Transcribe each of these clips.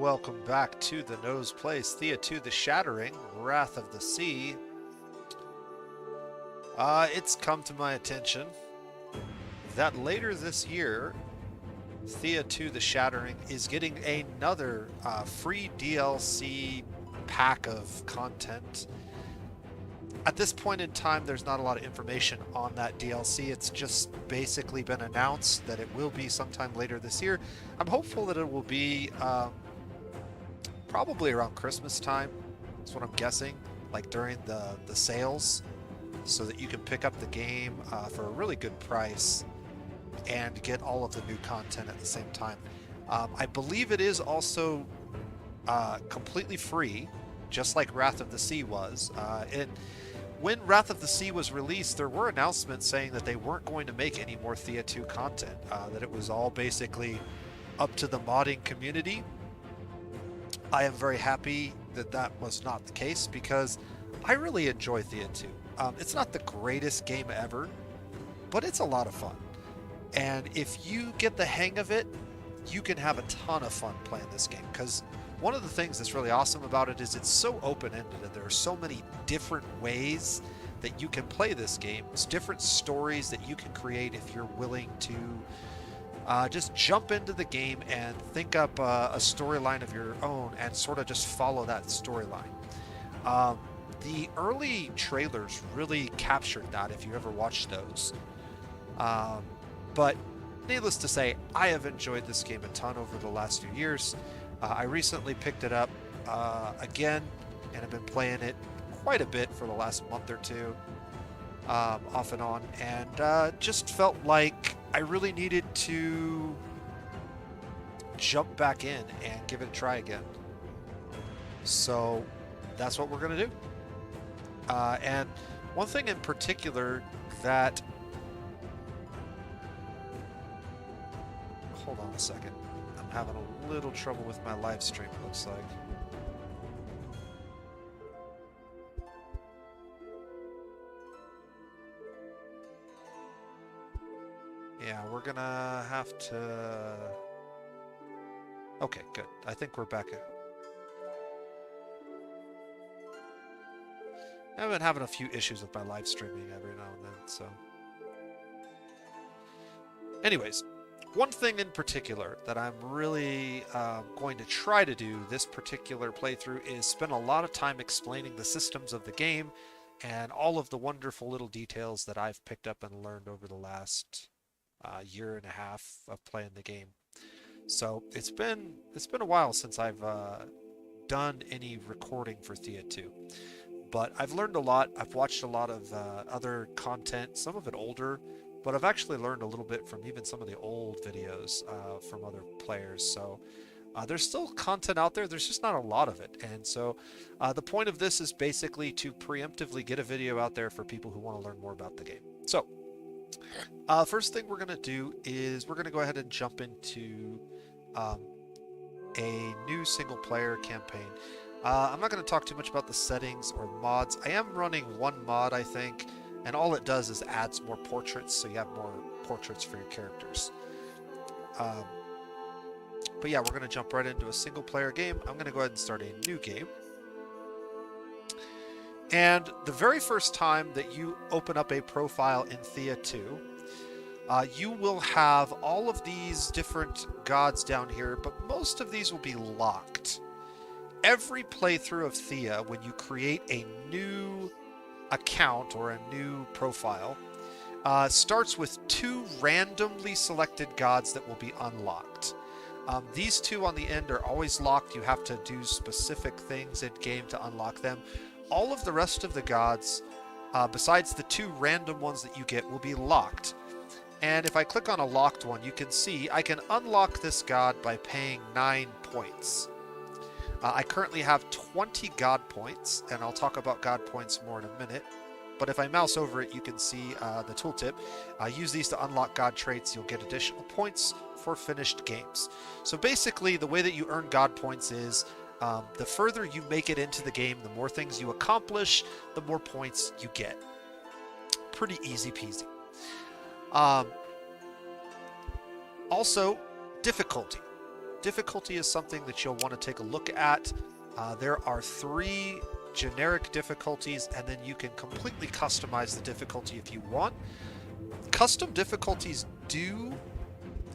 welcome back to the Nose Place. Thea to the Shattering, Wrath of the Sea. It's come to my attention that later this year, Thea to the Shattering is getting another free DLC pack of content. At this point in time, there's not a lot of information on that DLC. It's just basically been announced that it will be sometime later this year. I'm hopeful that it will be probably around Christmas time. That's what I'm guessing, like during the sales, so that you can pick up the game for a really good price and get all of the new content at the same time. I believe it is also completely free, just like Wrath of the Sea was. When Wrath of the Sea was released, there were announcements saying that they weren't going to make any more Thea 2 content, that it was all basically up to the modding community. I am very happy that that was not the case because I really enjoy Thea 2. It's not the greatest game ever, but it's a lot of fun. And if you get the hang of it, you can have a ton of fun playing this game, because one of the things that's really awesome about it is it's so open-ended and there are so many different ways that you can play this game. It's different stories that you can create if you're willing to just jump into the game and think up a storyline of your own and sort of just follow that storyline. The early trailers really captured that if you ever watched those. But needless to say, I have enjoyed this game a ton over the last few years. I recently picked it up again, and I've been playing it quite a bit for the last month or two, off and on, and just felt like I really needed to jump back in and give it a try again. So that's what we're going to do. And one thing in particular that... Hold on a second. I'm having a little trouble with my live stream, it looks like. Yeah, we're gonna have to... Okay, good. I think we're back. I've been having a few issues with my live streaming every now and then, so... Anyways, one thing in particular that I'm really going to try to do this particular playthrough is spend a lot of time explaining the systems of the game and all of the wonderful little details that I've picked up and learned over the last year and a half of playing the game. So it's been a while since I've done any recording for Thea 2. But I've learned a lot. I've watched a lot of other content, some of it older, but I've actually learned a little bit from even some of the old videos from other players. So there's still content out there. There's just not a lot of it. And so the point of this is basically to preemptively get a video out there for people who want to learn more about the game. So first thing we're going to do is we're going to go ahead and jump into a new single player campaign. I'm not going to talk too much about the settings or mods. I am running one mod, I think, and all it does is adds more portraits, so you have more portraits for your characters. But yeah, we're going to jump right into a single player game. I'm going to go ahead and start a new game. And the very first time that you open up a profile in Thea 2, you will have all of these different gods down here, but most of these will be locked. Every playthrough of Thea, when you create a new account or a new profile, starts with 2 randomly selected gods that will be unlocked. These 2 on the end are always locked. You have to do specific things in game to unlock them. All of the rest of the gods, besides the 2 random ones that you get, will be locked. And if I click on a locked one, you can see I can unlock this god by paying 9 points. I currently have 20 god points, and I'll talk about god points more in a minute. But if I mouse over it, you can see the tooltip. Use these to unlock god traits. You'll get additional points for finished games. So basically, the way that you earn god points is the further you make it into the game, the more things you accomplish, the more points you get. Pretty easy peasy. Also, difficulty. difficulty is something that you'll want to take a look at. There are 3 generic difficulties, and then you can completely customize the difficulty if you want. Custom difficulties do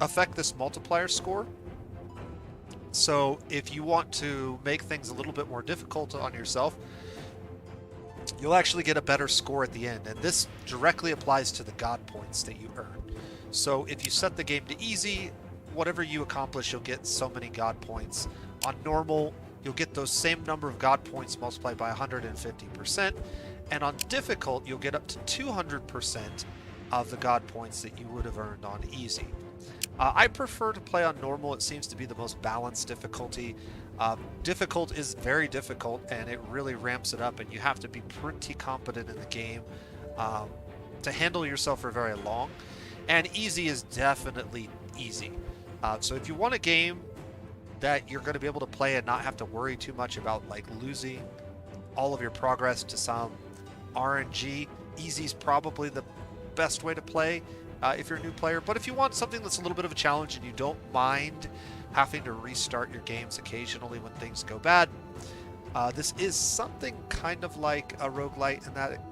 affect this multiplier score. So if you want to make things a little bit more difficult on yourself, you'll actually get a better score at the end. And this directly applies to the God points that you earn. So if you set the game to easy, whatever you accomplish, you'll get so many God points. On normal, you'll get those same number of God points multiplied by 150%. And on difficult, you'll get up to 200% of the God points that you would have earned on easy. I prefer to play on normal. It seems to be the most balanced difficulty. Difficult is very difficult, and it really ramps it up, and you have to be pretty competent in the game to handle yourself for very long. And easy is definitely easy. So if you want a game that you're going to be able to play and not have to worry too much about like losing all of your progress to some RNG, easy is probably the best way to play if you're a new player. But if you want something that's a little bit of a challenge and you don't mind having to restart your games occasionally when things go bad, this is something kind of like a roguelite in that,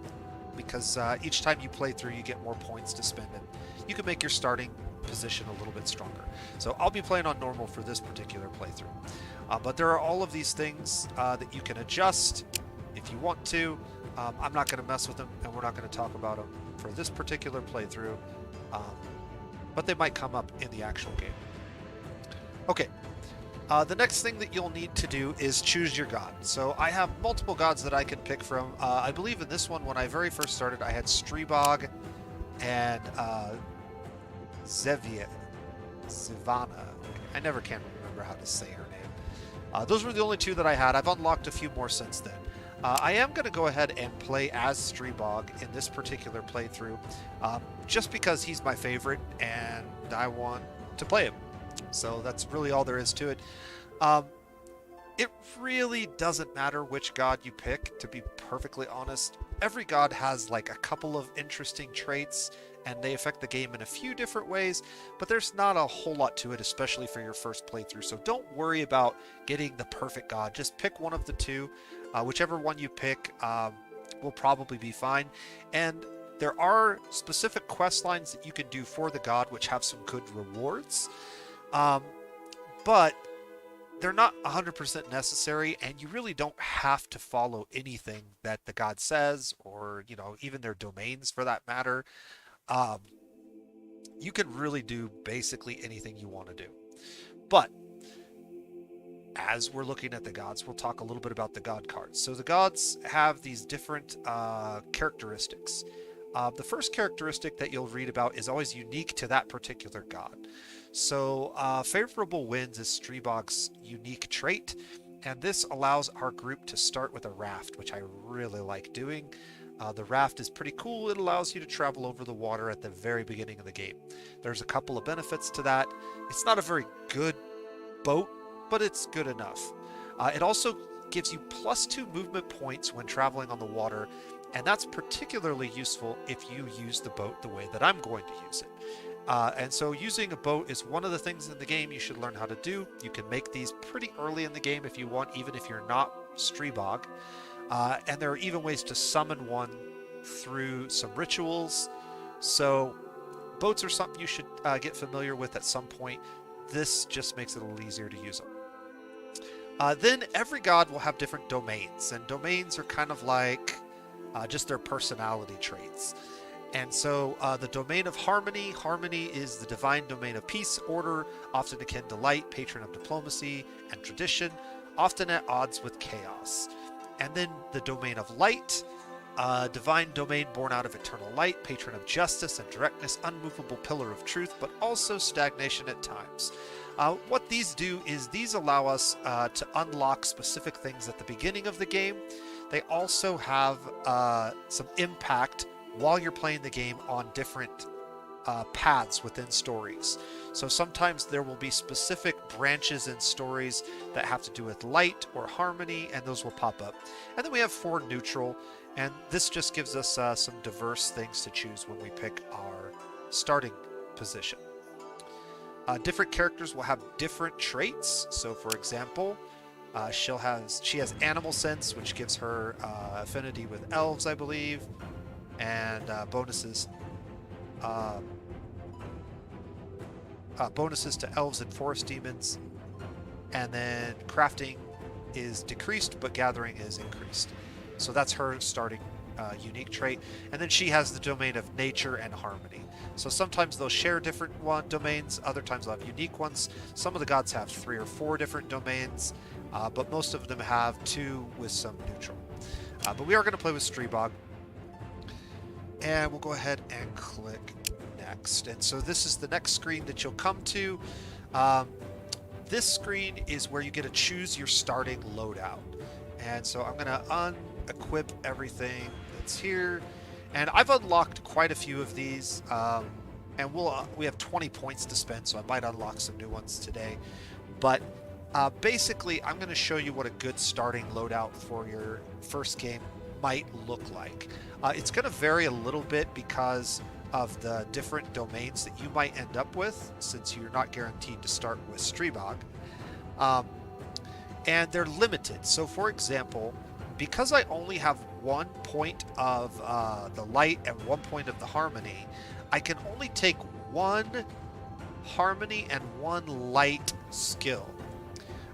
because each time you play through, you get more points to spend, and you can make your starting position a little bit stronger. So I'll be playing on normal for this particular playthrough. But there are all of these things that you can adjust if you want to. I'm not going to mess with them, and we're not going to talk about them for this particular playthrough, but they might come up in the actual game. Okay, the next thing that you'll need to do is choose your god. So I have multiple gods that I can pick from. I believe in this one, when I very first started, I had Streebog and Zivana. I never can remember how to say her name. Those were the only 2 that I had. I've unlocked a few more since then. I am going to go ahead and play as Streebog in this particular playthrough, just because he's my favorite and I want to play him. So that's really all there is to it. It really doesn't matter which god you pick, to be perfectly honest. Every god has like a couple of interesting traits, and they affect the game in a few different ways, but there's not a whole lot to it, especially for your first playthrough. So don't worry about getting the perfect god. Just pick one of the 2. Whichever one you pick will probably be fine. And there are specific quest lines that you can do for the god, which have some good rewards. But they're not 100% necessary, and you really don't have to follow anything that the god says, or, you know, even their domains for that matter. You can really do basically anything you want to do. But as we're looking at the gods, we'll talk a little bit about the god cards. So the gods have these different characteristics. The first characteristic that you'll read about is always unique to that particular god. So favorable winds is Streebog's unique trait, and this allows our group to start with a raft, which I really like doing. The raft is pretty cool. It allows you to travel over the water at the very beginning of the game. There's a couple of benefits to that. It's not a very good boat, but it's good enough. It also gives you +2 movement points when traveling on the water, and that's particularly useful if you use the boat the way that I'm going to use it. And so using a boat is one of the things in the game you should learn how to do. You can make these pretty early in the game if you want, even if you're not Streebog. And there are even ways to summon one through some rituals. So boats are something you should get familiar with at some point. This just makes it a little easier to use them. Then every god will have different domains, and domains are kind of like just their personality traits. And so the domain of harmony. Harmony is the divine domain of peace, order, often akin to light, patron of diplomacy and tradition, often at odds with chaos. And then the domain of light, divine domain born out of eternal light, patron of justice and directness, unmovable pillar of truth, but also stagnation at times. What these do is these allow us to unlock specific things at the beginning of the game. They also have some impact while you're playing the game on different paths within stories. So sometimes there will be specific branches in stories that have to do with light or harmony, and those will pop up. And then we have 4 neutral, and this just gives us some diverse things to choose when we pick our starting position. Different characters will have different traits. So, for example, she has animal sense, which gives her affinity with elves, I believe, and uh, bonuses to elves and forest demons. And then crafting is decreased, but gathering is increased. So that's her starting unique trait. And then she has the domain of nature and harmony. So sometimes they'll share different domains, other times they'll have unique ones. Some of the gods have 3 or 4 different domains, but most of them have 2 with some neutral. But we are going to play with Streebog. And we'll go ahead and click next. And so this is the next screen that you'll come to. This screen is where you get to choose your starting loadout. And so I'm going to unequip everything that's here. And I've unlocked quite a few of these. And we have 20 points to spend, so I might unlock some new ones today. But basically, I'm going to show you what a good starting loadout for your first game might look like. It's going to vary a little bit because of the different domains that you might end up with, since you're not guaranteed to start with Streebog. And they're limited. So for example, because I only have 1 point of the light and 1 point of the harmony, I can only take 1 harmony and 1 light skill.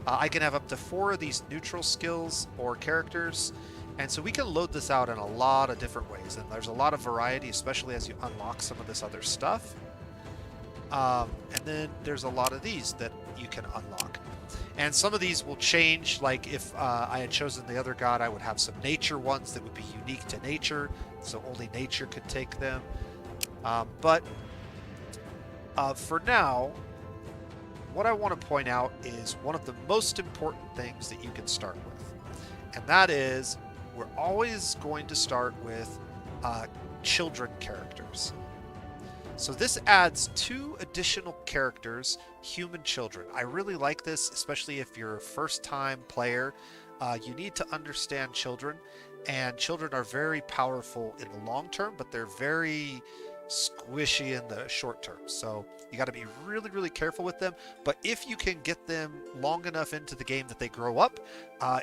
I can have up to 4 of these neutral skills or characters. And so we can load this out in a lot of different ways, and there's a lot of variety, especially as you unlock some of this other stuff. And then there's a lot of these that you can unlock. And some of these will change, like if I had chosen the other god, I would have some nature ones that would be unique to nature, so only nature could take them. But for now, what I want to point out is one of the most important things that you can start with, and that is we're always going to start with children characters. So this adds 2 additional characters, human children. I really like this, especially if you're a first-time player. You need to understand children, and children are very powerful in the long term, but they're very squishy in the short term. So you got to be really, really careful with them. But if you can get them long enough into the game that they grow up,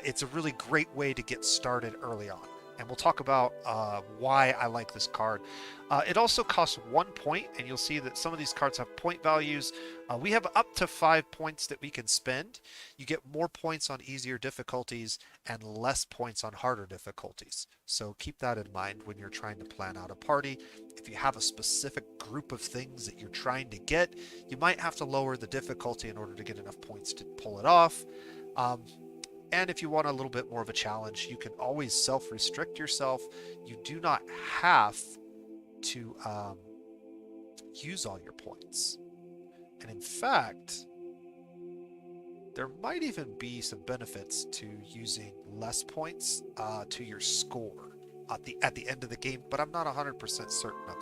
it's a really great way to get started early on. And we'll talk about why I like this card. It also costs 1 point, and you'll see that some of these cards have point values. We have up to 5 points that we can spend. You get more points on easier difficulties and less points on harder difficulties. So keep that in mind when you're trying to plan out a party. If you have a specific group of things that you're trying to get, you might have to lower the difficulty in order to get enough points to pull it off. And if you want a little bit more of a challenge, you can always self-restrict yourself. You do not have to use all your points. And in fact, there might even be some benefits to using less points to your score at the end of the game, but I'm not 100% certain of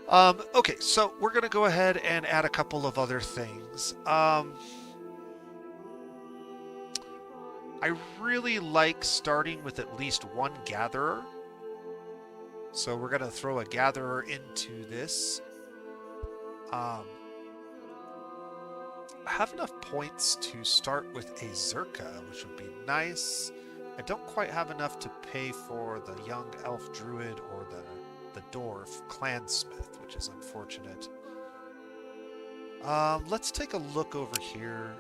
that. Okay, so we're going to go ahead and add a couple of other things. I really like starting with at least 1 gatherer. So we're going to throw a gatherer into this. I have enough points to start with a Zerka, which would be nice. I don't quite have enough to pay for the young elf druid or the dwarf clansmith, which is unfortunate. Let's take a look over here.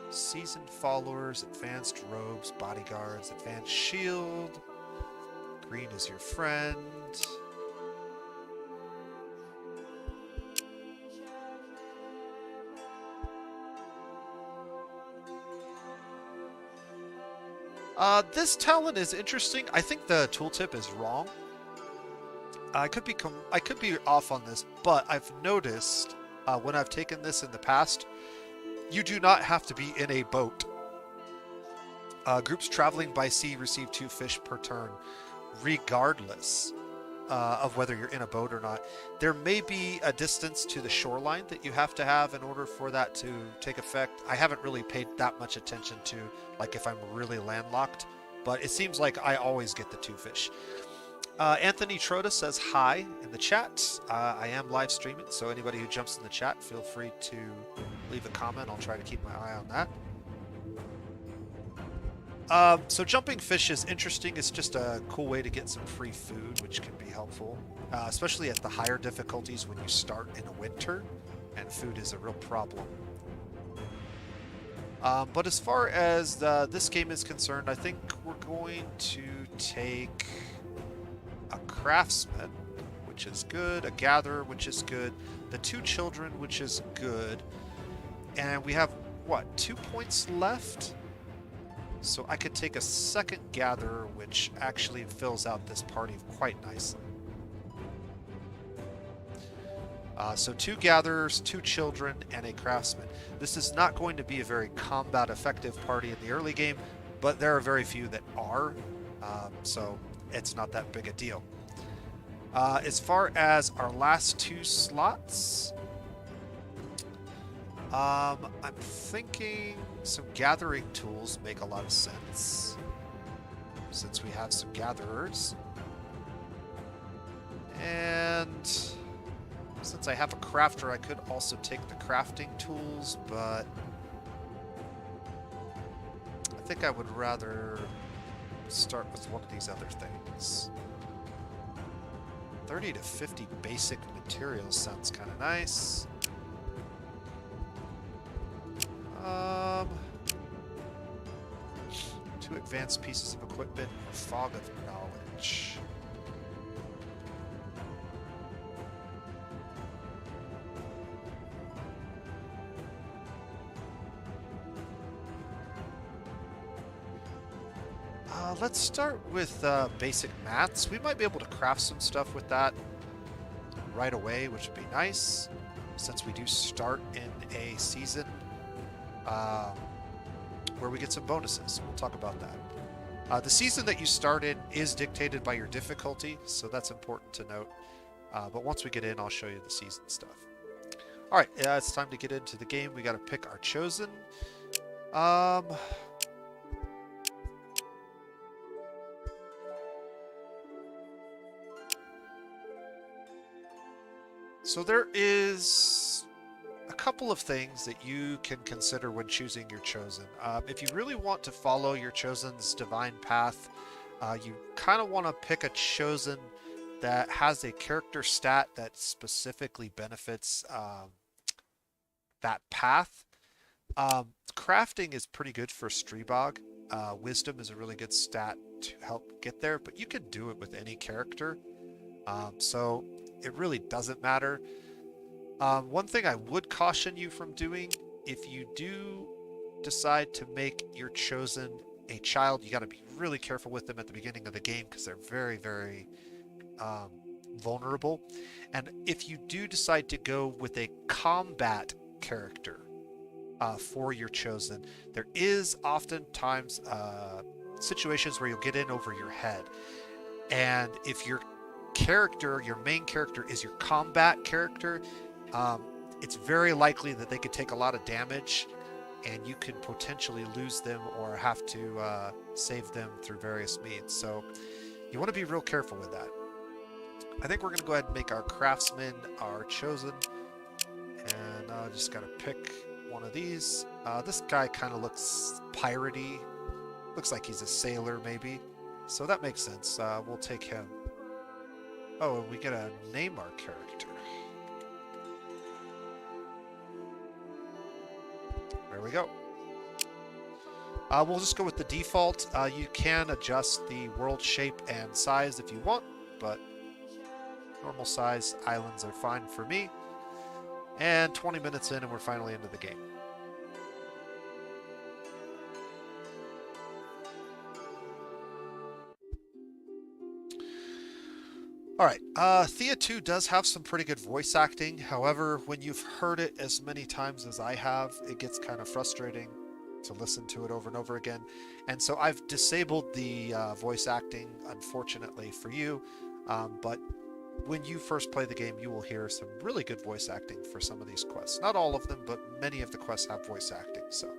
Seasoned followers, advanced robes, bodyguards, advanced shield. Green is your friend. This talent is interesting. I think the tooltip is wrong. I could be off on this, but I've noticed when I've taken this in the past, you do not have to be in a boat. Groups traveling by sea receive 2 fish per turn, regardless of whether you're in a boat or not. There may be a distance to the shoreline that you have to have in order for that to take effect. I haven't really paid that much attention to, like, if I'm really landlocked, but it seems like I always get the 2 fish. Anthony Troda says hi in the chat. I am live streaming, so anybody who jumps in the chat, feel free to leave a comment. I'll try to keep my eye on that. So jumping fish is interesting. It's just a cool way to get some free food, which can be helpful, especially at the higher difficulties when you start in winter, and food is a real problem. But as far as this game is concerned, I think we're going to take a craftsman, which is good, a gatherer, which is good, the 2 children, which is good, and we have, what, 2 points left? So I could take a second gatherer, which actually fills out this party quite nicely. So 2 gatherers, 2 children, and a craftsman. This is not going to be a very combat effective party in the early game, but there are very few that are, so it's not that big a deal. As far as our last 2 slots, I'm thinking some gathering tools make a lot of sense, since we have some gatherers. And since I have a crafter, I could also take the crafting tools, but I think I would rather start with one of these other things. 30 to 50 basic materials sounds kind of nice. 2 advanced pieces of equipment, or fog of knowledge. Let's start with basic maths. We might be able to craft some stuff with that right away, which would be nice, since we do start in a season where we get some bonuses. We'll talk about that. The season that you start in is dictated by your difficulty, so that's important to note. But once we get in, I'll show you the season stuff. All right, it's time to get into the game. We got to pick our chosen. So there is a couple of things that you can consider when choosing your chosen. If you really want to follow your chosen's divine path, you kind of want to pick a chosen that has a character stat that specifically benefits that path. Crafting is pretty good for Streebog. Wisdom is a really good stat to help get there, but you can do it with any character. So it really doesn't matter. One thing I would caution you from doing, if you do decide to make your chosen a child, you got to be really careful with them at the beginning of the game, because they're very, very vulnerable. And if you do decide to go with a combat character for your chosen, there is oftentimes situations where you'll get in over your head. And if your character, your main character, is your combat character, it's very likely that they could take a lot of damage, and you could potentially lose them or have to save them through various means. So you want to be real careful with that. I think we're going to go ahead and make our craftsman our chosen, and I just got to pick one of these. This guy kind of looks piratey, looks like he's a sailor maybe, so that makes sense. We'll take him. Oh, and we get to name our character. There we go. We'll just go with the default. You can adjust the world shape and size if you want, but normal size islands are fine for me. And 20 minutes in, and we're finally into the game. Alright, Thea 2 does have some pretty good voice acting. However, when you've heard it as many times as I have, it gets kind of frustrating to listen to it over and over again. And so I've disabled the voice acting, unfortunately for you. But when you first play the game, you will hear some really good voice acting for some of these quests. Not all of them, but many of the quests have voice acting. So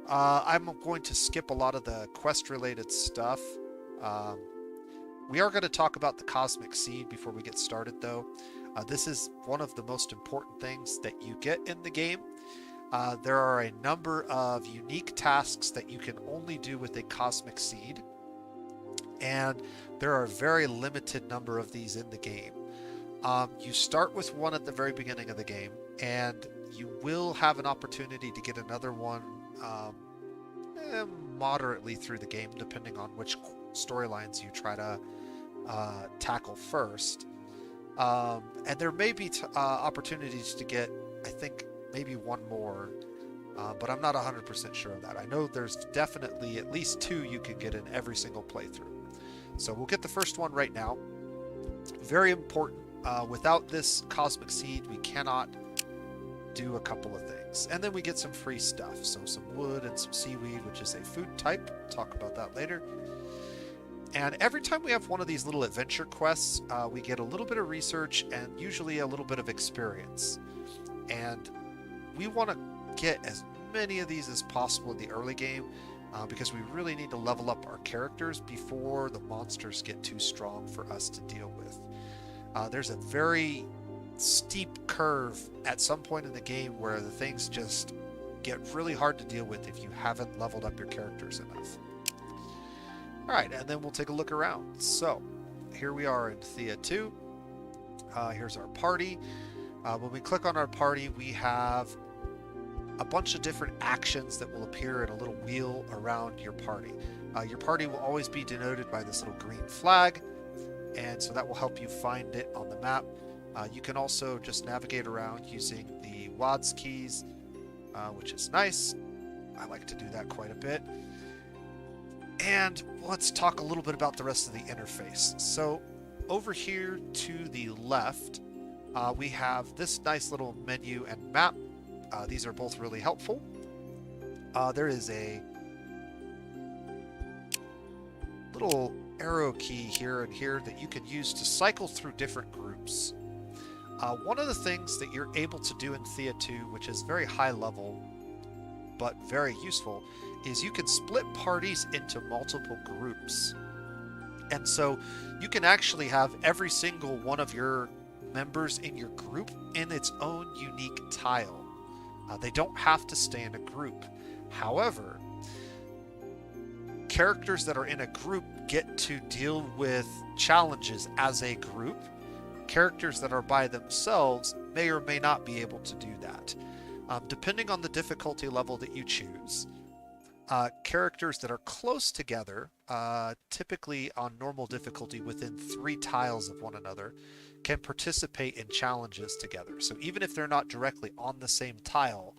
I'm going to skip a lot of the quest-related stuff. We are going to talk about the cosmic seed before we get started, though. This is one of the most important things that you get in the game. There are a number of unique tasks that you can only do with a cosmic seed, and there are a very limited number of these in the game. You start with one at the very beginning of the game, and you will have an opportunity to get another one moderately through the game, depending on which storylines you try to tackle first. And there may be opportunities to get, I think, maybe one more, but I'm not 100% sure of that. I know there's definitely at least 2 you can get in every single playthrough. So we'll get the first one right now. Very important. Without this cosmic seed, we cannot do a couple of things. And then we get some free stuff. So some wood and some seaweed, which is a food type. We'll talk about that later. And every time we have one of these little adventure quests, we get a little bit of research and usually a little bit of experience. And we want to get as many of these as possible in the early game because we really need to level up our characters before the monsters get too strong for us to deal with. There's a very steep curve at some point in the game where the things just get really hard to deal with if you haven't leveled up your characters enough. Alright, and then we'll take a look around. So, here we are in Thea 2. Here's our party. When we click on our party, we have a bunch of different actions that will appear in a little wheel around your party. Your party will always be denoted by this little green flag, and so that will help you find it on the map. You can also just navigate around using the WASD keys, which is nice. I like to do that quite a bit. And let's talk a little bit about the rest of the interface. So over here to the left, we have this nice little menu and map. These are both really helpful. There is a little arrow key here and here that you can use to cycle through different groups. One of the things that you're able to do in Thea 2, which is very high level but very useful, is you can split parties into multiple groups. And so you can actually have every single one of your members in your group in its own unique tile. They don't have to stay in a group. However, characters that are in a group get to deal with challenges as a group. Characters that are by themselves may or may not be able to do that. Depending on the difficulty level that you choose, characters that are close together, typically on normal difficulty within 3 tiles of one another, can participate in challenges together. So even if they're not directly on the same tile,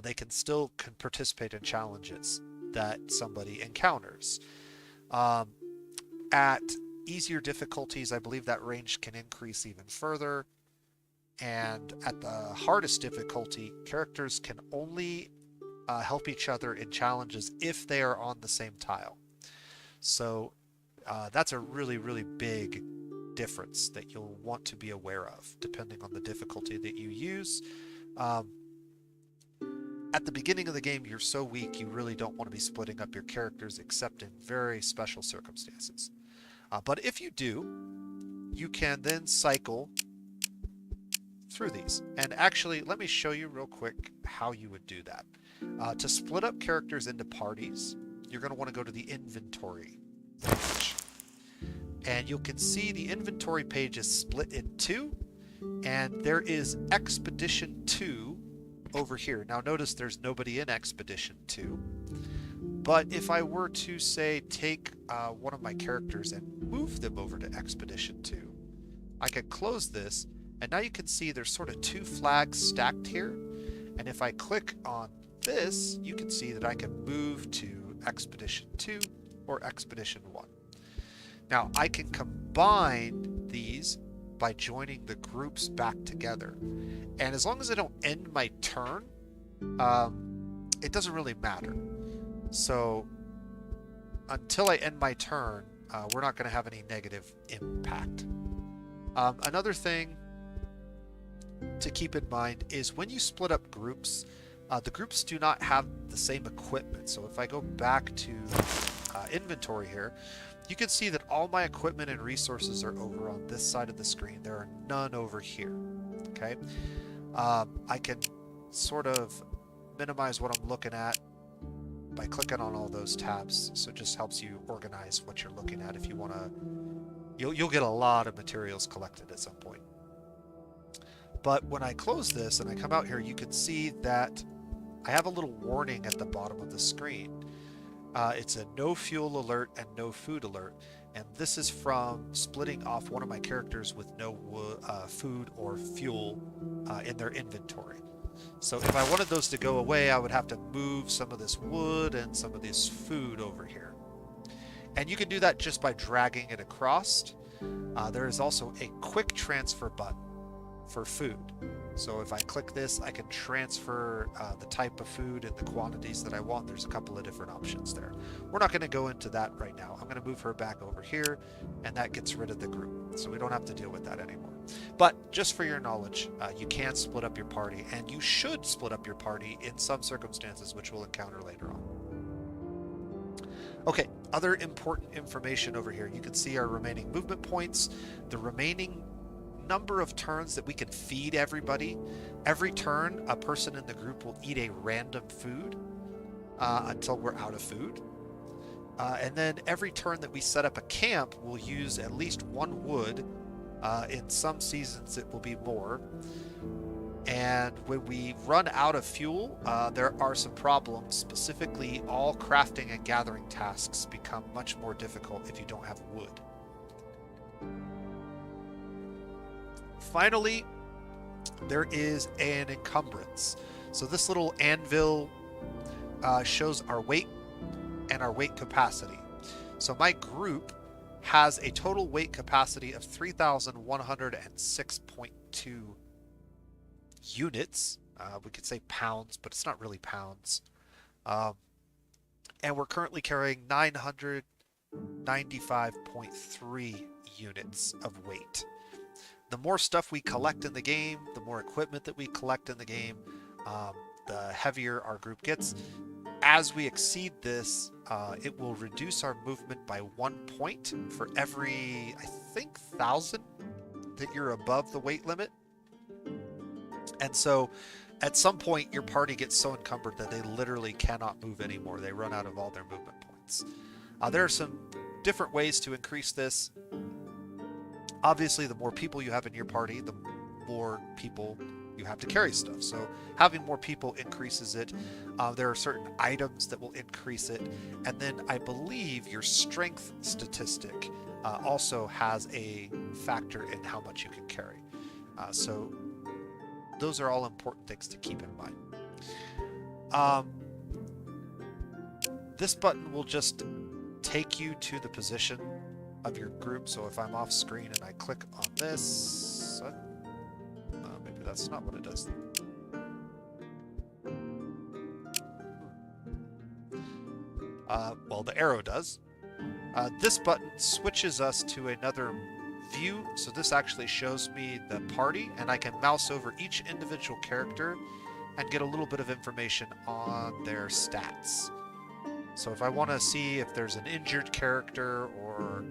they can still participate in challenges that somebody encounters. At easier difficulties, I believe that range can increase even further. And at the hardest difficulty, characters can only help each other in challenges if they are on the same tile. So that's a really, really big difference that you'll want to be aware of, depending on the difficulty that you use. At the beginning of the game, you're so weak, you really don't want to be splitting up your characters except in very special circumstances. But if you do, you can then cycle through these. And actually, let me show you real quick how you would do that. To split up characters into parties, you're going to want to go to the inventory page. And you can see the inventory page is split in 2, and there is Expedition 2 over here. Now notice there's nobody in Expedition 2, but if I were to say take one of my characters and move them over to Expedition 2, I could close this, and now you can see there's sort of 2 flags stacked here, and if I click on this, you can see that I can move to Expedition 2 or Expedition 1. Now, I can combine these by joining the groups back together. And as long as I don't end my turn, it doesn't really matter. So, until I end my turn, we're not going to have any negative impact. Another thing to keep in mind is when you split up groups, the groups do not have the same equipment. So if I go back to inventory here, you can see that all my equipment and resources are over on this side of the screen. There are none over here. Okay, I can sort of minimize what I'm looking at by clicking on all those tabs, so it just helps you organize what you're looking at if you want to. You'll get a lot of materials collected at some point. But when I close this and I come out here, you can see that I have a little warning at the bottom of the screen. It's a no fuel alert and no food alert, and this is from splitting off one of my characters with no food or fuel in their inventory. So if I wanted those to go away, I would have to move some of this wood and some of this food over here. And you can do that just by dragging it across. There is also a quick transfer button for food. So if I click this, I can transfer the type of food and the quantities that I want. There's a couple of different options there. We're not going to go into that right now. I'm going to move her back over here, and that gets rid of the group. So we don't have to deal with that anymore. But just for your knowledge, you can split up your party, and you should split up your party in some circumstances, which we'll encounter later on. Okay, other important information over here. You can see our remaining movement points, the remaining number of turns that we can feed everybody. Every turn, a person in the group will eat a random food until we're out of food. And then every turn that we set up a camp, we'll use at least one wood. In some seasons, it will be more. And when we run out of fuel, there are some problems. Specifically, all crafting and gathering tasks become much more difficult if you don't have wood. Finally, there is an encumbrance. So this little anvil shows our weight and our weight capacity. So my group has a total weight capacity of 3,106.2 units. We could say pounds, but it's not really pounds. And we're currently carrying 995.3 units of weight. The more stuff we collect in the game, the more equipment that we collect in the game, the heavier our group gets. As we exceed this, it will reduce our movement by 1 point for every, I think, 1,000 that you're above the weight limit. And so at some point, your party gets so encumbered that they literally cannot move anymore. They run out of all their movement points. There are some different ways to increase this. Obviously, the more people you have in your party, the more people you have to carry stuff. So having more people increases it. There are certain items that will increase it. And then I believe your strength statistic also has a factor in how much you can carry. So those are all important things to keep in mind. This button will just take you to the position of your group. So if I'm off screen and I click on this, maybe that's not what it does. Well, the arrow does. This button switches us to another view. So this actually shows me the party, and I can mouse over each individual character and get a little bit of information on their stats. So if I want to see if there's an injured character or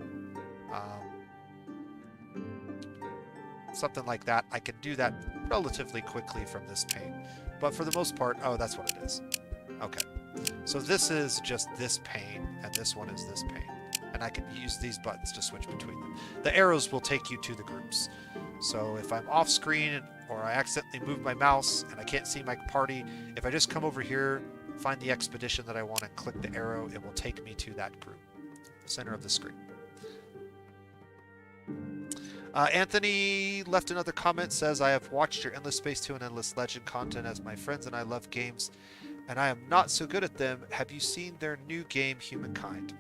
something like that, I can do that relatively quickly from this pane. But for the most part, oh, that's what it is. Okay. So this is just this pane, and this one is this pane. And I can use these buttons to switch between them. The arrows will take you to the groups. So if I'm off screen or I accidentally move my mouse and I can't see my party, if I just come over here, find the expedition that I want and click the arrow, it will take me to that group, center of the screen. Anthony left another comment, says, I have watched your Endless Space 2 and Endless Legend content as my friends and I love games, and I am not so good at them. Have you seen their new game, Humankind?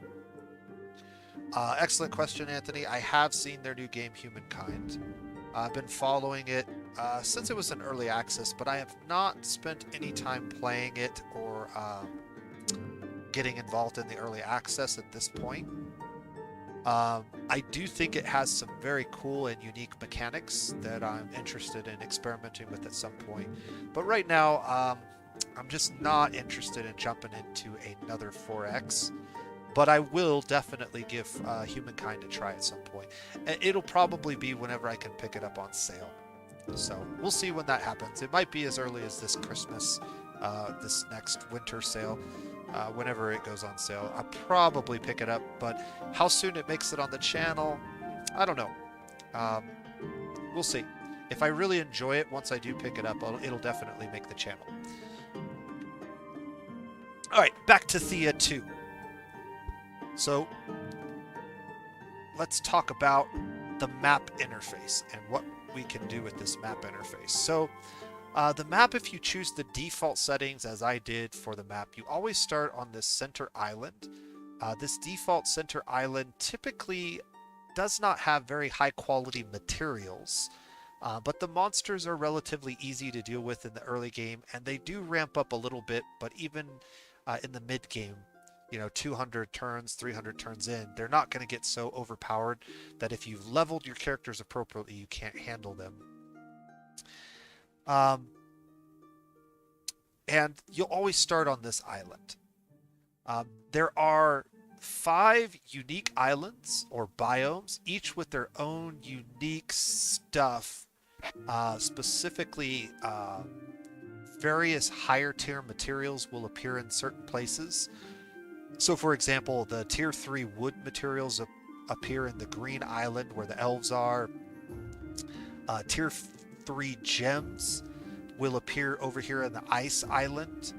Excellent question, Anthony. I have seen their new game, Humankind. I've been following it since it was in early access, but I have not spent any time playing it or getting involved in the early access at this point. I do think it has some very cool and unique mechanics that I'm interested in experimenting with at some point. But right now, I'm just not interested in jumping into another 4X. but I will definitely give Humankind a try at some point. It'll probably be whenever I can pick it up on sale. So we'll see when that happens. It might be as early as this Christmas, this next winter sale, whenever it goes on sale. I'll probably pick it up, but how soon it makes it on the channel, I don't know. Um, we'll see. If I really enjoy it, once I do pick it up, it'll definitely make the channel. All right, back to Thea 2. So let's talk about the map interface and what we can do with this map interface. So the map, if you choose the default settings as I did for the map, you always start on this center island. This default center island typically does not have very high quality materials, but the monsters are relatively easy to deal with in the early game, and they do ramp up a little bit, but even in the mid game, 200 turns, 300 turns in, they're not going to get so overpowered that if you've leveled your characters appropriately, you can't handle them. And you'll always start on this island. There are 5 unique islands or biomes, each with their own unique stuff, specifically various higher tier materials will appear in certain places. So for example, the tier 3 wood materials appear in the green island where the elves are. Tier 3 gems will appear over here in the ice island,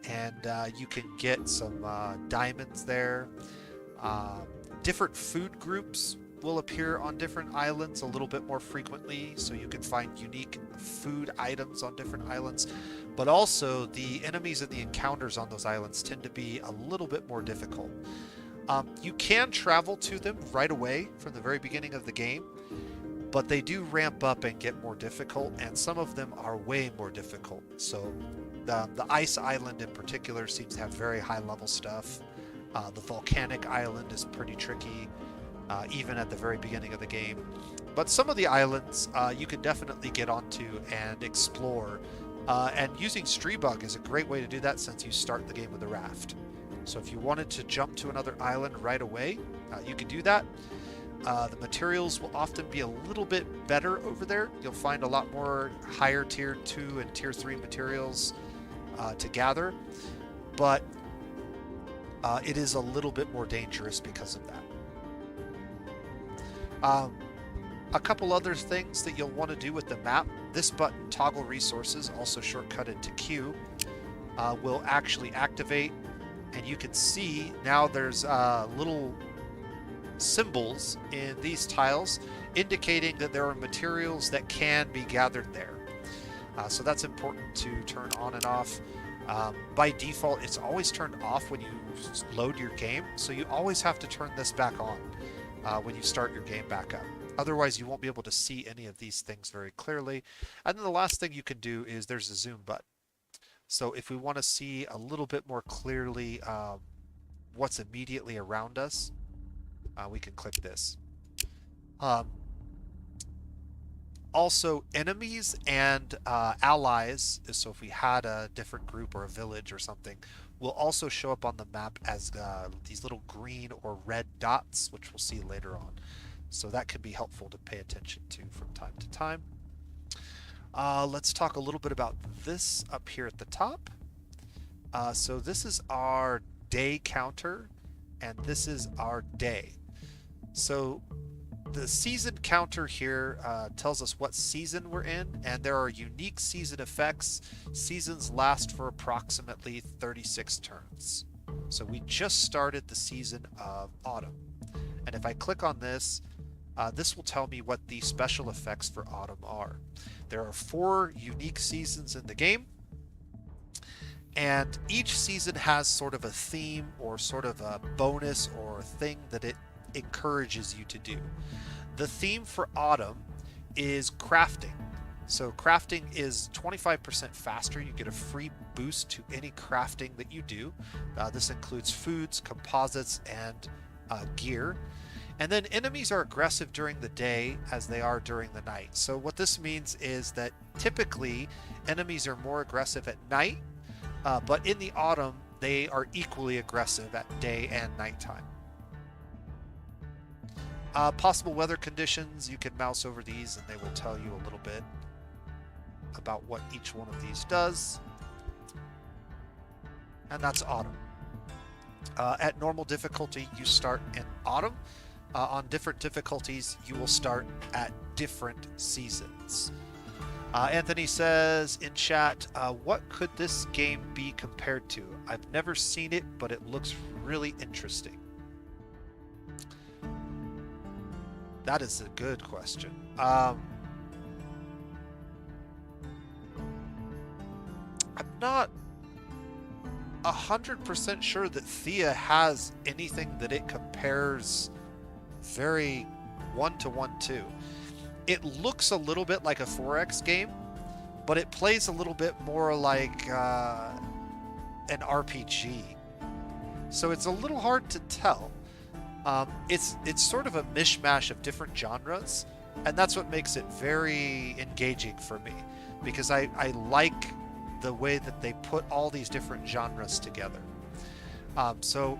and you can get some diamonds there. Different food groups will appear on different islands a little bit more frequently, so you can find unique food items on different islands. But also the enemies and the encounters on those islands tend to be a little bit more difficult. You can travel to them right away from the very beginning of the game, but they do ramp up and get more difficult, and some of them are way more difficult. So the ice island in particular seems to have very high level stuff. The volcanic island is pretty tricky, even at the very beginning of the game. But some of the islands you can definitely get onto and explore. And using Streebug is a great way to do that, since you start the game with a raft. So if you wanted to jump to another island right away, you can do that. The materials will often be a little bit better over there. You'll find a lot more higher tier 2 and tier 3 materials to gather, but it is a little bit more dangerous because of that. A couple other things that you'll want to do with the map: this button, toggle resources, also shortcutted to Q, will actually activate, and you can see now there's little symbols in these tiles indicating that there are materials that can be gathered there. So that's important to turn on and off. By default, it's always turned off when you load your game, so you always have to turn this back on when you start your game back up. Otherwise, you won't be able to see any of these things very clearly. And then the last thing you can do is there's a zoom button. So if we want to see a little bit more clearly what's immediately around us, we can click this. Also, enemies and allies, so if we had a different group or a village or something, will also show up on the map as these little green or red dots, which we'll see later on. So that can be helpful to pay attention to from time to time. Let's talk a little bit about this up here at the top. So this is our day counter, and this is our day. So the season counter here tells us what season we're in, and there are unique season effects. Seasons last for approximately 36 turns. So we just started the season of autumn. And if I click on this, this will tell me what the special effects for autumn are. There are 4 unique seasons in the game, and each season has sort of a theme or sort of a bonus or a thing that it encourages you to do. The theme for autumn is crafting. So crafting is 25% faster. You get a free boost to any crafting that you do. This includes foods, composites, and gear. And then enemies are aggressive during the day as they are during the night. So what this means is that typically enemies are more aggressive at night, but in the autumn, they are equally aggressive at day and nighttime. Possible weather conditions, you can mouse over these and they will tell you a little bit about what each one of these does. And that's autumn. At normal difficulty, you start in autumn. On different difficulties, you will start at different seasons. Anthony says in chat, what could this game be compared to? I've never seen it, but it looks really interesting. That is a good question. I'm not 100% sure that Thea has anything that it compares very one-to-one to. It looks a little bit like a 4X game, but it plays a little bit more like an RPG. So it's a little hard to tell. It's sort of a mishmash of different genres, and that's what makes it very engaging for me, because I like the way that they put all these different genres together. So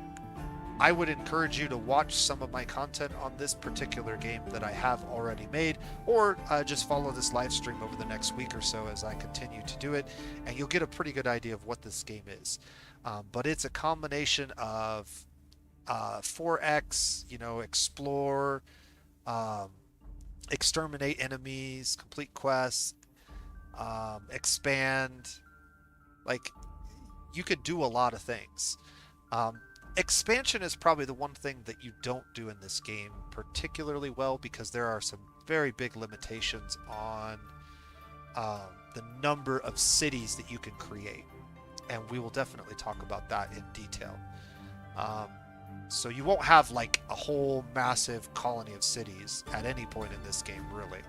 I would encourage you to watch some of my content on this particular game that I have already made, or just follow this live stream over the next week or so as I continue to do it, and you'll get a pretty good idea of what this game is. But it's a combination of 4X, explore, exterminate enemies, complete quests, expand. Like, you could do a lot of things. Expansion is probably the one thing that you don't do in this game particularly well, because there are some very big limitations on the number of cities that you can create, and we will definitely talk about that in detail. So you won't have like a whole massive colony of cities at any point in this game, really.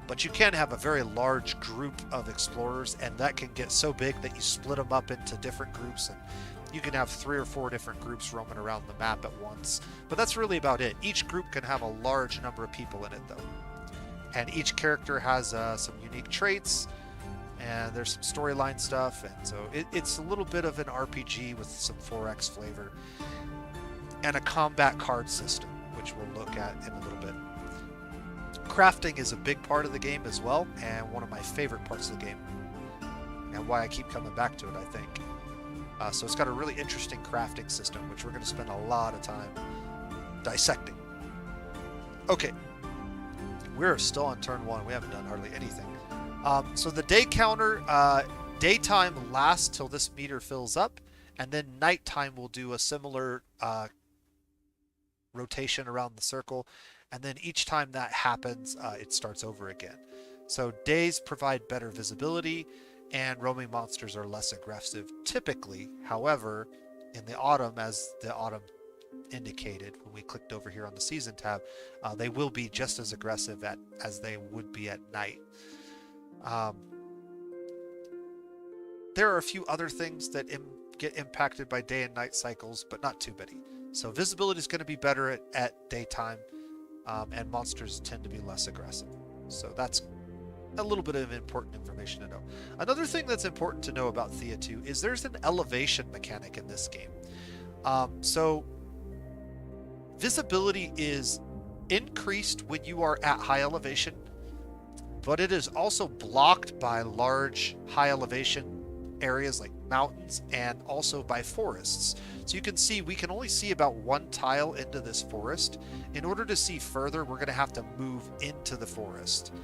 But you can have a very large group of explorers, and that can get so big that you split them up into different groups, and you can have 3 or 4 different groups roaming around the map at once. But that's really about it. Each group can have a large number of people in it, though. And each character has some unique traits, and there's some storyline stuff, and so it's a little bit of an RPG with some 4X flavor, and a combat card system, which we'll look at in a little bit. Crafting is a big part of the game as well, and one of my favorite parts of the game, and why I keep coming back to it, I think. So it's got a really interesting crafting system, which we're going to spend a lot of time dissecting. Okay, we're still on turn 1. We haven't done hardly anything. So the day counter, daytime lasts till this meter fills up, and then nighttime will do a similar rotation around the circle, and then each time that happens, it starts over again. So days provide better visibility, and roaming monsters are less aggressive typically. However, in the autumn, as the autumn indicated when we clicked over here on the season tab, they will be just as aggressive as they would be at night. There are a few other things that get impacted by day and night cycles, but not too many. So visibility is going to be better at daytime, and monsters tend to be less aggressive. So that's a little bit of important information to know. Another thing that's important to know about Thea 2 is there's an elevation mechanic in this game. So visibility is increased when you are at high elevation, but it is also blocked by large high elevation areas like mountains, and also by forests. So you can see we can only see about 1 tile into this forest. In order to see further, we're going to have to move into the forest.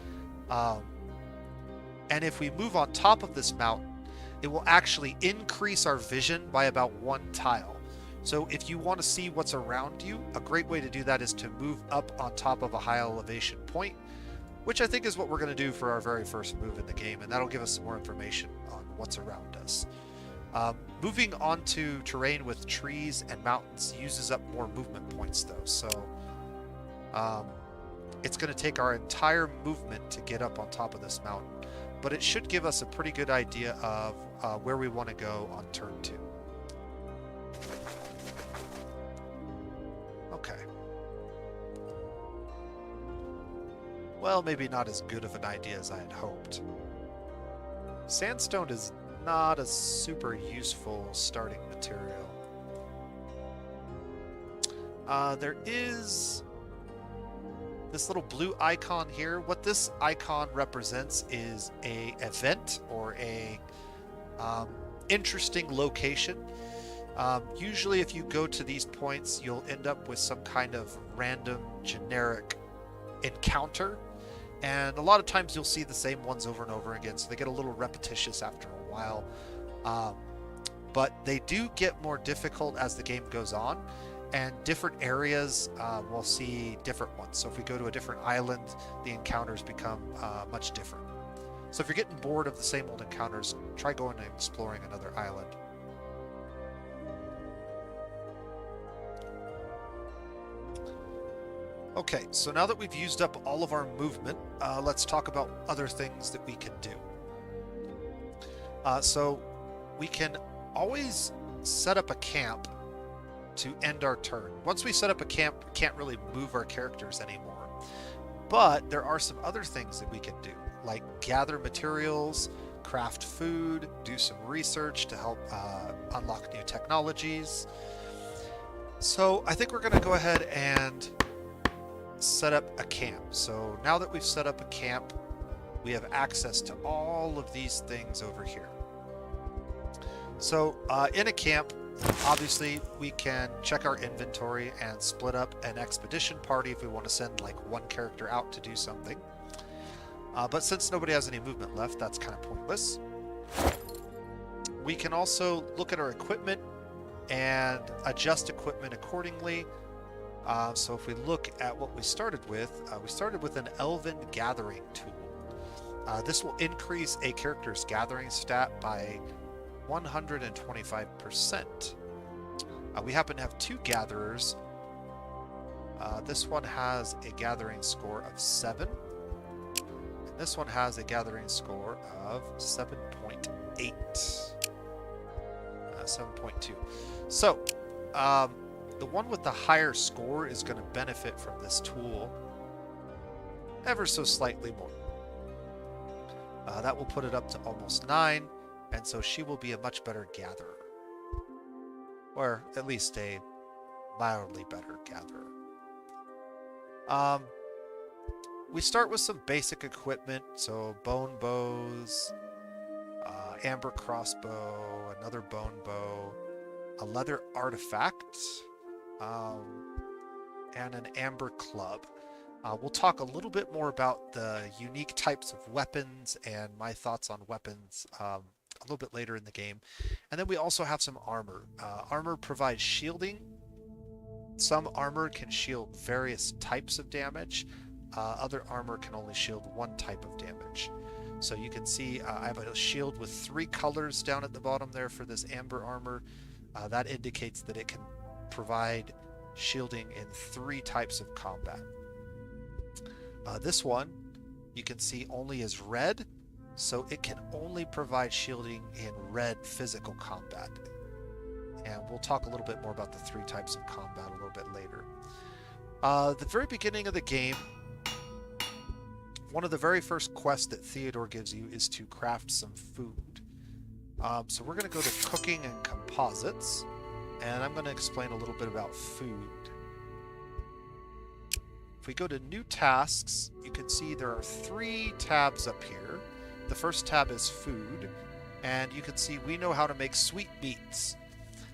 And if we move on top of this mountain, it will actually increase our vision by about 1 tile. So if you want to see what's around you, a great way to do that is to move up on top of a high elevation point, which I think is what we're going to do for our very first move in the game, and that'll give us some more information on what's around us. Moving onto terrain with trees and mountains uses up more movement points though, so it's going to take our entire movement to get up on top of this mountain, but it should give us a pretty good idea of where we want to go on turn 2. Okay. Well, maybe not as good of an idea as I had hoped. Sandstone is not a super useful starting material. There is this little blue icon here. What this icon represents is a event or a interesting location. Usually if you go to these points, you'll end up with some kind of random generic encounter. And a lot of times you'll see the same ones over and over again, so they get a little repetitious after a while. But they do get more difficult as the game goes on, and different areas will see different ones. So if we go to a different island, the encounters become much different. So if you're getting bored of the same old encounters, try going and exploring another island. Okay, so now that we've used up all of our movement, let's talk about other things that we can do. So we can always set up a camp to end our turn. Once we set up a camp, we can't really move our characters anymore. But there are some other things that we can do, like gather materials, craft food, do some research to help unlock new technologies. So I think we're going to go ahead and set up a camp. So now that we've set up a camp, we have access to all of these things over here. So in a camp, obviously we can check our inventory and split up an expedition party if we want to send like one character out to do something. But since nobody has any movement left, that's kind of pointless. We can also look at our equipment and adjust equipment accordingly. So if we look at what we started with an Elven Gathering tool. This will increase a character's gathering stat by 125%. We happen to have two gatherers. This one has a gathering score of 7. And this one has a gathering score of 7.8. 7.2. So, the one with the higher score is going to benefit from this tool ever so slightly more. That will put it up to almost 9, and so she will be a much better gatherer. Or at least a mildly better gatherer. We start with some basic equipment, so bone bows, amber crossbow, another bone bow, a leather artifact, and an amber club. We'll talk a little bit more about the unique types of weapons and my thoughts on weapons a little bit later in the game. And then we also have some armor. Armor provides shielding. Some armor can shield various types of damage. Other armor can only shield one type of damage. So you can see I have a shield with 3 colors down at the bottom there for this amber armor. That indicates that it can provide shielding in 3 types of combat. This one you can see only is red, so it can only provide shielding in red physical combat. And we'll talk a little bit more about the 3 types of combat a little bit later. The very beginning of the game, one of the very first quests that Theodore gives you is to craft some food. So we're going to go to cooking and composites, and I'm going to explain a little bit about food. If we go to new tasks, you can see there are 3 tabs up here. The first tab is food, and you can see we know how to make sweet meats.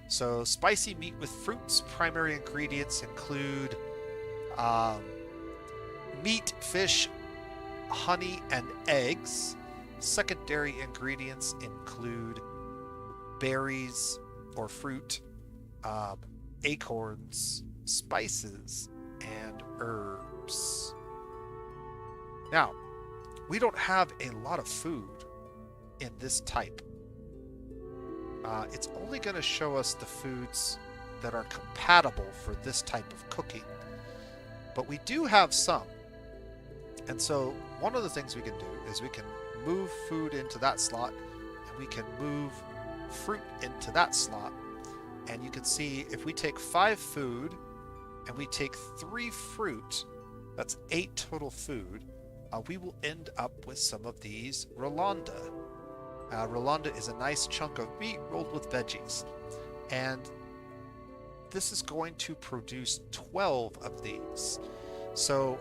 So spicy meat with fruits. Primary ingredients include meat, fish, honey, and eggs. Secondary ingredients include berries or fruit, acorns, spices, and herbs. Now, we don't have a lot of food in this type. It's only going to show us the foods that are compatible for this type of cooking. But we do have some. And so one of the things we can do is we can move food into that slot, and we can move fruit into that slot. And you can see if we take 5 food and we take 3 fruit, that's 8 total food, we will end up with some of these Rolanda. Rolanda is a nice chunk of meat rolled with veggies. And this is going to produce 12 of these. So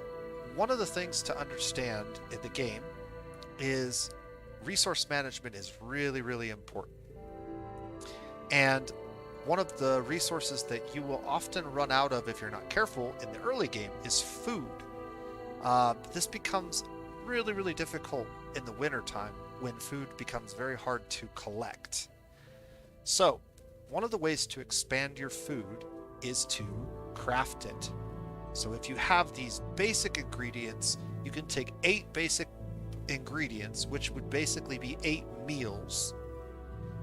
one of the things to understand in the game is resource management is really, really important. And one of the resources that you will often run out of if you're not careful in the early game is food. This becomes really, really difficult in the winter time when food becomes very hard to collect. So one of the ways to expand your food is to craft it. So if you have these basic ingredients, you can take 8 basic ingredients, which would basically be 8 meals,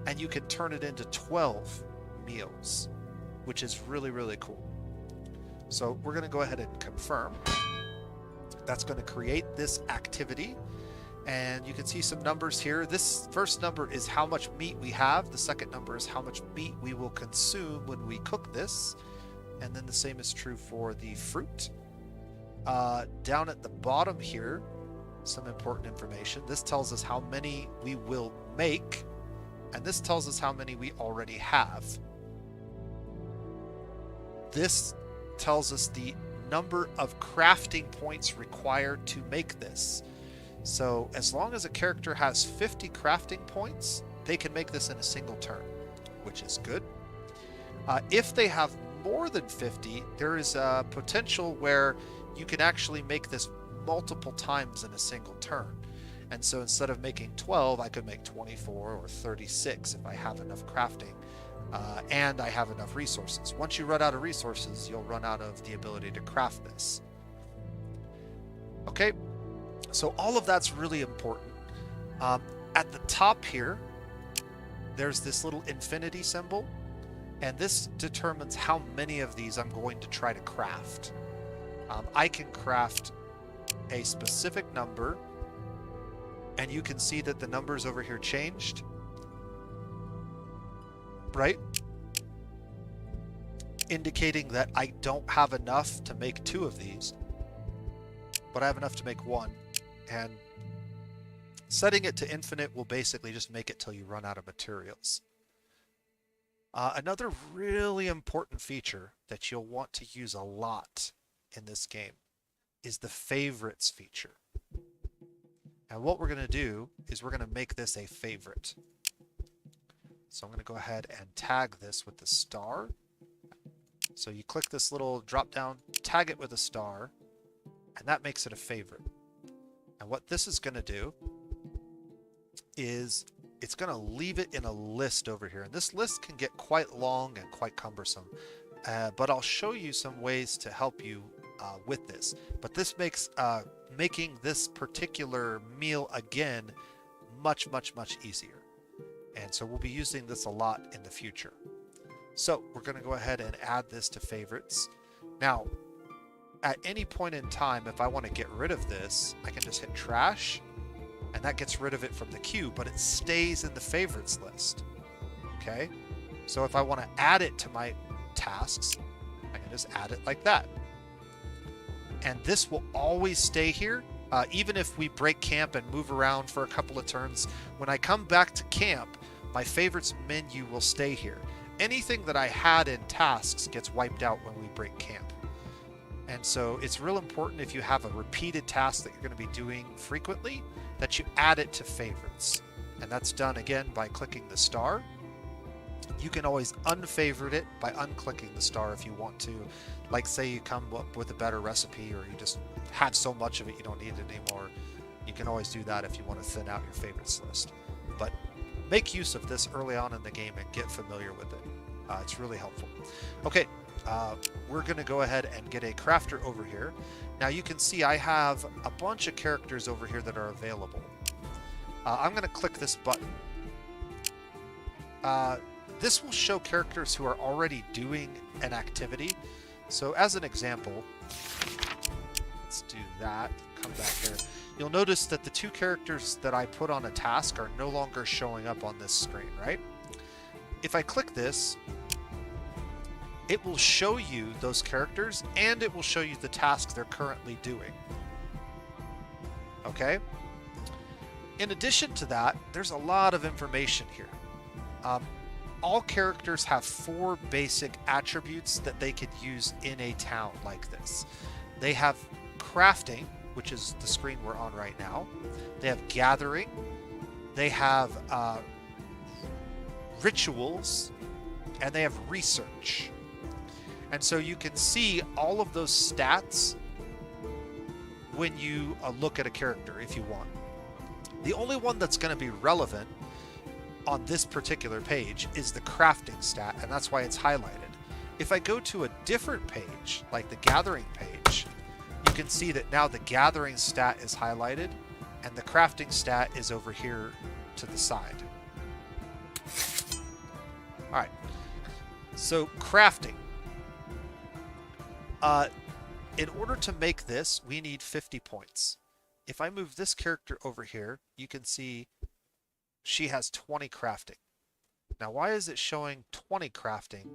and you can turn it into 12 meals, which is really, really cool. So we're going to go ahead and confirm. That's going to create this activity, and you can see some numbers here. This first number is how much meat we have. The second number is how much meat we will consume when we cook this. And then the same is true for the fruit. Down at the bottom here, some important information. This tells us how many we will make, and this tells us how many we already have. This tells us the number of crafting points required to make this. So as long as a character has 50 crafting points, they can make this in a single turn, which is good. If they have more than 50, there is a potential where you can actually make this multiple times in a single turn. And so instead of making 12, I could make 24 or 36 if I have enough crafting and I have enough resources. Once you run out of resources, you'll run out of the ability to craft this. Okay, so all of that's really important. At the top here, there's this little infinity symbol, and this determines how many of these I'm going to try to craft. I can craft a specific number, and you can see that the numbers over here changed, right? Indicating that I don't have enough to make 2 of these, but I have enough to make 1. And setting it to infinite will basically just make it till you run out of materials. Another really important feature that you'll want to use a lot in this game is the favorites feature. And what we're going to do is we're going to make this a favorite. So I'm going to go ahead and tag this with the star. So you click this little drop down, tag it with a star, and that makes it a favorite. And what this is going to do is it's going to leave it in a list over here. And this list can get quite long and quite cumbersome. But I'll show you some ways to help you with this. But this makes making this particular meal again much, much, much easier. And so we'll be using this a lot in the future. So we're going to go ahead and add this to favorites. Now, at any point in time, if I want to get rid of this, I can just hit trash, and that gets rid of it from the queue, but it stays in the favorites list. Okay? So if I want to add it to my tasks, I can just add it like that. And this will always stay here, even if we break camp and move around for a couple of turns. When I come back to camp, my favorites menu will stay here. Anything that I had in tasks gets wiped out when we break camp. And so it's real important if you have a repeated task that you're going to be doing frequently, that you add it to favorites. And that's done again by clicking the star. You can always unfavorite it by unclicking the star if you want to. Like say you come up with a better recipe, or you just have so much of it you don't need it anymore. You can always do that if you want to thin out your favorites list. But make use of this early on in the game and get familiar with it. It's really helpful. Okay, we're going to go ahead and get a crafter over here. Now you can see I have a bunch of characters over here that are available. I'm going to click this button. This will show characters who are already doing an activity. So as an example, let's do that. Come back here. You'll notice that the 2 characters that I put on a task are no longer showing up on this screen, right? If I click this, it will show you those characters, and it will show you the tasks they're currently doing. Okay? In addition to that, there's a lot of information here. Um, all characters have 4 basic attributes that they could use in a town like this. They have crafting, which is the screen we're on right now. They have gathering. They have rituals, and they have research. And so you can see all of those stats when you look at a character if you want. The only one that's going to be relevant on this particular page is the crafting stat, and that's why it's highlighted. If I go to a different page, like the gathering page, you can see that now the gathering stat is highlighted and the crafting stat is over here to the side. All right, so crafting. In order to make this, we need 50 points. If I move this character over here, you can see she has 20 crafting. Now, why is it showing 20 crafting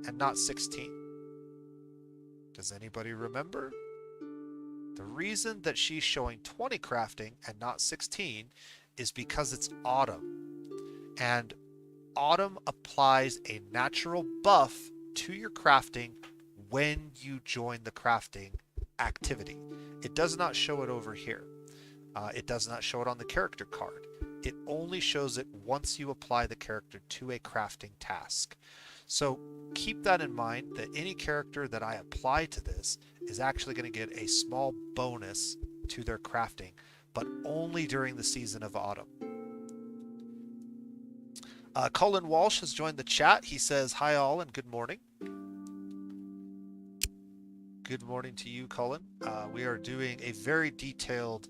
and not 16? Does anybody remember? The reason that she's showing 20 crafting and not 16 is because it's autumn. And autumn applies a natural buff to your crafting when you join the crafting activity. It does not show it over here. It does not show it on the character card. It only shows it once you apply the character to a crafting task. So keep that in mind, that any character that I apply to this is actually going to get a small bonus to their crafting, but only during the season of autumn. Colin Walsh has joined the chat. He says, hi all and good morning. Good morning to you, Colin. We are doing a very detailed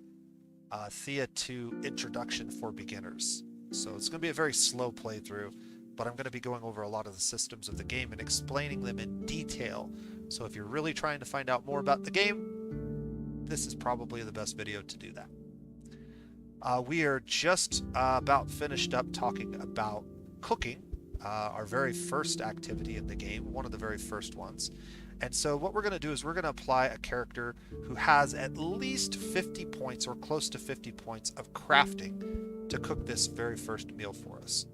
Thea 2 introduction for beginners. So it's going to be a very slow playthrough, but I'm going to be going over a lot of the systems of the game and explaining them in detail. So if you're really trying to find out more about the game, this is probably the best video to do that. We are just about finished up talking about cooking, our very first activity in the game, one of the very first ones. And so what we're going to do is we're going to apply a character who has at least 50 points or close to 50 points of crafting to cook this very first meal for us.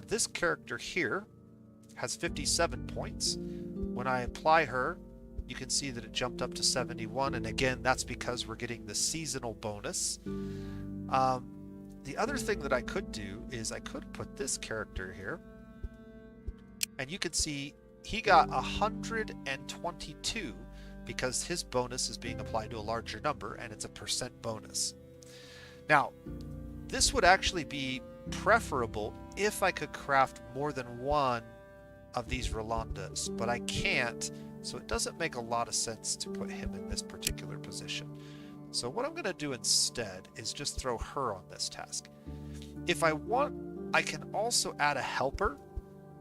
This character here has 57 points. When I apply her, you can see that it jumped up to 71. And again, that's because we're getting the seasonal bonus. The other thing that I could do is I could put this character here. And you can see he got 122 because his bonus is being applied to a larger number and it's a % bonus. Now, this would actually be preferable if I could craft more than one of these Rolandas, but I can't, so it doesn't make a lot of sense to put him in this particular position. So what I'm going to do instead is just throw her on this task. If I want, I can also add a helper,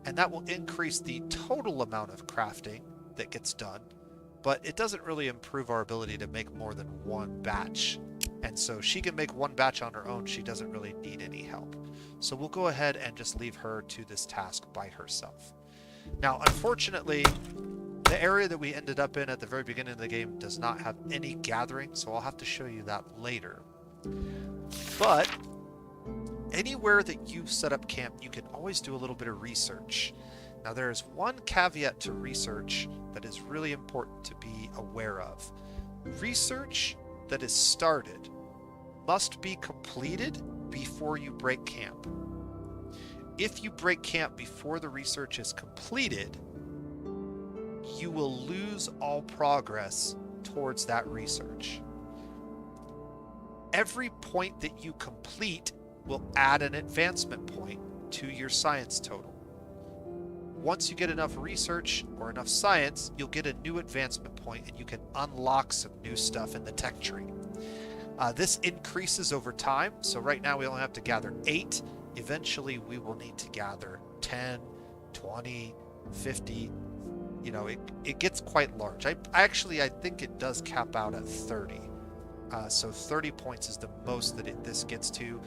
and that will increase the total amount of crafting that gets done, but it doesn't really improve our ability to make more than one batch. And so she can make one batch on her own. She doesn't really need any help. So we'll go ahead and just leave her to this task by herself. Now, unfortunately, the area that we ended up in at the very beginning of the game does not have any gathering, so I'll have to show you that later. But anywhere that you've set up camp, you can always do a little bit of research. Now, there is one caveat to research that is really important to be aware of. Research that is started must be completed before you break camp. If you break camp before the research is completed, you will lose all progress towards that research. Every point that you complete will add an advancement point to your science total. Once you get enough research or enough science, you'll get a new advancement point and you can unlock some new stuff in the tech tree. This increases over time, so right now we only have to gather 8. Eventually we will need to gather 10, 20, 50. You know, it gets quite large. I think it does cap out at 30. So 30 points is the most that this gets to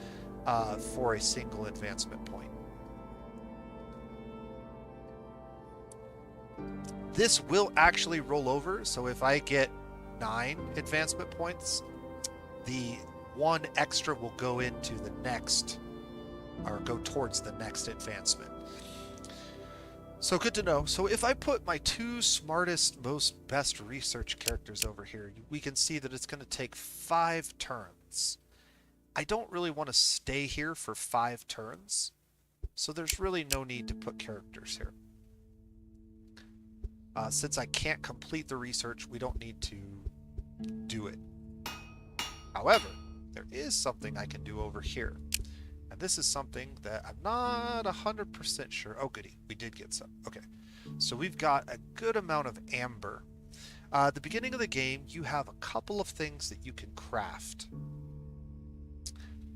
for a single advancement point. This will actually roll over, so if I get 9 advancement points, the one extra will go into the next, or go towards the next advancement. So good to know. So if I put my two smartest, most best research characters over here, we can see that it's going to take 5 turns. I don't really want to stay here for 5 turns, so there's really no need to put characters here. Since I can't complete the research, we don't need to do it. However, there is something I can do over here. And this is something that I'm not 100% sure. Oh, goody. We did get some. Okay. So we've got a good amount of amber. At the beginning of the game, you have a couple of things that you can craft.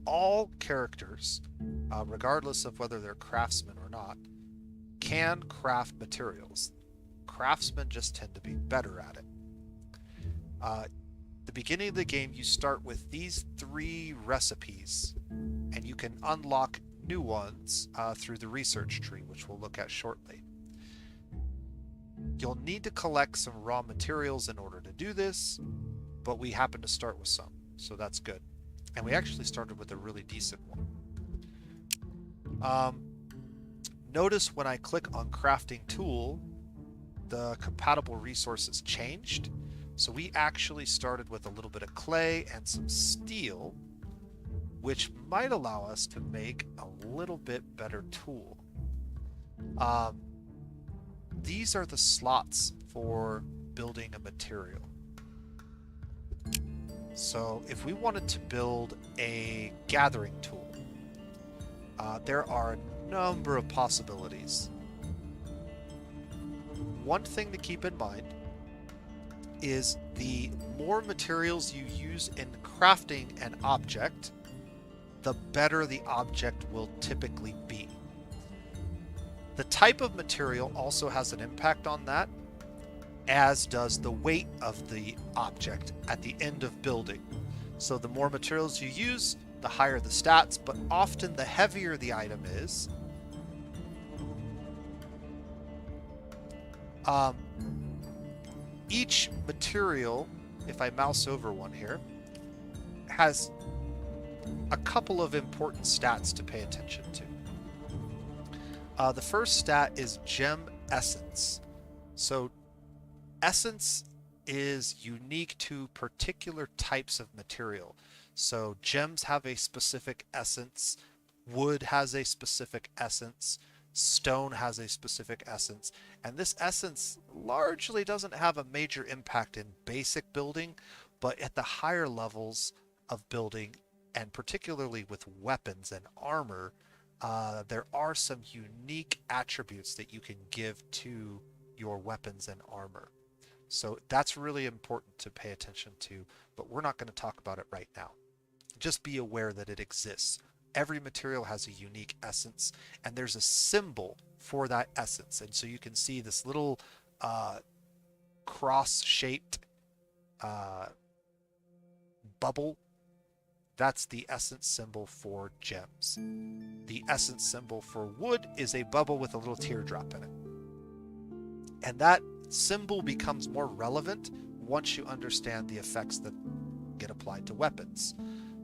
All characters, regardless of whether they're craftsmen or not, can craft materials. Craftsmen just tend to be better at it. The beginning of the game, you start with these 3 recipes, and you can unlock new ones through the research tree, which we'll look at shortly. You'll need to collect some raw materials in order to do this, but we happen to start with some, so that's good. And we actually started with a really decent one. Notice when I click on crafting tool, the compatible resources changed. So we actually started with a little bit of clay and some steel, which might allow us to make a little bit better tool. These are the slots for building a material. So if we wanted to build a gathering tool, there are a number of possibilities. One thing to keep in mind is the more materials you use in crafting an object, the better the object will typically be. The type of material also has an impact on that, as does the weight of the object at the end of building. So the more materials you use, the higher the stats, but often the heavier the item is, each material, if I mouse over one here, has a couple of important stats to pay attention to. The first stat is gem essence. So essence is unique to particular types of material. So gems have a specific essence, wood has a specific essence, stone has a specific essence, and this essence largely doesn't have a major impact in basic building, but at the higher levels of building, and particularly with weapons and armor, there are some unique attributes that you can give to your weapons and armor. So that's really important to pay attention to, but we're not going to talk about it right now. Just be aware that it exists. Every material has a unique essence, and there's a symbol for that essence. And so you can see this little cross-shaped bubble. That's the essence symbol for gems. The essence symbol for wood is a bubble with a little teardrop in it. And that symbol becomes more relevant once you understand the effects that get applied to weapons.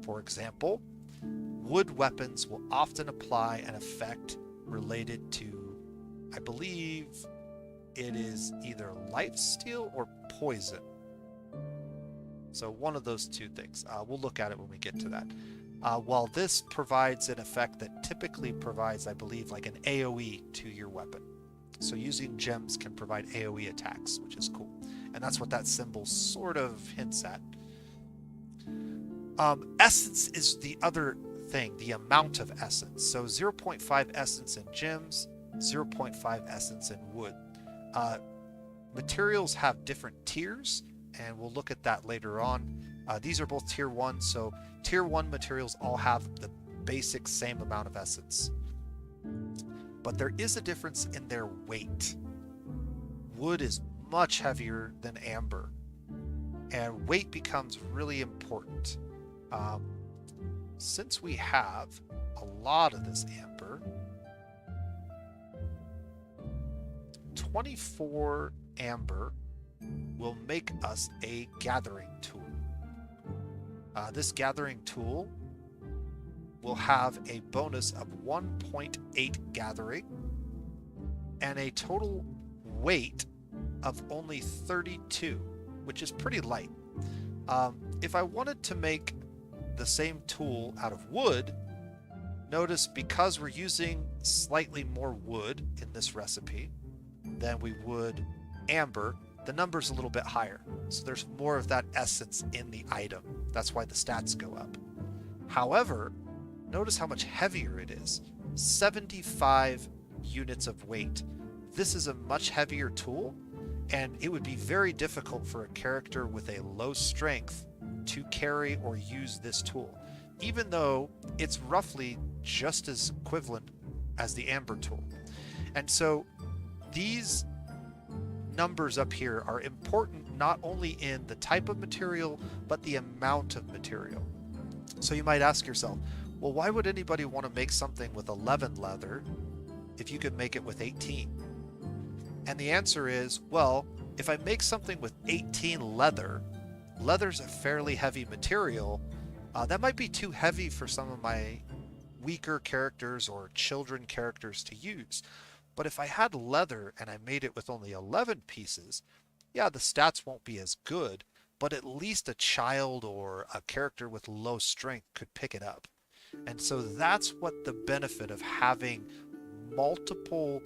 For example, wood weapons will often apply an effect related to, I believe it is either lifesteal or poison. So one of those two things. We'll look at it when we get to that. While this provides an effect that typically provides, I believe, like an AoE to your weapon. So using gems can provide AoE attacks, which is cool. And that's what that symbol sort of hints at. Essence is the other thing, the amount of essence. So 0.5 essence in gems, 0.5 essence in wood. Materials have different tiers, and we'll look at that later on. These are both tier 1, so tier 1 materials all have the basic same amount of essence. But there is a difference in their weight. Wood is much heavier than amber, and weight becomes really important. Since we have a lot of this amber, 24 amber will make us a gathering tool. This gathering tool will have a bonus of 1.8 gathering and a total weight of only 32, which is pretty light. If I wanted to make the same tool out of wood, notice because we're using slightly more wood in this recipe than we would amber, the number's a little bit higher. So there's more of that essence in the item. That's why the stats go up. However, notice how much heavier it is. 75 units of weight. This is a much heavier tool, and it would be very difficult for a character with a low strength to carry or use this tool, even though it's roughly just as equivalent as the amber tool. And so these numbers up here are important not only in the type of material, but the amount of material. So you might ask yourself, well, why would anybody want to make something with 11 leather if you could make it with 18? And the answer is, well, if I make something with 18 leather, leather's a fairly heavy material. That might be too heavy for some of my weaker characters or children characters to use. But if I had leather and I made it with only 11 pieces, yeah, the stats won't be as good, but at least a child or a character with low strength could pick it up. And so that's what the benefit of having multiple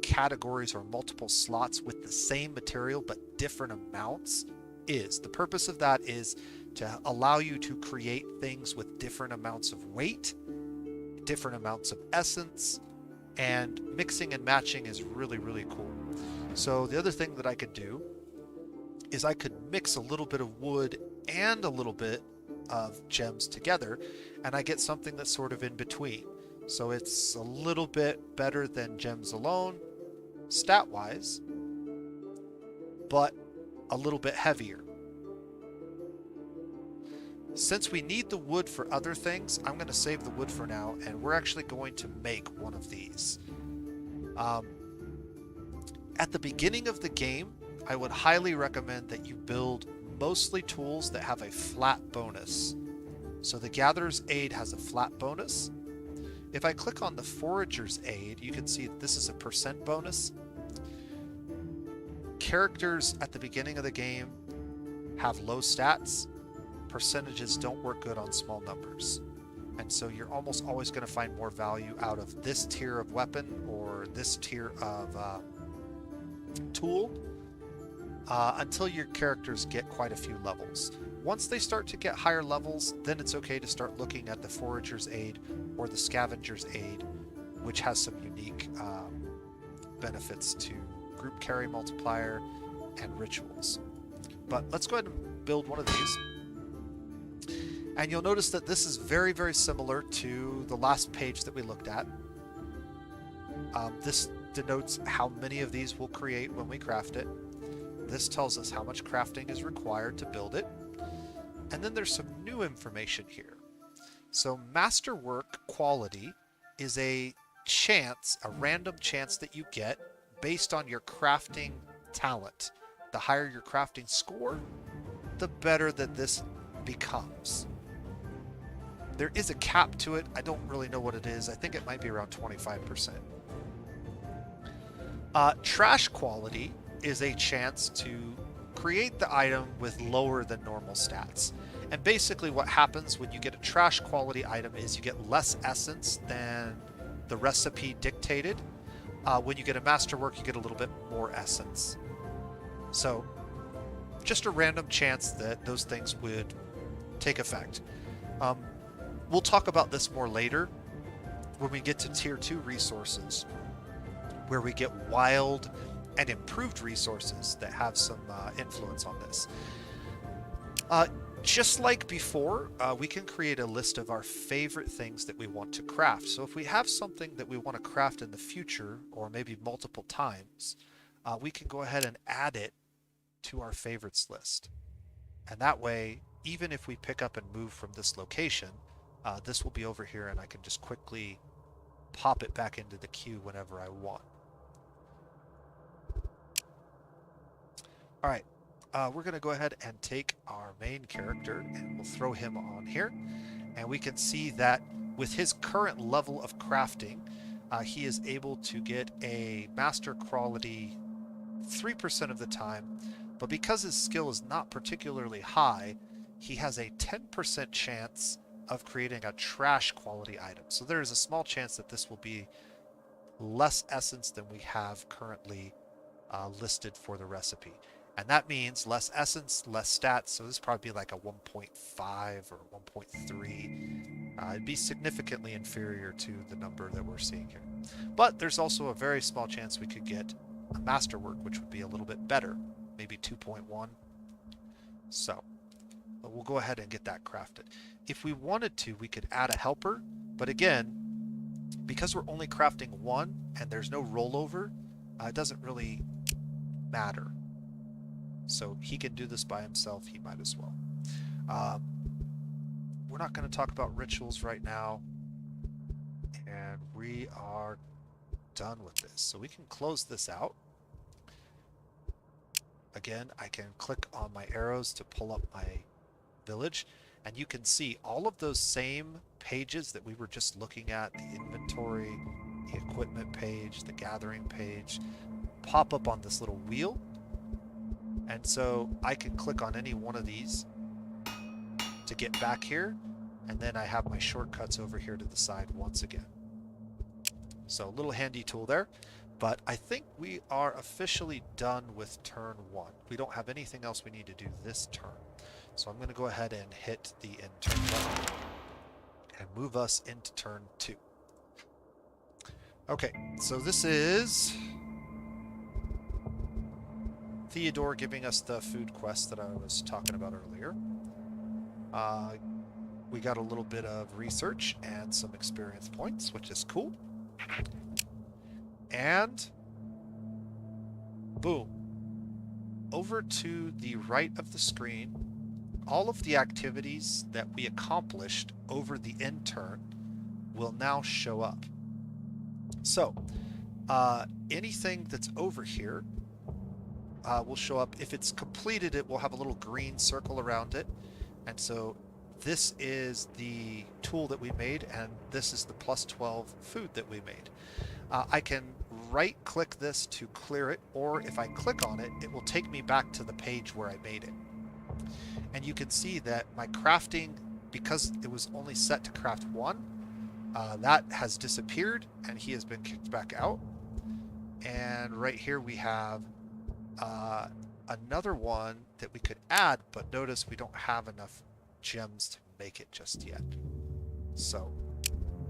categories or multiple slots with the same material but different amounts is. The purpose of that is to allow you to create things with different amounts of weight, different amounts of essence, and mixing and matching is really, really cool. So the other thing that I could do is I could mix a little bit of wood and a little bit of gems together, and I get something that's sort of in between. So it's a little bit better than gems alone, stat-wise, but a little bit heavier. Since we need the wood for other things, I'm going to save the wood for now, and we're actually going to make one of these. At the beginning of the game, I would highly recommend that you build mostly tools that have a flat bonus. So the Gatherer's Aid has a flat bonus. If I click on the Forager's Aid, you can see this is a % bonus. Characters at the beginning of the game have low stats. Percentages don't work good on small numbers. And so you're almost always going to find more value out of this tier of weapon or this tier of tool until your characters get quite a few levels. Once they start to get higher levels, then it's okay to start looking at the Forager's Aid or the Scavenger's Aid, which has some unique benefits to group carry multiplier and rituals. But let's go ahead and build one of these. And you'll notice that this is very, very similar to the last page that we looked at. This denotes how many of these we'll create when we craft it. This tells us how much crafting is required to build it. And then there's some new information here. So masterwork quality is a chance, a random chance that you get based on your crafting talent. The higher your crafting score, the better that this becomes. There is a cap to it. I don't really know what it is. I think it might be around 25%. Trash quality is a chance to create the item with lower than normal stats. And basically what happens when you get a trash quality item is you get less essence than the recipe dictated. When you get a masterwork, you get a little bit more essence. So just a random chance that those things would take effect. We'll talk about this more later when we get to tier 2 resources, where we get wild and improved resources that have some influence on this. Just like before, we can create a list of our favorite things that we want to craft. So if we have something that we want to craft in the future, or maybe multiple times, we can go ahead and add it to our favorites list. And that way, even if we pick up and move from this location, this will be over here and I can just quickly pop it back into the queue whenever I want. All right, we're going to go ahead and take our main character and we'll throw him on here. And we can see that with his current level of crafting, he is able to get a master quality 3% of the time, but because his skill is not particularly high, he has a 10% chance of creating a trash quality item. So there is a small chance that this will be less essence than we have currently listed for the recipe. And that means less essence, less stats, so this probably be like a 1.5 or 1.3. It'd be significantly inferior to the number that we're seeing here. But there's also a very small chance we could get a masterwork, which would be a little bit better, maybe 2.1. So we'll go ahead and get that crafted. If we wanted to, we could add a helper, but again, because we're only crafting one and there's no rollover, it doesn't really matter. So he can do this by himself, he might as well. We're not going to talk about rituals right now, and we are done with this. So we can close this out. Again, I can click on my arrows to pull up my village, and you can see all of those same pages that we were just looking at, the inventory, the equipment page, the gathering page, pop up on this little wheel. And so I can click on any one of these to get back here, and then I have my shortcuts over here to the side once again. So a little handy tool there, but I think we are officially done with turn 1. We don't have anything else we need to do this turn. So I'm going to go ahead and hit the end turn button and move us into turn 2. Okay, so this is Theodore giving us the food quest that I was talking about earlier. We got a little bit of research and some experience points, which is cool. And boom, over to the right of the screen, all of the activities that we accomplished over the end turn will now show up. So anything that's over here will show up. If it's completed, it will have a little green circle around it. And so this is the tool that we made, and this is the plus 12 food that we made. I can right click this to clear it, or if I click on it, it will take me back to the page where I made it. And you can see that my crafting, because it was only set to craft 1, that has disappeared and he has been kicked back out. And right here we have another one that we could add, but notice we don't have enough gems to make it just yet. So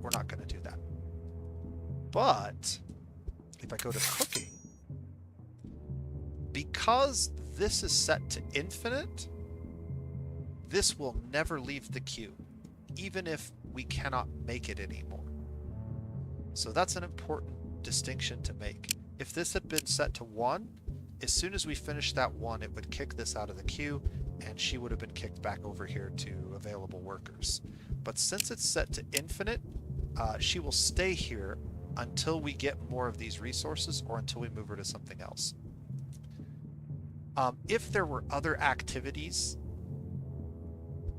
we're not going to do that. But if I go to cooking, because this is set to infinite, this will never leave the queue, even if we cannot make it anymore. So that's an important distinction to make. If this had been set to 1, as soon as we finished that 1, it would kick this out of the queue, and she would have been kicked back over here to available workers. But since it's set to infinite, she will stay here until we get more of these resources or until we move her to something else. If there were other activities,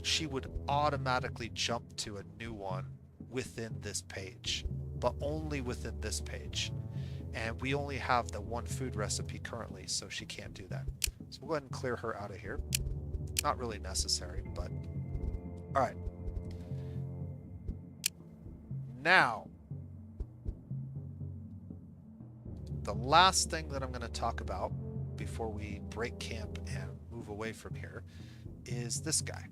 she would automatically jump to a new one within this page, but only within this page. And we only have the 1 food recipe currently, so she can't do that. So we'll go ahead and clear her out of here. Not really necessary, but all right. Now, the last thing that I'm going to talk about before we break camp and move away from here is this guy.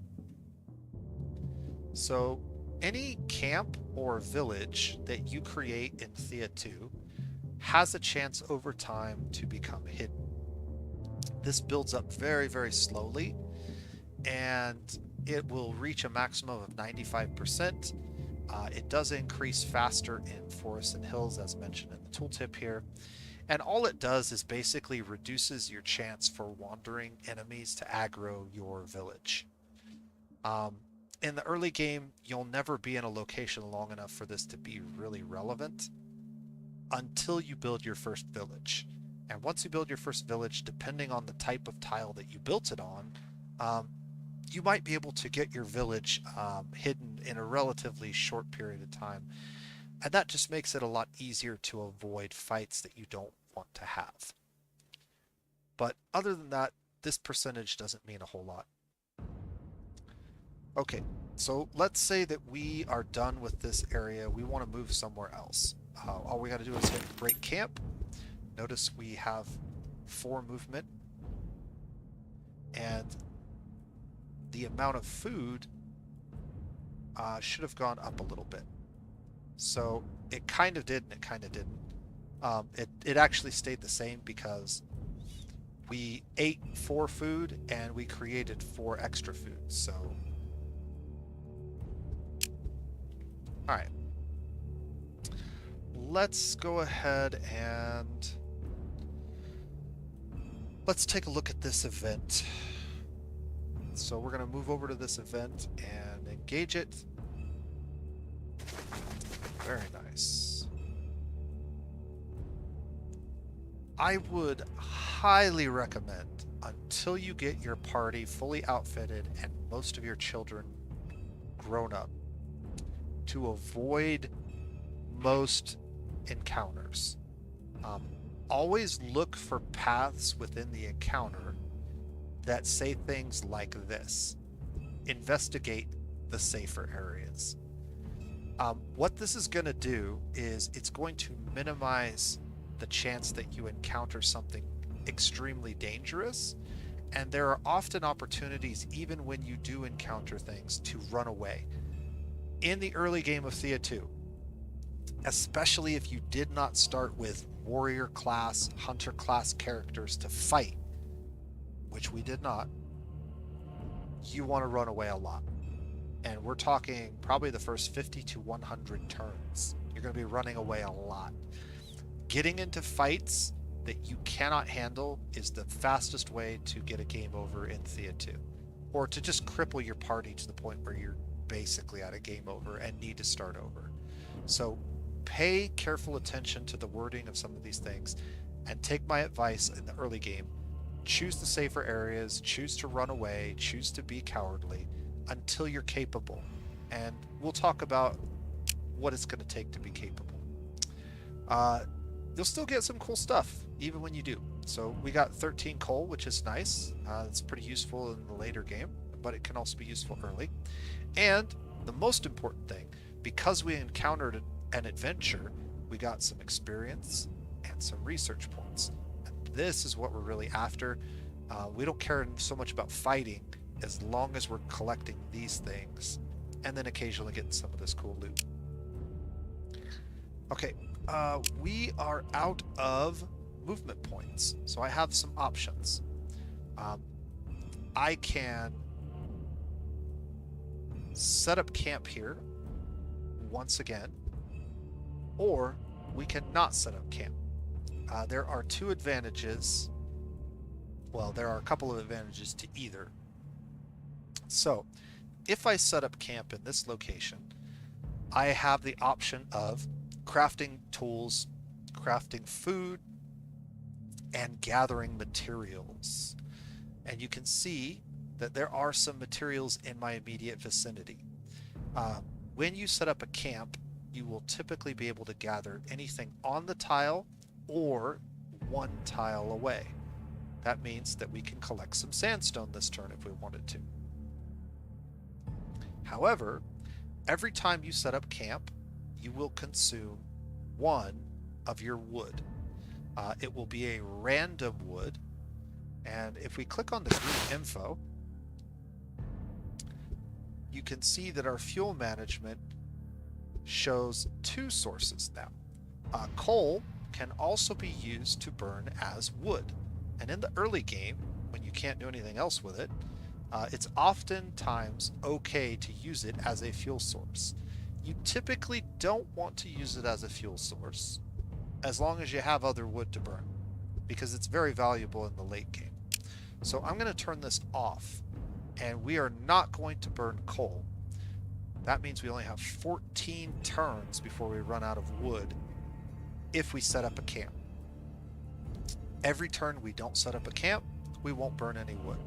So any camp or village that you create in Thea 2 has a chance over time to become hidden. This builds up very, very slowly, and it will reach a maximum of 95%. It does increase faster in forests and hills, as mentioned in the tooltip here. And all it does is basically reduces your chance for wandering enemies to aggro your village. In the early game, you'll never be in a location long enough for this to be really relevant until you build your first village. And once you build your first village, depending on the type of tile that you built it on, you might be able to get your village hidden in a relatively short period of time. And that just makes it a lot easier to avoid fights that you don't want to have. But other than that, this percentage doesn't mean a whole lot. Okay, so let's say that we are done with this area. We want to move somewhere else. All we got to do is hit break camp. Notice we have 4 movement. And the amount of food should have gone up a little bit. So it kind of did and it kind of didn't. It actually stayed the same because we ate 4 food and we created 4 extra food. So, all right. Let's go ahead and let's take a look at this event. So we're going to move over to this event and engage it. Very nice. I would highly recommend, until you get your party fully outfitted and most of your children grown up, to avoid most encounters. Always look for paths within the encounter that say things like this: investigate the safer areas. What this is going to do is it's going to minimize the chance that you encounter something extremely dangerous, and there are often opportunities, even when you do encounter things, to run away. In the early game of Thea 2, especially if you did not start with warrior class, hunter class characters to fight, which we did not, you want to run away a lot. And we're talking probably the first 50 to 100 turns. You're going to be running away a lot. Getting into fights that you cannot handle is the fastest way to get a game over in Thea 2. Or to just cripple your party to the point where you're basically at a game over and need to start over. So pay careful attention to the wording of some of these things and take my advice in the early game. Choose the safer areas, choose to run away, choose to be cowardly until you're capable. And we'll talk about what it's going to take to be capable. You'll still get some cool stuff even when you do. So we got 13 coal, which is nice. It's pretty useful in the later game, but it can also be useful early. And the most important thing, because we encountered an adventure, we got some experience and some research points. And this is what we're really after. We don't care so much about fighting as long as we're collecting these things and then occasionally getting some of this cool loot. Okay, we are out of movement points, so I have some options. I can set up camp here once again, or we can not set up camp. There are 2 advantages. Well, there are a couple of advantages to either. So if I set up camp in this location, I have the option of crafting tools, crafting food, and gathering materials. And you can see that there are some materials in my immediate vicinity. When you set up a camp, you will typically be able to gather anything on the tile or 1 tile away. That means that we can collect some sandstone this turn if we wanted to. However, every time you set up camp, you will consume 1 of your wood. It will be a random wood, and if we click on the green info, you can see that our fuel management shows 2 sources now. Coal can also be used to burn as wood, and in the early game, when you can't do anything else with it, it's oftentimes okay to use it as a fuel source. You typically don't want to use it as a fuel source as long as you have other wood to burn, because it's very valuable in the late game. So I'm going to turn this off, and we are not going to burn coal. That means we only have 14 turns before we run out of wood if we set up a camp. Every turn we don't set up a camp, we won't burn any wood.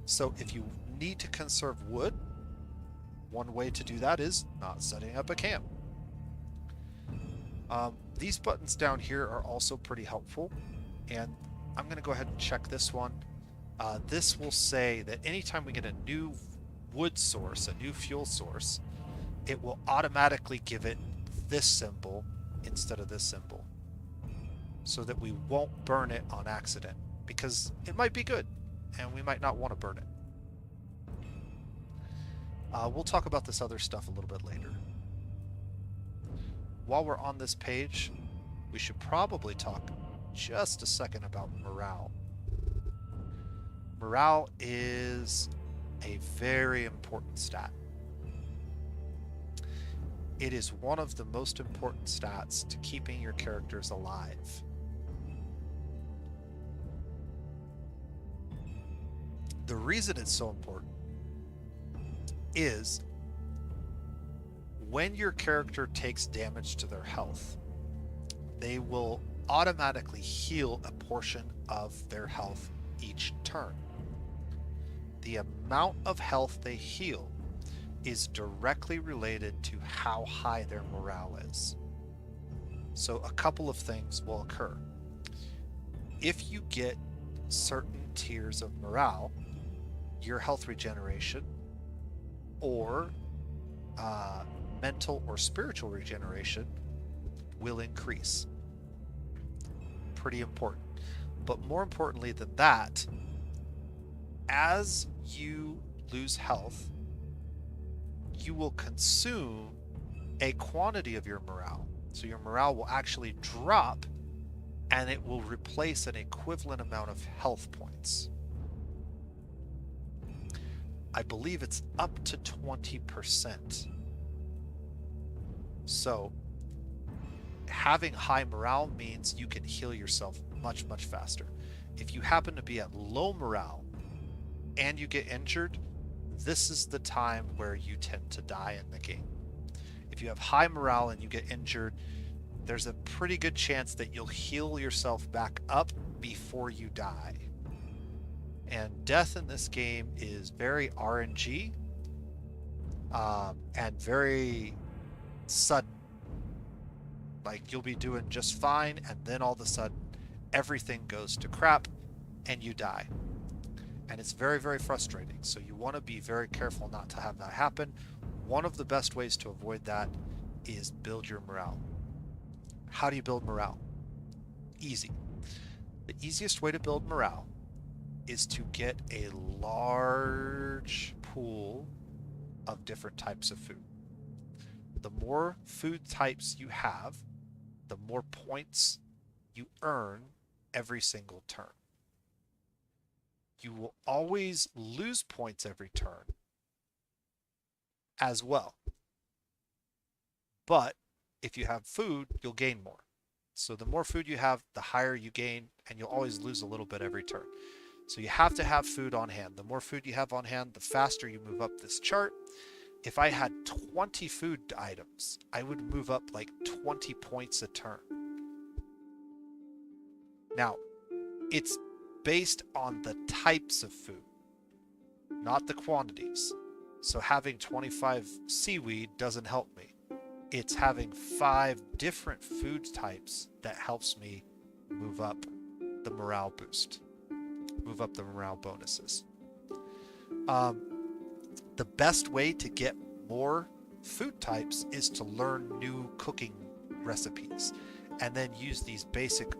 So if you need to conserve wood, one way to do that is not setting up a camp. These buttons down here are also pretty helpful, and I'm going to go ahead and check this one. This will say that anytime we get a new wood source, a new fuel source, it will automatically give it this symbol instead of this symbol, so that we won't burn it on accident, because it might be good and we might not want to burn it. We'll talk about this other stuff a little bit later. While we're on this page, we should probably talk just a second about morale. Morale is a very important stat. It is one of the most important stats to keeping your characters alive. The reason it's so important is when your character takes damage to their health, they will automatically heal a portion of their health each turn. The amount of health they heal is directly related to how high their morale is. So a couple of things will occur. If you get certain tiers of morale, your health regeneration or mental or spiritual regeneration will increase. Pretty important. But more importantly than that, as you lose health, you will consume a quantity of your morale. So your morale will actually drop, and it will replace an equivalent amount of health points. I believe it's up to 20%. So having high morale means you can heal yourself much, much faster. If you happen to be at low morale and you get injured, this is the time where you tend to die in the game. If you have high morale and you get injured, there's a pretty good chance that you'll heal yourself back up before you die. And death in this game is very RNG and very sudden. Like, you'll be doing just fine, and then all of a sudden everything goes to crap and you die. And it's very, very frustrating. So you want to be very careful not to have that happen. One of the best ways to avoid that is build your morale. How do you build morale? Easy. The easiest way to build morale is to get a large pool of different types of food. The more food types you have, the more points you earn every single turn. You will always lose points every turn as well. But if you have food, you'll gain more. So the more food you have, the higher you gain, and you'll always lose a little bit every turn. So you have to have food on hand. The more food you have on hand, the faster you move up this chart. If I had 20 food items, I would move up like 20 points a turn. Now, it's based on the types of food, not the quantities. So having 25 seaweed doesn't help me. It's having 5 different food types that helps me move up the morale boost, move up the morale bonuses. The best way to get more food types is to learn new cooking recipes and then use these basic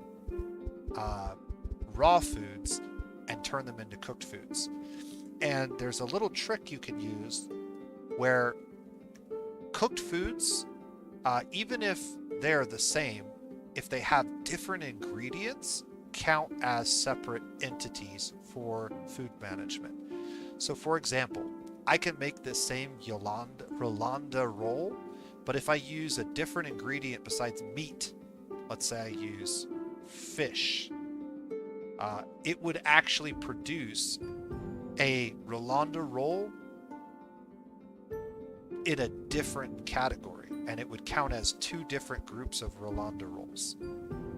raw foods and turn them into cooked foods. And there's a little trick you can use where cooked foods, even if they're the same, if they have different ingredients, count as separate entities for food management. So for example, I can make this same Rolanda roll, but if I use a different ingredient besides meat, let's say I use fish, it would actually produce a Rolanda roll in a different category, and it would count as 2 different groups of Rolanda rolls.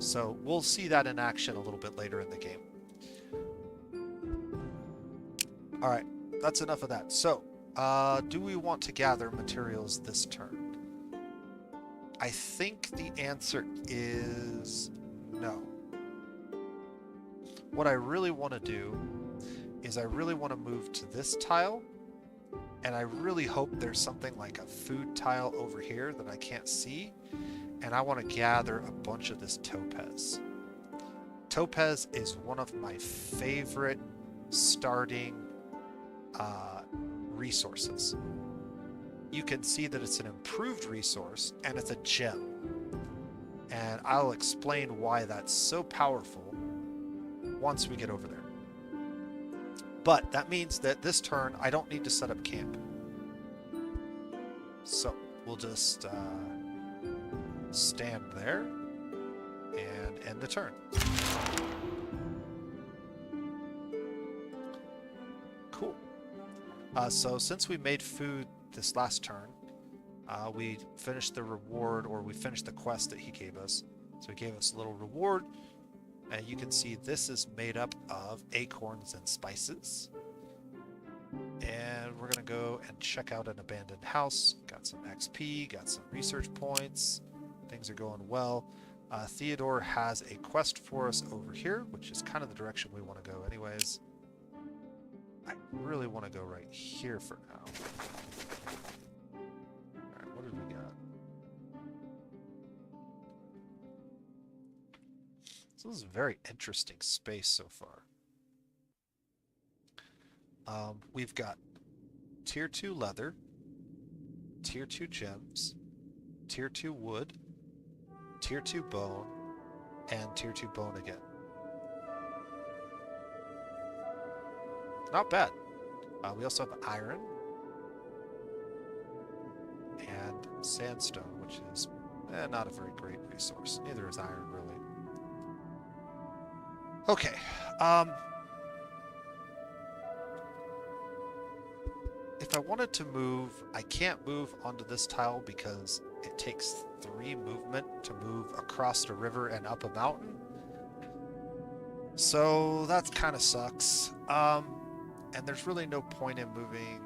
So we'll see that in action a little bit later in the game. All right, that's enough of that. So, do we want to gather materials this turn? I think the answer is no. What I really want to do is I really want to move to this tile, and I really hope there's something like a food tile over here that I can't see, and I want to gather a bunch of this topaz. Topaz is one of my favorite starting resources. You can see that it's an improved resource and it's a gem. And I'll explain why that's so powerful once we get over there. But that means that this turn I don't need to set up camp. So we'll just stand there and end the turn. Cool. So since we made food this last turn, we finished the reward, or we finished the quest that he gave us. So he gave us a little reward, and you can see this is made up of acorns and spices. And we're gonna go and check out an abandoned house. Got some XP, got some research points. Things are going well. Theodore has a quest for us over here, which is kind of the direction we want to go anyways. I really want to go right here for now. Alright, what did we got? So this is a very interesting space so far. We've got tier 2 leather, tier 2 gems, tier 2 wood, tier 2 bone, and tier 2 bone again. Not bad. We also have iron and sandstone, which is not a very great resource. Neither is iron, really. Okay. If I wanted to move, I can't move onto this tile because it takes 3 movement to move across the river and up a mountain. So that kind of sucks. And there's really no point in moving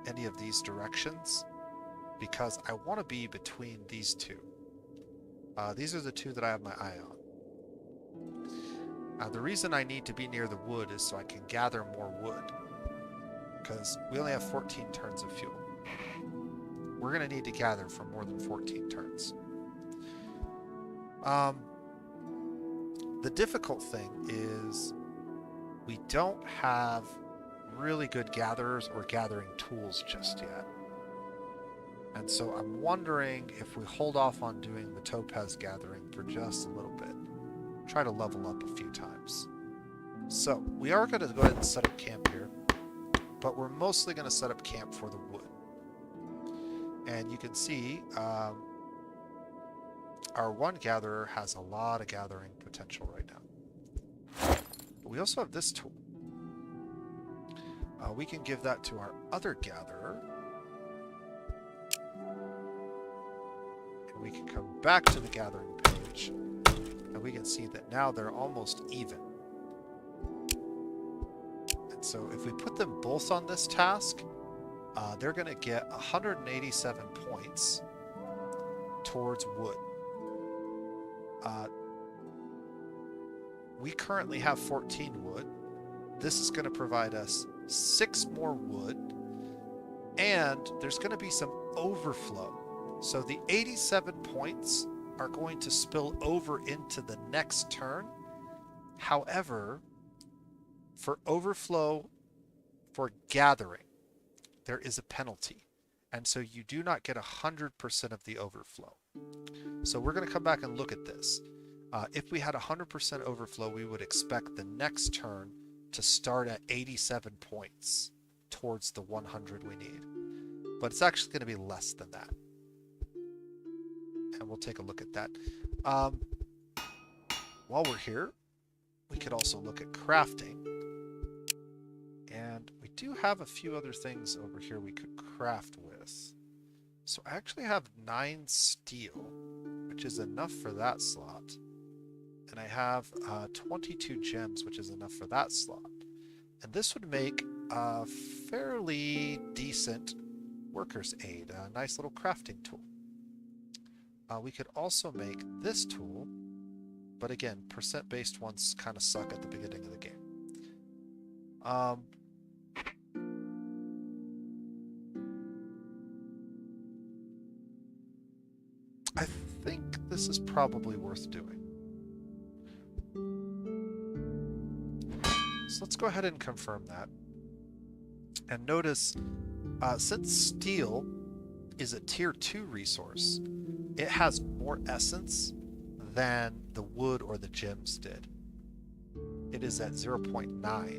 any of these directions because I want to be between these two. These are the two that I have my eye on. The reason I need to be near the wood is so I can gather more wood, because we only have 14 turns of fuel. We're going to need to gather for more than 14 turns. The difficult thing is we don't have really good gatherers or gathering tools just yet. And so I'm wondering if we hold off on doing the topaz gathering for just a little bit. Try to level up a few times. So we are going to go ahead and set up camp here, but we're mostly going to set up camp for the wood. And you can see our one gatherer has a lot of gathering potential right now. But we also have this tool. We can give that to our other gatherer. And we can come back to the gathering page. And we can see that now they're almost even. And so if we put them both on this task, they're going to get 187 points towards wood. We currently have 14 wood. This is going to provide us 6 more wood, and there's going to be some overflow. So the 87 points are going to spill over into the next turn. However, for overflow for gathering, there is a penalty. And so you do not get 100% of the overflow. So we're going to come back and look at this. If we had 100% overflow, we would expect the next turn to start at 87 points towards the 100 we need. But it's actually going to be less than that. And we'll take a look at that. While we're here, we could also look at crafting. And we do have a few other things over here we could craft with. So I actually have 9 steel, which is enough for that slot. and I have 22 gems, which is enough for that slot. And this would make a fairly decent worker's aid, a nice little crafting tool. We could also make this tool, but again, percent-based ones kind of suck at the beginning of the game. I think this is probably worth doing. So let's go ahead and confirm that. And notice, since steel is a tier 2 resource, it has more essence than the wood or the gems did. It is at 0.9,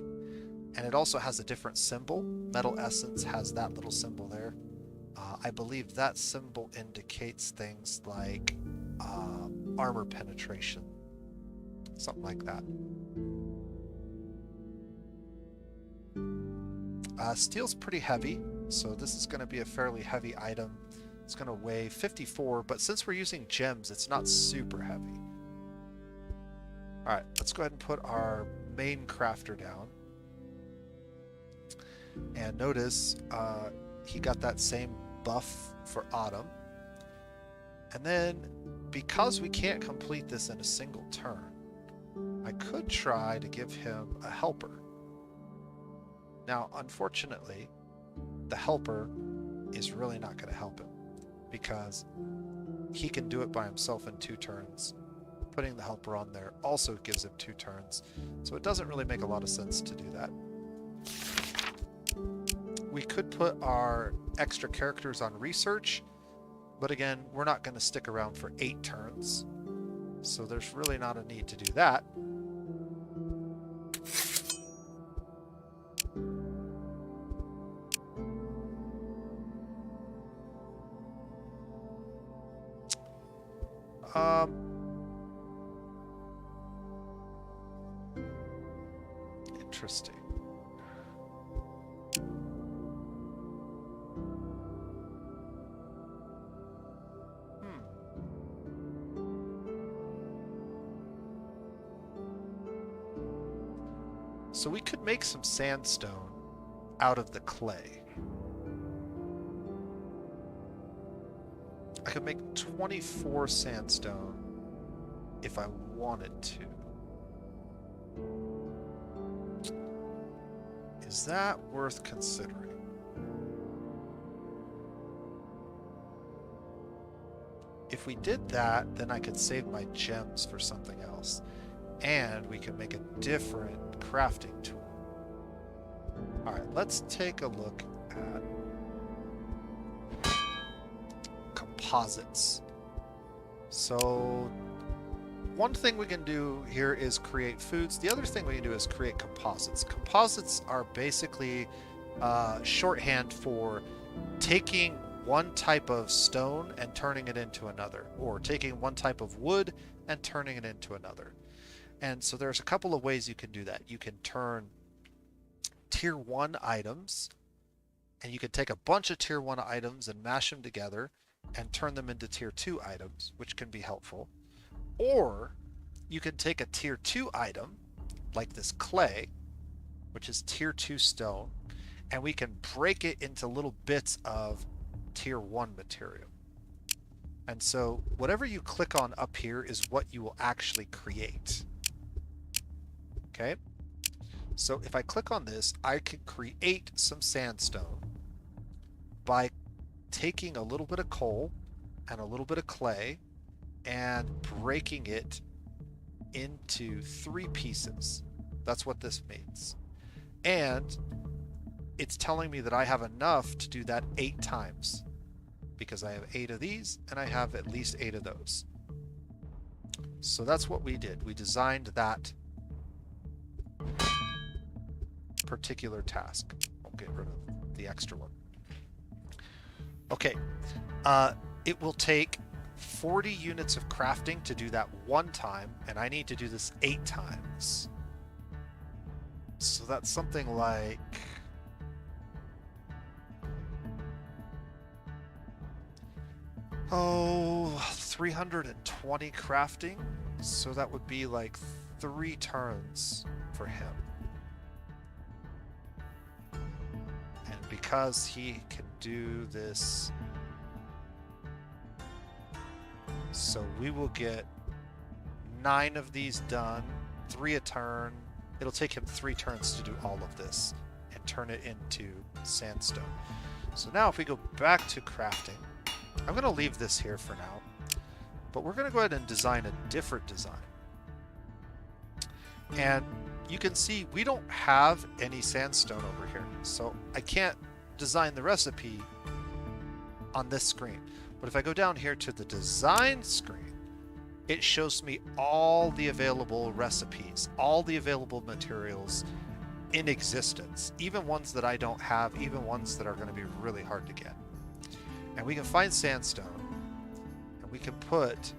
and it also has a different symbol. Metal essence has that little symbol there. I believe that symbol indicates things like armor penetration, something like that. Steel's pretty heavy, so this is going to be a fairly heavy item. It's going to weigh 54, but since we're using gems, it's not super heavy. Alright, let's go ahead and put our main crafter down. And notice he got that same buff for autumn. And then, because we can't complete this in a single turn, I could try to give him a helper. Now, unfortunately, the helper is really not going to help him, because he can do it by himself in 2 turns. Putting the helper on there also gives him 2 turns, so it doesn't really make a lot of sense to do that. We could put our extra characters on research, but again, we're not going to stick around for 8 turns, so there's really not a need to do that. Interesting. So we could make some sandstone out of the clay. I could make 24 sandstone if I wanted to. Is that worth considering? If we did that, then I could save my gems for something else. And we can make a different crafting tool. Alright, let's take a look at composites. So, one thing we can do here is create foods. The other thing we can do is create composites. Composites are basically shorthand for taking one type of stone and turning it into another, or taking one type of wood and turning it into another. And so there's a couple of ways you can do that. You can turn tier 1 items, and you can take a bunch of tier 1 items and mash them together and turn them into tier 2 items, which can be helpful. Or you can take a tier 2 item, like this clay, which is tier 2 stone, and we can break it into little bits of tier 1 material. And so whatever you click on up here is what you will actually create. Okay? So if I click on this, I can create some sandstone by taking a little bit of coal and a little bit of clay and breaking it into 3 pieces. That's what this means. And it's telling me that I have enough to do that 8 times, because I have 8 of these and I have at least 8 of those. So that's what we did. We designed that particular task. I'll get rid of the extra one. Okay, it will take 40 units of crafting to do that 1 time, and I need to do this 8 times. So that's something like 320 crafting. So that would be like 3 turns for him. And because he can do this, so we will get 9 of these done, 3 a turn. It'll take him 3 turns to do all of this and turn it into sandstone. So now if we go back to crafting, I'm going to leave this here for now, but we're going to go ahead and design a different design. And you can see we don't have any sandstone over here, so I can't design the recipe on this screen. But if I go down here to the design screen, it shows me all the available recipes, all the available materials in existence, even ones that I don't have, even ones that are going to be really hard to get. And we can find sandstone, and we can put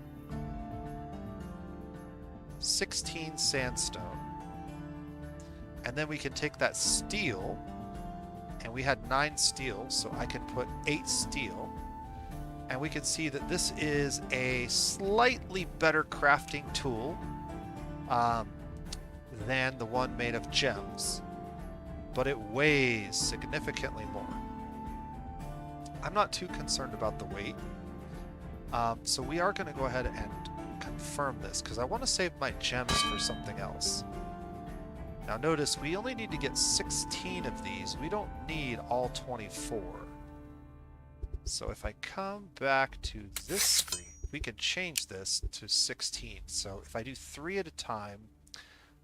16 sandstone, and then we can take that steel, and we had 9 steel, so I can put 8 steel, and we can see that this is a slightly better crafting tool than the one made of gems, but it weighs significantly more. I'm not too concerned about the weight, so we are going to go ahead and confirm this because I want to save my gems for something else. Now notice we only need to get 16 of these. We don't need all 24. So if I come back to this screen, we can change this to 16. So if I do 3 at a time,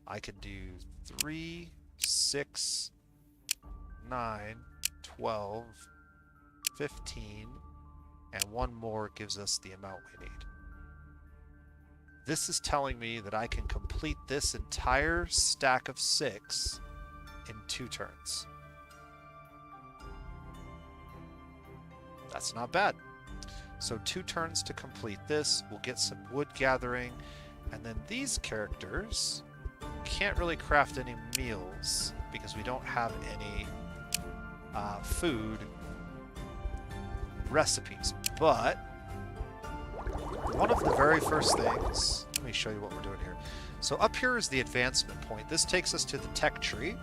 I can do 3, 6, 9, 12, 15, and 1 more gives us the amount we need. This is telling me that I can complete this entire stack of 6 in 2 turns. That's not bad. So 2 turns to complete this. We'll get some wood gathering, and then these characters can't really craft any meals because we don't have any food recipes. But one of the very first things, let me show you what we're doing here. So up here is the advancement point. This takes us to the tech tree.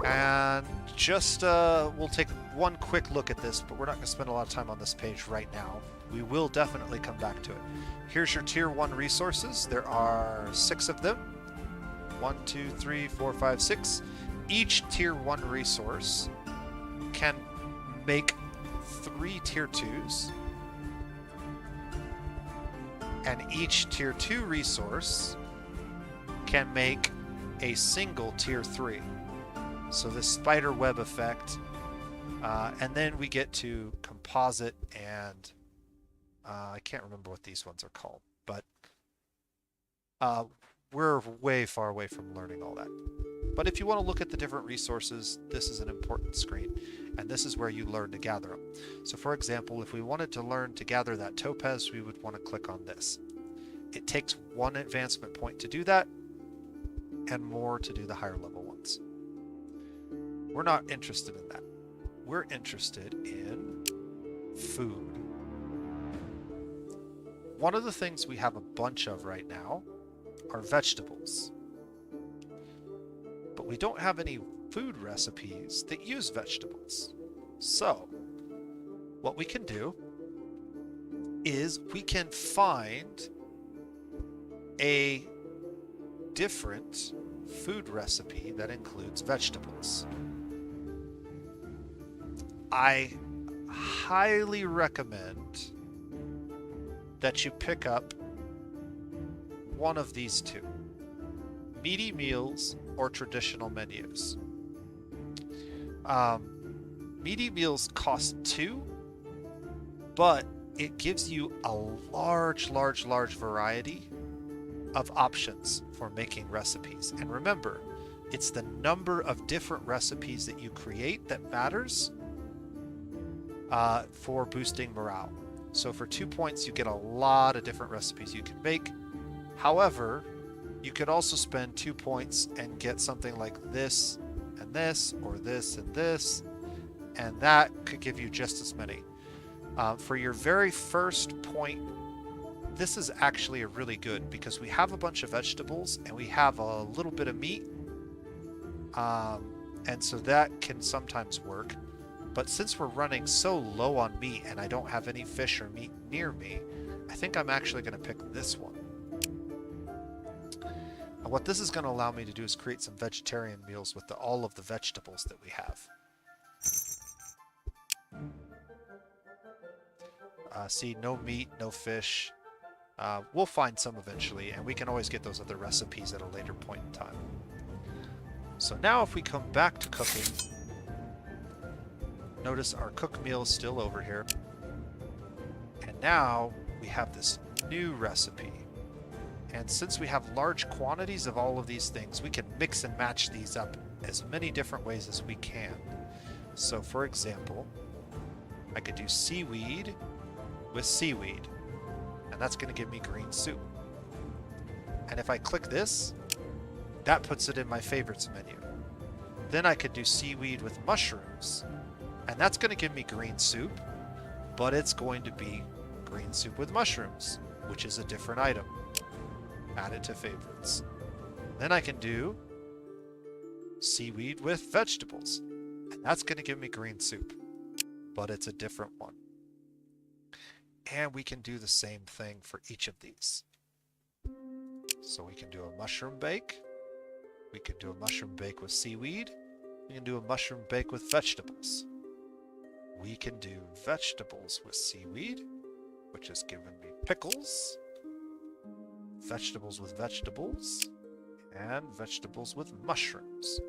And just, we'll take one quick look at this, but we're not going to spend a lot of time on this page right now. We will definitely come back to it. Here's your tier 1 resources. There are 6 of them. 1, 2, 3, 4, 5, 6. Each tier 1 resource can make 3 tier 2s. And each tier 2 resource can make a single tier 3. So the spider web effect, and then we get to composite and I can't remember what these ones are called, but we're way far away from learning all that. But if you want to look at the different resources, this is an important screen, and this is where you learn to gather them. So for example, if we wanted to learn to gather that topaz, we would want to click on this. It takes 1 advancement point to do that, and more to do the higher level ones. We're not interested in that. We're interested in food. One of the things we have a bunch of right now are vegetables. But we don't have any food recipes that use vegetables. So, what we can do is we can find a different food recipe that includes vegetables. I highly recommend that you pick up one of these 2, meaty meals or traditional menus. Meaty meals cost 2, but it gives you a large variety of options for making recipes. And remember, it's the number of different recipes that you create that matters for boosting morale. So for 2 points, you get a lot of different recipes you can make. However, you could also spend 2 points and get something like this and this, or this and this, and that could give you just as many. For your very first point this is actually a really good because we have a bunch of vegetables and we have a little bit of meat. And so that can sometimes work. But since we're running so low on meat and I don't have any fish or meat near me, I think I'm actually going to pick this one. And what this is going to allow me to do is create some vegetarian meals with all of the vegetables that we have. See, no meat, no fish. We'll find some eventually, and we can always get those other recipes at a later point in time. So now if we come back to cooking, notice our cook meal is still over here. And now we have this new recipe. And since we have large quantities of all of these things, we can mix and match these up as many different ways as we can. So for example, I could do seaweed with seaweed, and that's going to give me green soup. And if I click this, that puts it in my favorites menu. Then I could do seaweed with mushrooms, and that's going to give me green soup, but it's going to be green soup with mushrooms, which is a different item. Add it to favorites. Then I can do seaweed with vegetables, and that's going to give me green soup, but it's a different one. And we can do the same thing for each of these. So we can do a mushroom bake. We can do a mushroom bake with seaweed. We can do a mushroom bake with vegetables. We can do vegetables with seaweed, which has given me pickles. Vegetables with vegetables. And vegetables with mushrooms.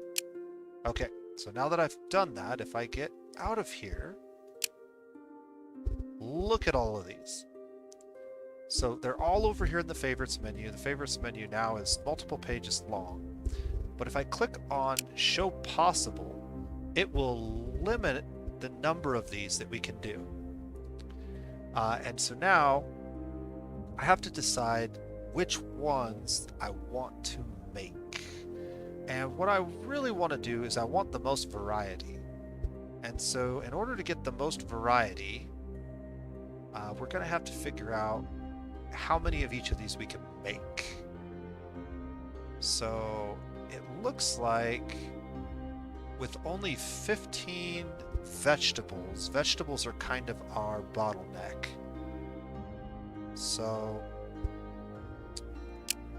Okay, so now that I've done that, if I get out of here, look at all of these. So they're all over here in the favorites menu. The favorites menu now is multiple pages long. But if I click on show possible, it will limit the number of these that we can do. And so now I have to decide which ones I want to make. And what I really want to do is I want the most variety. And so in order to get the most variety, we're going to have to figure out how many of each of these we can make. So it looks like with only 15 vegetables, vegetables are kind of our bottleneck. So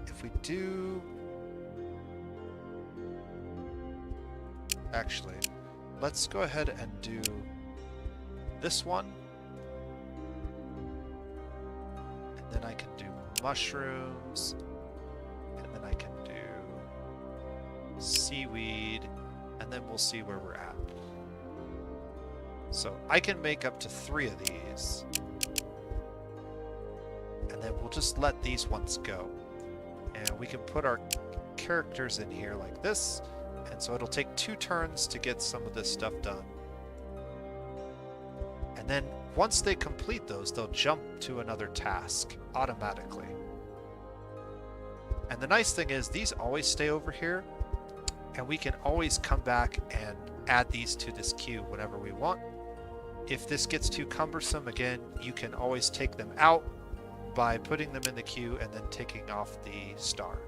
if we do... Actually, let's go ahead and do this one. Then I can do mushrooms, and then I can do seaweed, and then we'll see where we're at. So I can make up to 3 of these, and then we'll just let these ones go. And we can put our characters in here like this, and so it'll take 2 turns to get some of this stuff done. And then once they complete those, they'll jump to another task automatically. And the nice thing is these always stay over here, and we can always come back and add these to this queue whenever we want. If this gets too cumbersome, again, you can always take them out by putting them in the queue and then taking off the star.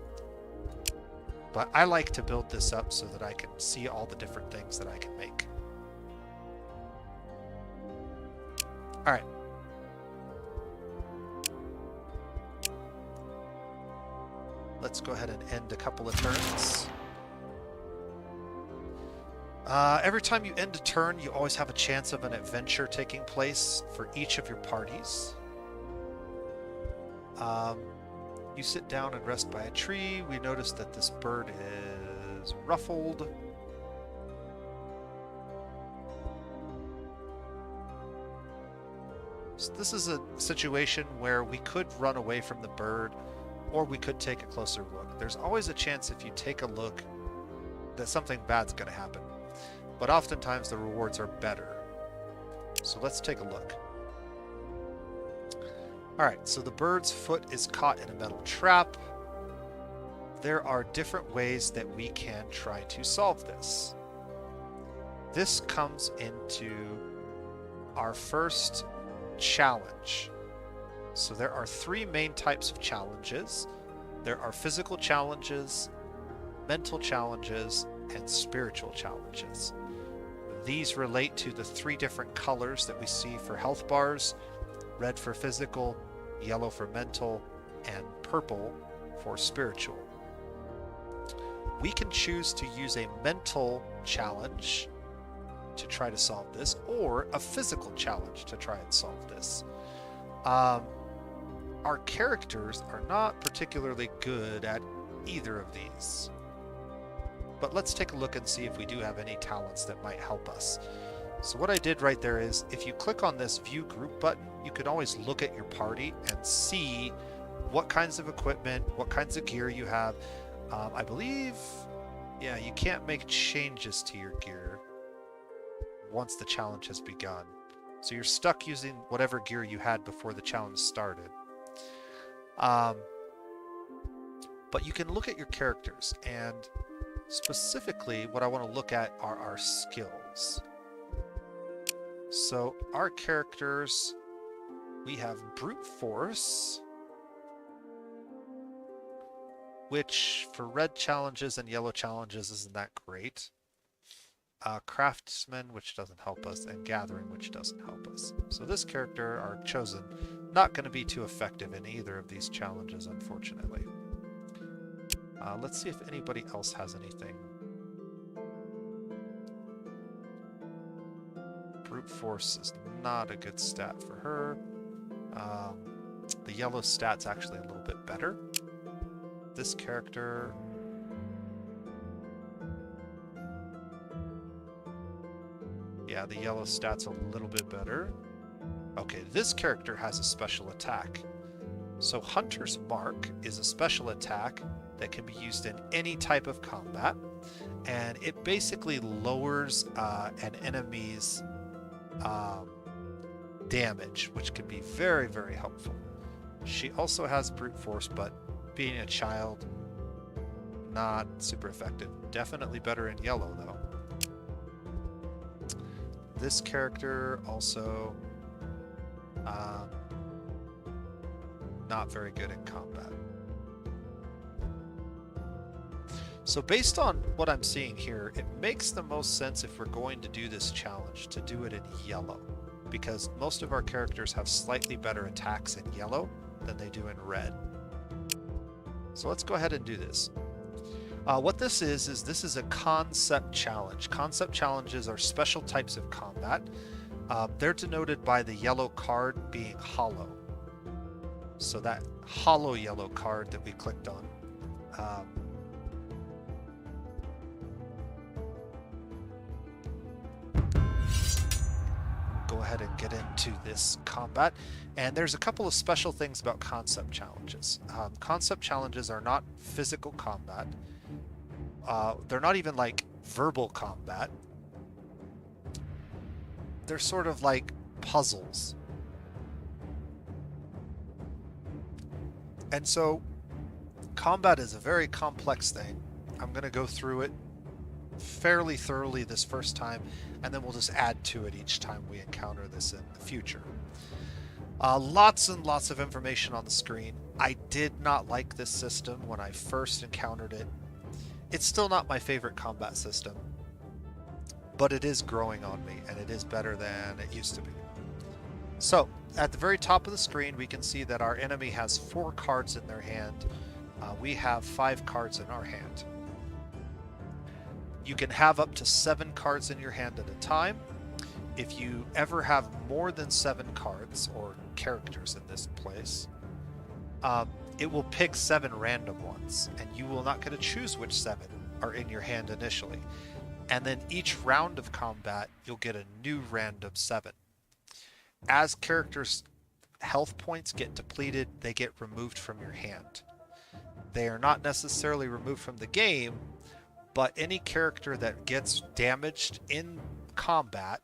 But I like to build this up so that I can see all the different things that I can make. All right. Let's go ahead and end a couple of turns. Every time you end a turn, you always have a chance of an adventure taking place for each of your parties. You sit down and rest by a tree. We notice that this bird is ruffled. So this is a situation where we could run away from the bird, or we could take a closer look. There's always a chance if you take a look that something bad's going to happen. But oftentimes the rewards are better. So let's take a look. Alright, so the bird's foot is caught in a metal trap. There are different ways that we can try to solve this. This comes into our first challenge. So there are three main types of challenges. There are physical challenges, mental challenges, and spiritual challenges. These relate to the three different colors that we see for health bars: red for physical, yellow for mental, and purple for spiritual. We can choose to use a mental challenge to try to solve this, or a physical challenge to try and solve this. Our characters are not particularly good at either of these. But let's take a look and see if we do have any talents that might help us. So what I did right there is, if you click on this view group button, you can always look at your party and see what kinds of equipment, what kinds of gear you have. I believe, yeah, you can't make changes to your gear once the challenge has begun. So you're stuck using whatever gear you had before the challenge started. But you can look at your characters, and specifically what I want to look at are our skills. So our characters, we have brute force, which for red challenges and yellow challenges isn't that great. Craftsman, which doesn't help us, and gathering, which doesn't help us. So this character, our chosen, not going to be too effective in either of these challenges, unfortunately. Let's see if anybody else has anything. Brute force is not a good stat for her. The yellow stat's actually a little bit better. This character... yeah, the yellow stat's a little bit better. Okay, this character has a special attack. So Hunter's Mark is a special attack that can be used in any type of combat, and it basically lowers an enemy's damage, which can be very, very helpful. She also has brute force, but being a child, not super effective. Definitely better in yellow, though. This character also not very good in combat. So based on what I'm seeing here, it makes the most sense, if we're going to do this challenge, to do it in yellow, because most of our characters have slightly better attacks in yellow than they do in red. So let's go ahead and do this. What this is this is a concept challenge. Concept challenges are special types of combat. They're denoted by the yellow card being hollow. So that hollow yellow card that we clicked on. Go ahead and get into this combat. And there's a couple of special things about concept challenges. Concept challenges are not physical combat. They're not even like verbal combat. They're sort of like puzzles. And so combat is a very complex thing. I'm going to go through it fairly thoroughly this first time, and then we'll just add to it each time we encounter this in the future. Lots and lots of information on the screen. I did not like this system when I first encountered it. It's still not my favorite combat system, but it is growing on me, and it is better than it used to be. So, at the very top of the screen, we can see that our enemy has 4 cards in their hand. We have 5 cards in our hand. You can have up to 7 cards in your hand at a time. If you ever have more than 7 cards, or characters in this place, it will pick 7 random ones, and you will not get to choose which 7 are in your hand initially. And then each round of combat, you'll get a new random 7. As characters' health points get depleted, they get removed from your hand. They are not necessarily removed from the game, but any character that gets damaged in combat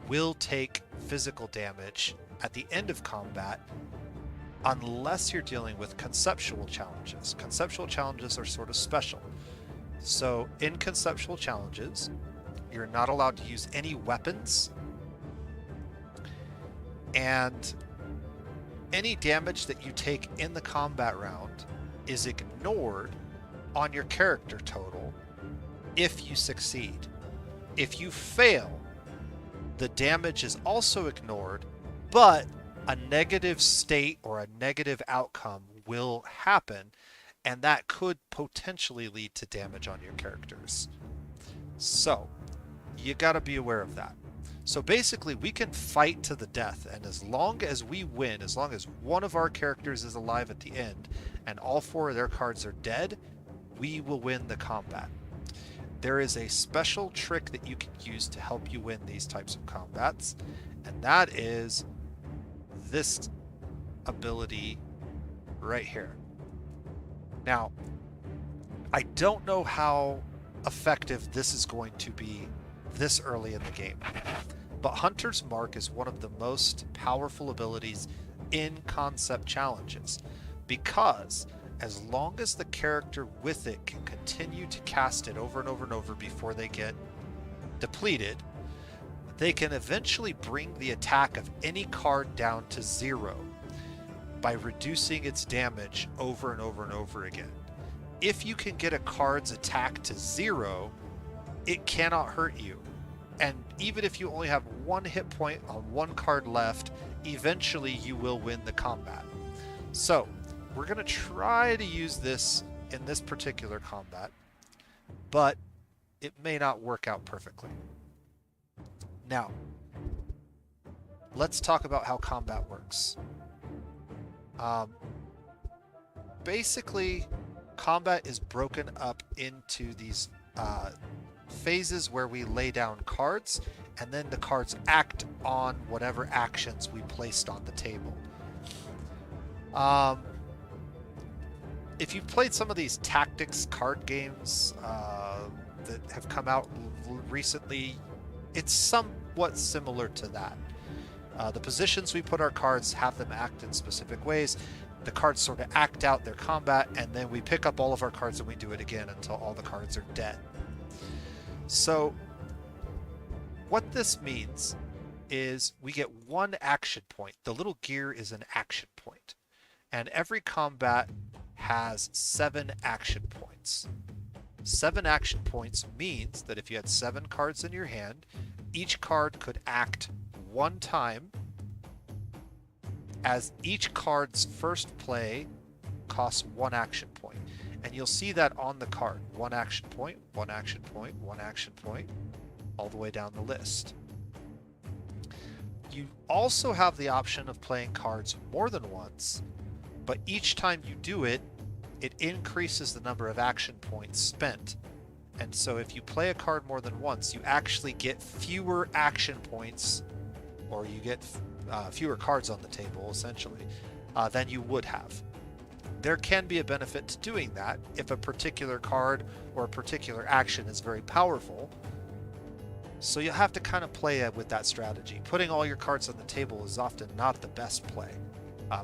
will take physical damage at the end of combat, unless you're dealing with conceptual challenges. Conceptual challenges are sort of special. So in conceptual challenges, you're not allowed to use any weapons, and any damage that you take in the combat round is ignored on your character total if you succeed. If you fail, the damage is also ignored, but a negative state or a negative outcome will happen, and that could potentially lead to damage on your characters. So, you gotta be aware of that. So basically, we can fight to the death, and as long as we win, as long as one of our characters is alive at the end, and all 4 of their cards are dead, we will win the combat. There is a special trick that you can use to help you win these types of combats, and that is this ability right here. Now, I don't know how effective this is going to be this early in the game, but Hunter's Mark is one of the most powerful abilities in concept challenges, because as long as the character with it can continue to cast it over and over and over before they get depleted, they can eventually bring the attack of any card down to 0 by reducing its damage over and over and over again. If you can get a card's attack to 0, it cannot hurt you. And even if you only have 1 hit point on 1 card left, eventually you will win the combat. So, we're going to try to use this in this particular combat, but it may not work out perfectly. Now, let's talk about how combat works. Basically, combat is broken up into these phases where we lay down cards, and then the cards act on whatever actions we placed on the table. If you've played some of these tactics card games that have come out recently, it's somewhat similar to that. The positions we put our cards have them act in specific ways. The cards sort of act out their combat, and then we pick up all of our cards and we do it again until all the cards are dead. So what this means is we get 1 action point. The little gear is an action point, and every combat has 7 action points. 7 action points means that if you had 7 cards in your hand, each card could act 1 time, as each card's first play costs 1 action point. And you'll see that on the card. 1 action point, 1 action point, 1 action point, all the way down the list. You also have the option of playing cards more than once, but each time you do it, it increases the number of action points spent. And so if you play a card more than once, you actually get fewer action points, or you get fewer cards on the table, essentially, than you would have. There can be a benefit to doing that if a particular card or a particular action is very powerful. So you'll have to kind of play with that strategy. Putting all your cards on the table is often not the best play.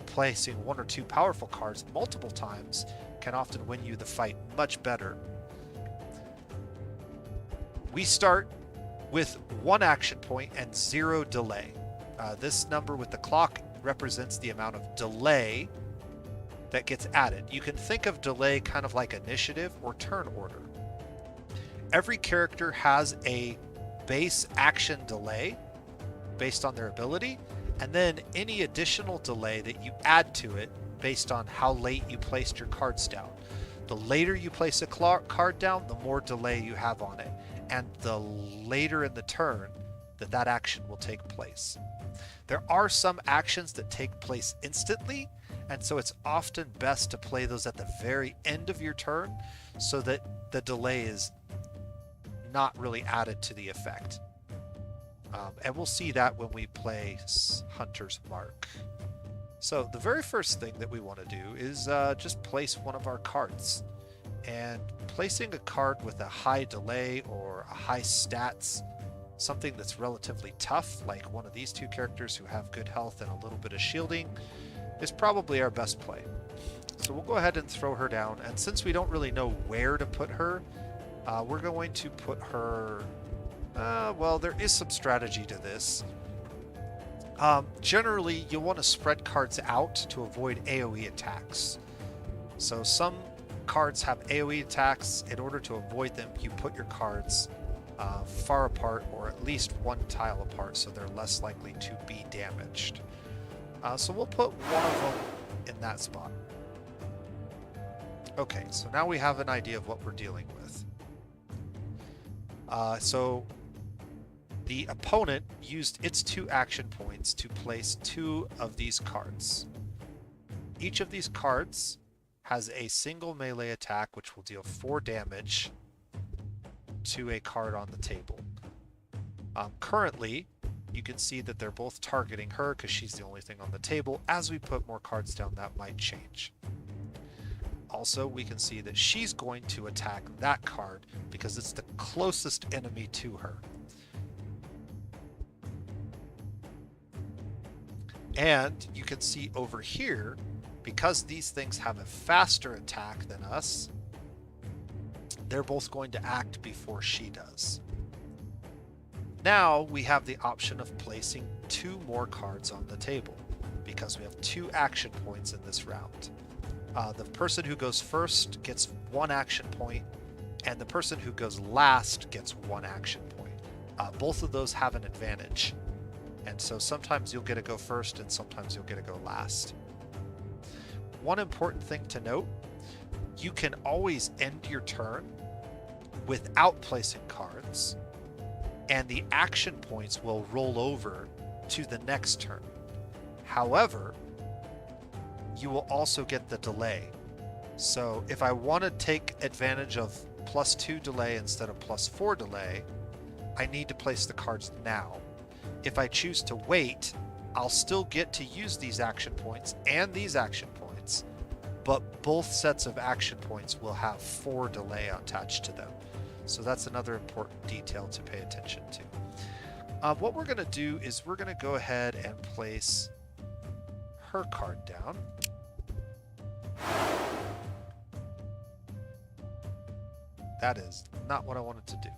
Placing 1 or 2 powerful cards multiple times can often win you the fight much better. We start with 1 action point and 0 delay. This number with the clock represents the amount of delay that gets added. You can think of delay kind of like initiative or turn order. Every character has a base action delay based on their ability, and then any additional delay that you add to it based on how late you placed your cards down. The later you place a card down, the more delay you have on it, and the later in the turn that action will take place. There are some actions that take place instantly, and so it's often best to play those at the very end of your turn so that the delay is not really added to the effect. And we'll see that when we play Hunter's Mark. So the very first thing that we want to do is just place one of our cards. And placing a card with a high delay or a high stats, something that's relatively tough, like one of these 2 characters who have good health and a little bit of shielding, is probably our best play. So we'll go ahead and throw her down, and since we don't really know where to put her, we're going to put her... well, there is some strategy to this. Generally, you'll want to spread cards out to avoid AoE attacks. So some cards have AoE attacks. In order to avoid them, you put your cards far apart, or at least one tile apart, so they're less likely to be damaged. So we'll put one of them in that spot. Okay, so now we have an idea of what we're dealing with. So the opponent used its 2 action points to place 2 of these cards. Each of these cards has a single melee attack which will deal 4 damage to a card on the table. Currently, you can see that they're both targeting her because she's the only thing on the table. As we put more cards down, that might change. Also, we can see that she's going to attack that card because it's the closest enemy to her. And you can see over here, because these things have a faster attack than us, they're both going to act before she does. Now we have the option of placing 2 more cards on the table because we have 2 action points in this round. The person who goes first gets 1 action point, and the person who goes last gets 1 action point. Both of those have an advantage, and so sometimes you'll get to go first and sometimes you'll get to go last. One important thing to note, you can always end your turn without placing cards, and the action points will roll over to the next turn. However, you will also get the delay. So if I want to take advantage of +2 delay instead of +4 delay, I need to place the cards now. If I choose to wait, I'll still get to use these action points and these action points, but both sets of action points will have 4 delay attached to them. So that's another important detail to pay attention to. What we're going to do is we're going to go ahead and place her card down. That is not what I wanted to do.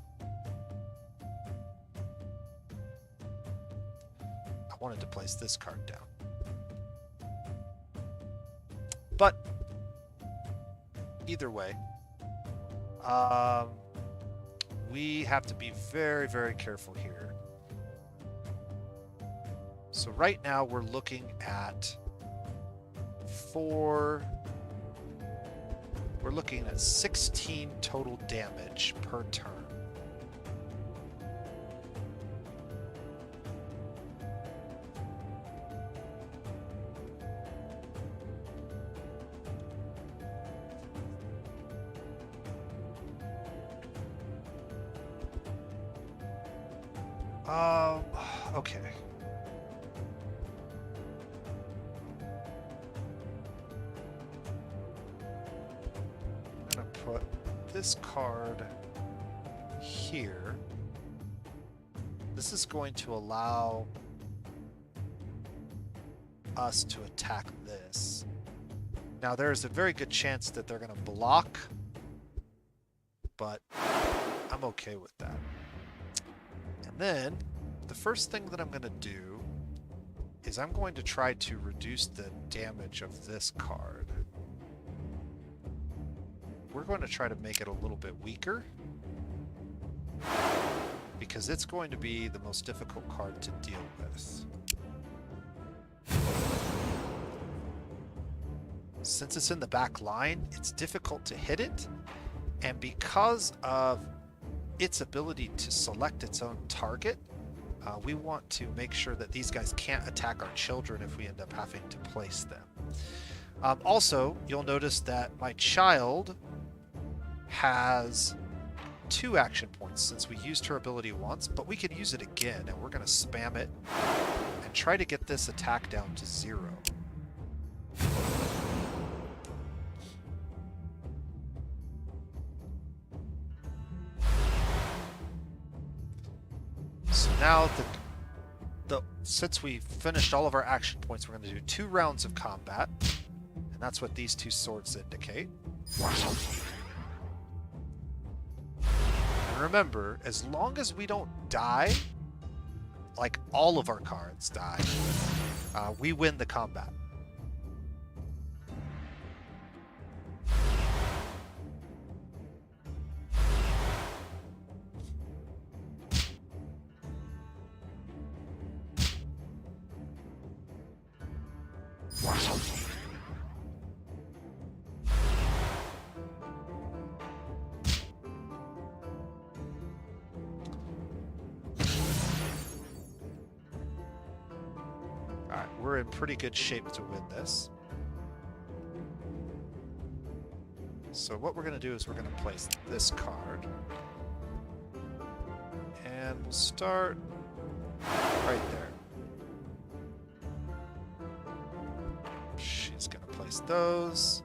I wanted to place this card down. But either way, we have to be very, very careful here. So right now we're looking at 16 total damage per turn. Okay. I'm gonna put this card here. This is going to allow us to attack this. Now there's a very good chance that they're gonna block, but I'm okay with that. And then the first thing that I'm going to do is I'm going to try to reduce the damage of this card. We're going to try to make it a little bit weaker because it's going to be the most difficult card to deal with. Since it's in the back line, it's difficult to hit it, and because of its ability to select its own target, we want to make sure that these guys can't attack our children if we end up having to place them. Also, you'll notice that my child has 2 action points since we used her ability once, but we can use it again, and we're going to spam it and try to get this attack down to 0. So now, since we finished all of our action points, we're going to do 2 rounds of combat, and that's what these 2 swords indicate. And remember, as long as we don't die, like all of our cards die, we win the combat. Alright, we're in pretty good shape to win this. So what we're going to do is we're going to place this card. And we'll start right there. She's going to place those.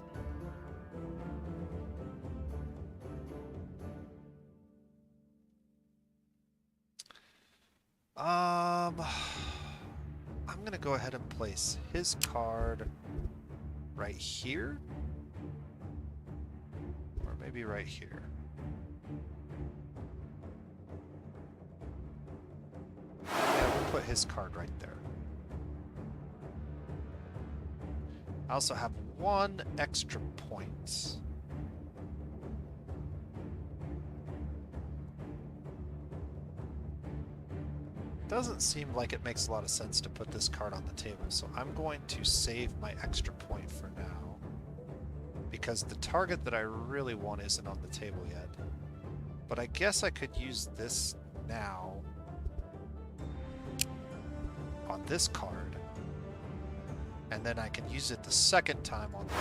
I'm going to go ahead and place his card right here. Or maybe right here. Yeah, we'll put his card right there. I also have one extra point. Doesn't seem like it makes a lot of sense to put this card on the table, so I'm going to save my extra point for now, because the target that I really want isn't on the table yet. But I guess I could use this now on this card, and then I can use it the second time on the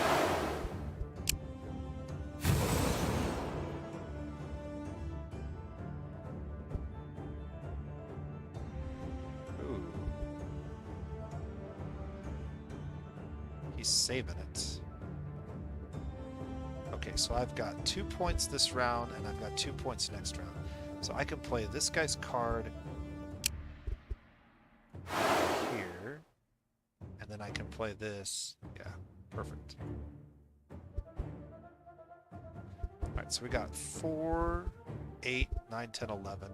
saving it. Okay, so I've got 2 points this round, and I've got 2 points next round. So I can play this guy's card here, and then I can play this. Yeah, perfect. Alright, so we got 4, 8, 9, 10, 11.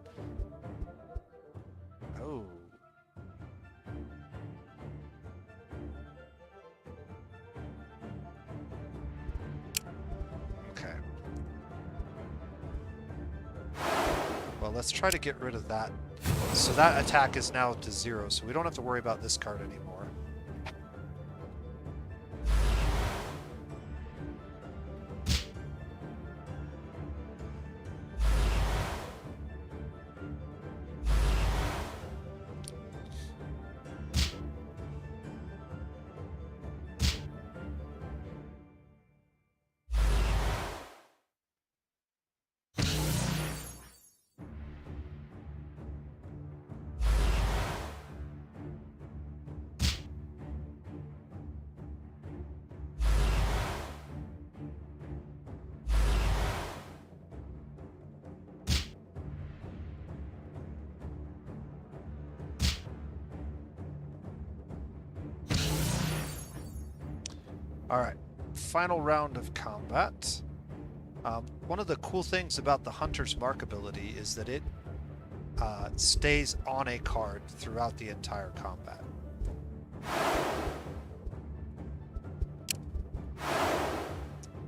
Oh. Well, let's try to get rid of that. So that attack is now to 0, so we don't have to worry about this card anymore. Alright, final round of combat. One of the cool things about the Hunter's Mark ability is that it stays on a card throughout the entire combat.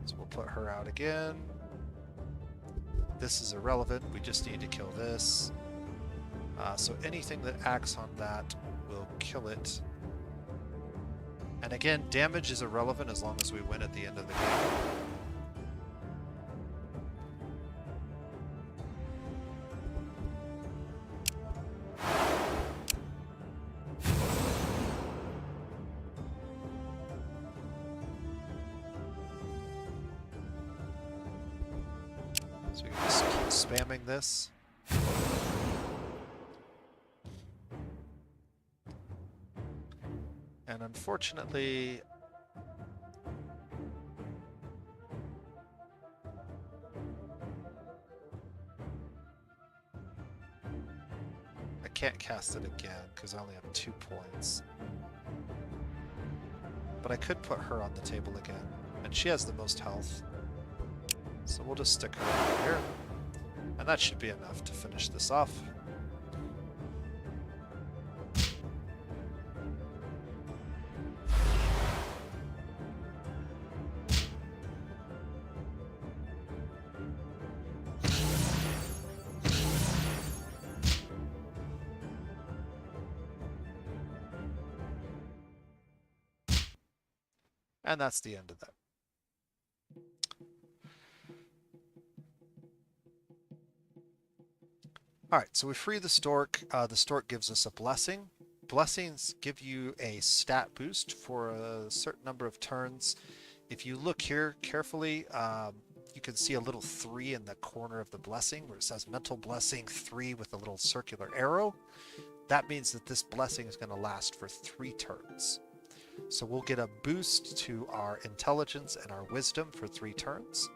So we'll put her out again. This is irrelevant, we just need to kill this. So anything that acts on that will kill it. And again, damage is irrelevant as long as we win at the end of the game. So we can just keep spamming this. And unfortunately, I can't cast it again because I only have 2 points. But I could put her on the table again, and she has the most health. So we'll just stick her over here, and that should be enough to finish this off. And that's the end of that. All right, so we free the stork. The stork gives us a blessing. Blessings give you a stat boost for a certain number of turns. If you look here carefully, you can see a little 3 in the corner of the blessing where it says mental blessing 3 with a little circular arrow. That means that this blessing is going to last for 3 turns. So we'll get a boost to our intelligence and our wisdom for 3 turns.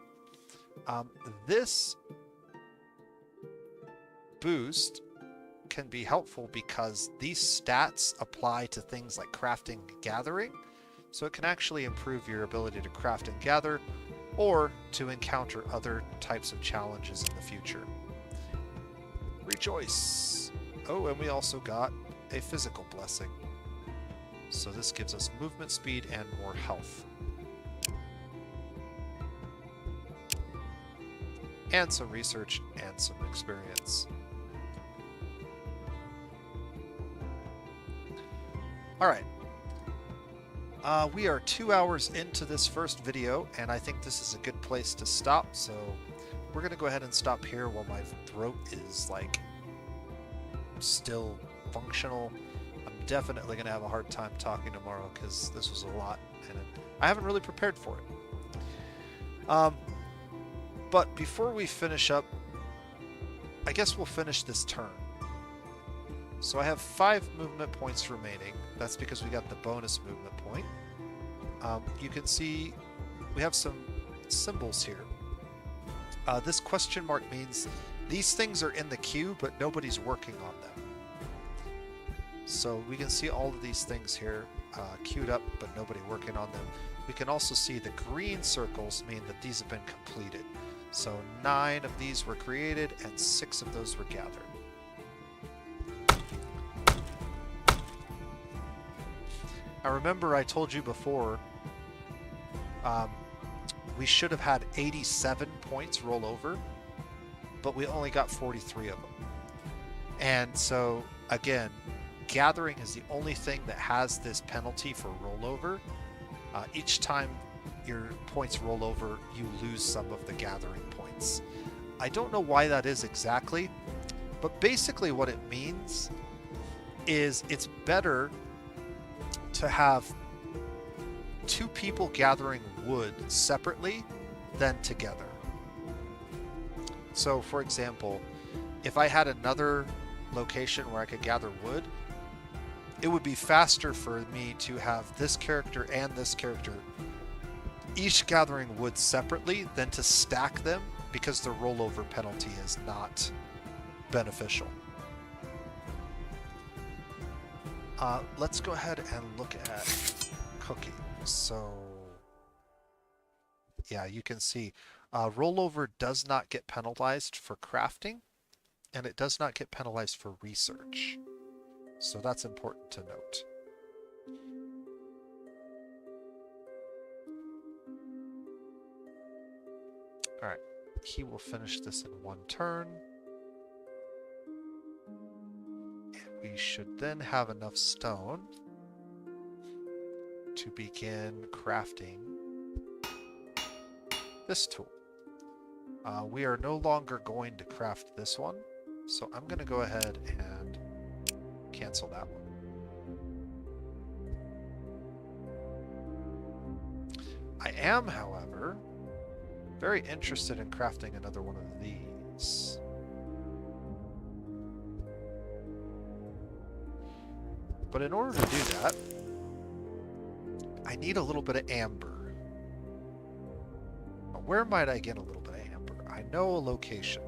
This boost can be helpful because these stats apply to things like crafting and gathering. So it can actually improve your ability to craft and gather or to encounter other types of challenges in the future. Rejoice! Oh, and we also got a physical blessing. So this gives us movement speed and more health. And some research and some experience. Alright. We are 2 hours into this first video, and I think this is a good place to stop, so we're going to go ahead and stop here while my throat is, like, still functional. I'm definitely going to have a hard time talking tomorrow because this was a lot, and I haven't really prepared for it. But before we finish up, I guess we'll finish this turn. So I have 5 movement points remaining. That's because we got the bonus movement point. You can see we have some symbols here. This question mark means these things are in the queue, but nobody's working on them. So we can see all of these things here queued up, but nobody working on them. We can also see the green circles mean that these have been completed. So 9 of these were created and 6 of those were gathered. I remember I told you before we should have had 87 points roll over, but we only got 43 of them. And so, again, gathering is the only thing that has this penalty for rollover. Each time your points roll over, you lose some of the gathering points. I don't know why that is exactly, but basically what it means is it's better to have 2 people gathering wood separately than together. So, for example, if I had another location where I could gather wood, it would be faster for me to have this character and this character each gathering wood separately than to stack them, because the rollover penalty is not beneficial. Let's go ahead and look at cooking. So, yeah, you can see rollover does not get penalized for crafting, and it does not get penalized for research. So that's important to note. All right, he will finish this in 1 turn. We should then have enough stone to begin crafting this tool. We are no longer going to craft this one, so I'm going to go ahead and cancel that one. I am, however, very interested in crafting another one of these. But in order to do that, I need a little bit of amber. Now, where might I get a little bit of amber? I know a location.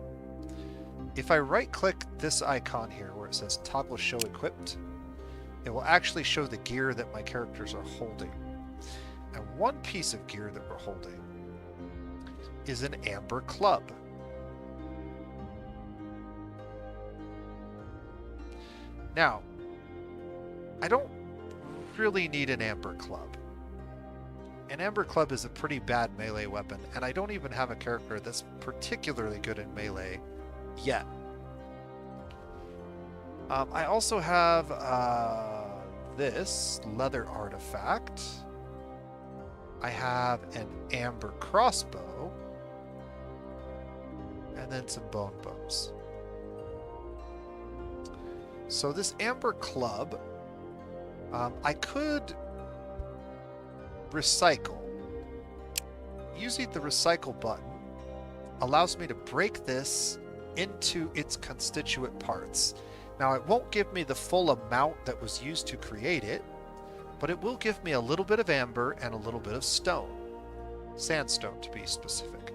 If I right-click this icon here where it says Toggle Show Equipped, it will actually show the gear that my characters are holding. And one piece of gear that we're holding is an amber club. Now, I don't really need an amber club. An amber club is a pretty bad melee weapon, and I don't even have a character that's particularly good in melee yet. I also have this leather artifact. I have an amber crossbow, and then some bone bows. So this amber club, I could recycle. Using the recycle button allows me to break this into its constituent parts. Now, it won't give me the full amount that was used to create it, but it will give me a little bit of amber and a little bit of stone. Sandstone, to be specific.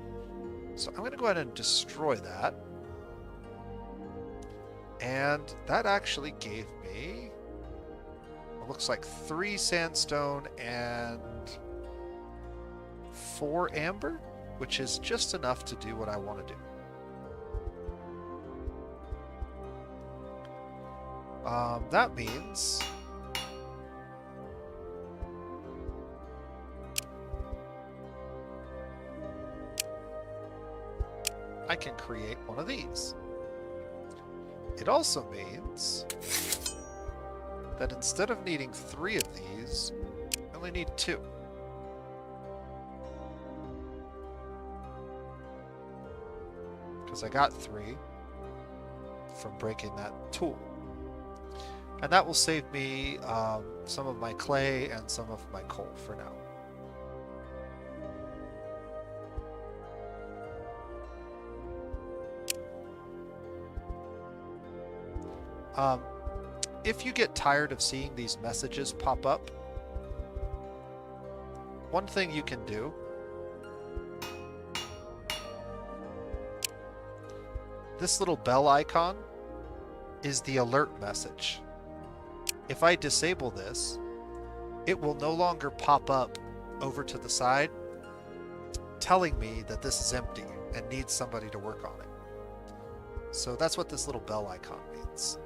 So I'm going to go ahead and destroy that. And that actually gave me, it looks like 3 sandstone and 4 amber, which is just enough to do what I want to do. That means I can create one of these. It also means that instead of needing 3 of these, I only need 2. Because I got 3 from breaking that tool. And that will save me some of my clay and some of my coal for now. If you get tired of seeing these messages pop up, one thing you can do this little bell icon is the alert message. If I disable this, it will no longer pop up over to the side telling me that this is empty and needs somebody to work on it. So that's what this little bell icon means.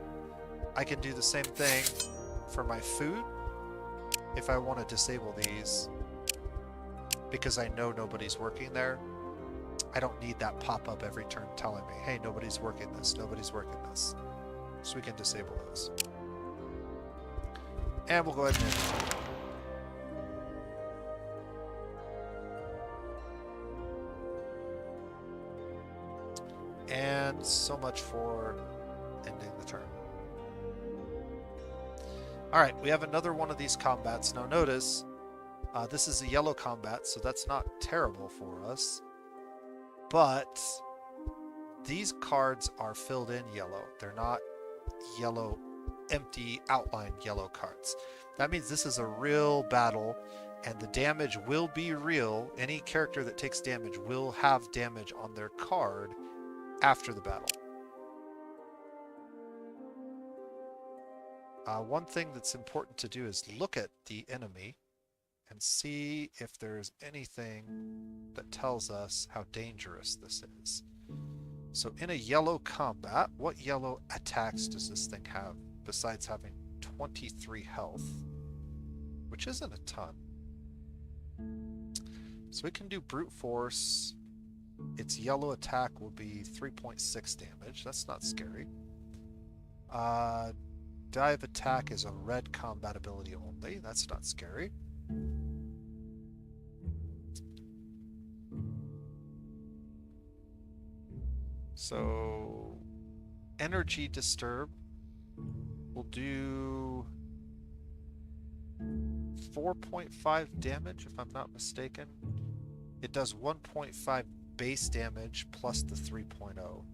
I can do the same thing for my food if I want to disable these because I know nobody's working there. I don't need that pop-up every turn telling me, hey, nobody's working this, nobody's working this. So we can disable those. And we'll go ahead and so much for ending the turn. Alright, we have another one of these combats. Now notice, this is a yellow combat, so that's not terrible for us. But these cards are filled in yellow. They're not yellow, empty outlined yellow cards. That means this is a real battle, and the damage will be real. Any character that takes damage will have damage on their card after the battle. One thing that's important to do is look at the enemy and see if there's anything that tells us how dangerous this is. So in a yellow combat, what yellow attacks does this thing have besides having 23 health, which isn't a ton? So we can do brute force. Its yellow attack will be 3.6 damage. That's not scary. Dive attack is a red combat ability only. That's not scary. So energy disturb will do 4.5 damage if I'm not mistaken. It does 1.5 base damage plus the 3.0.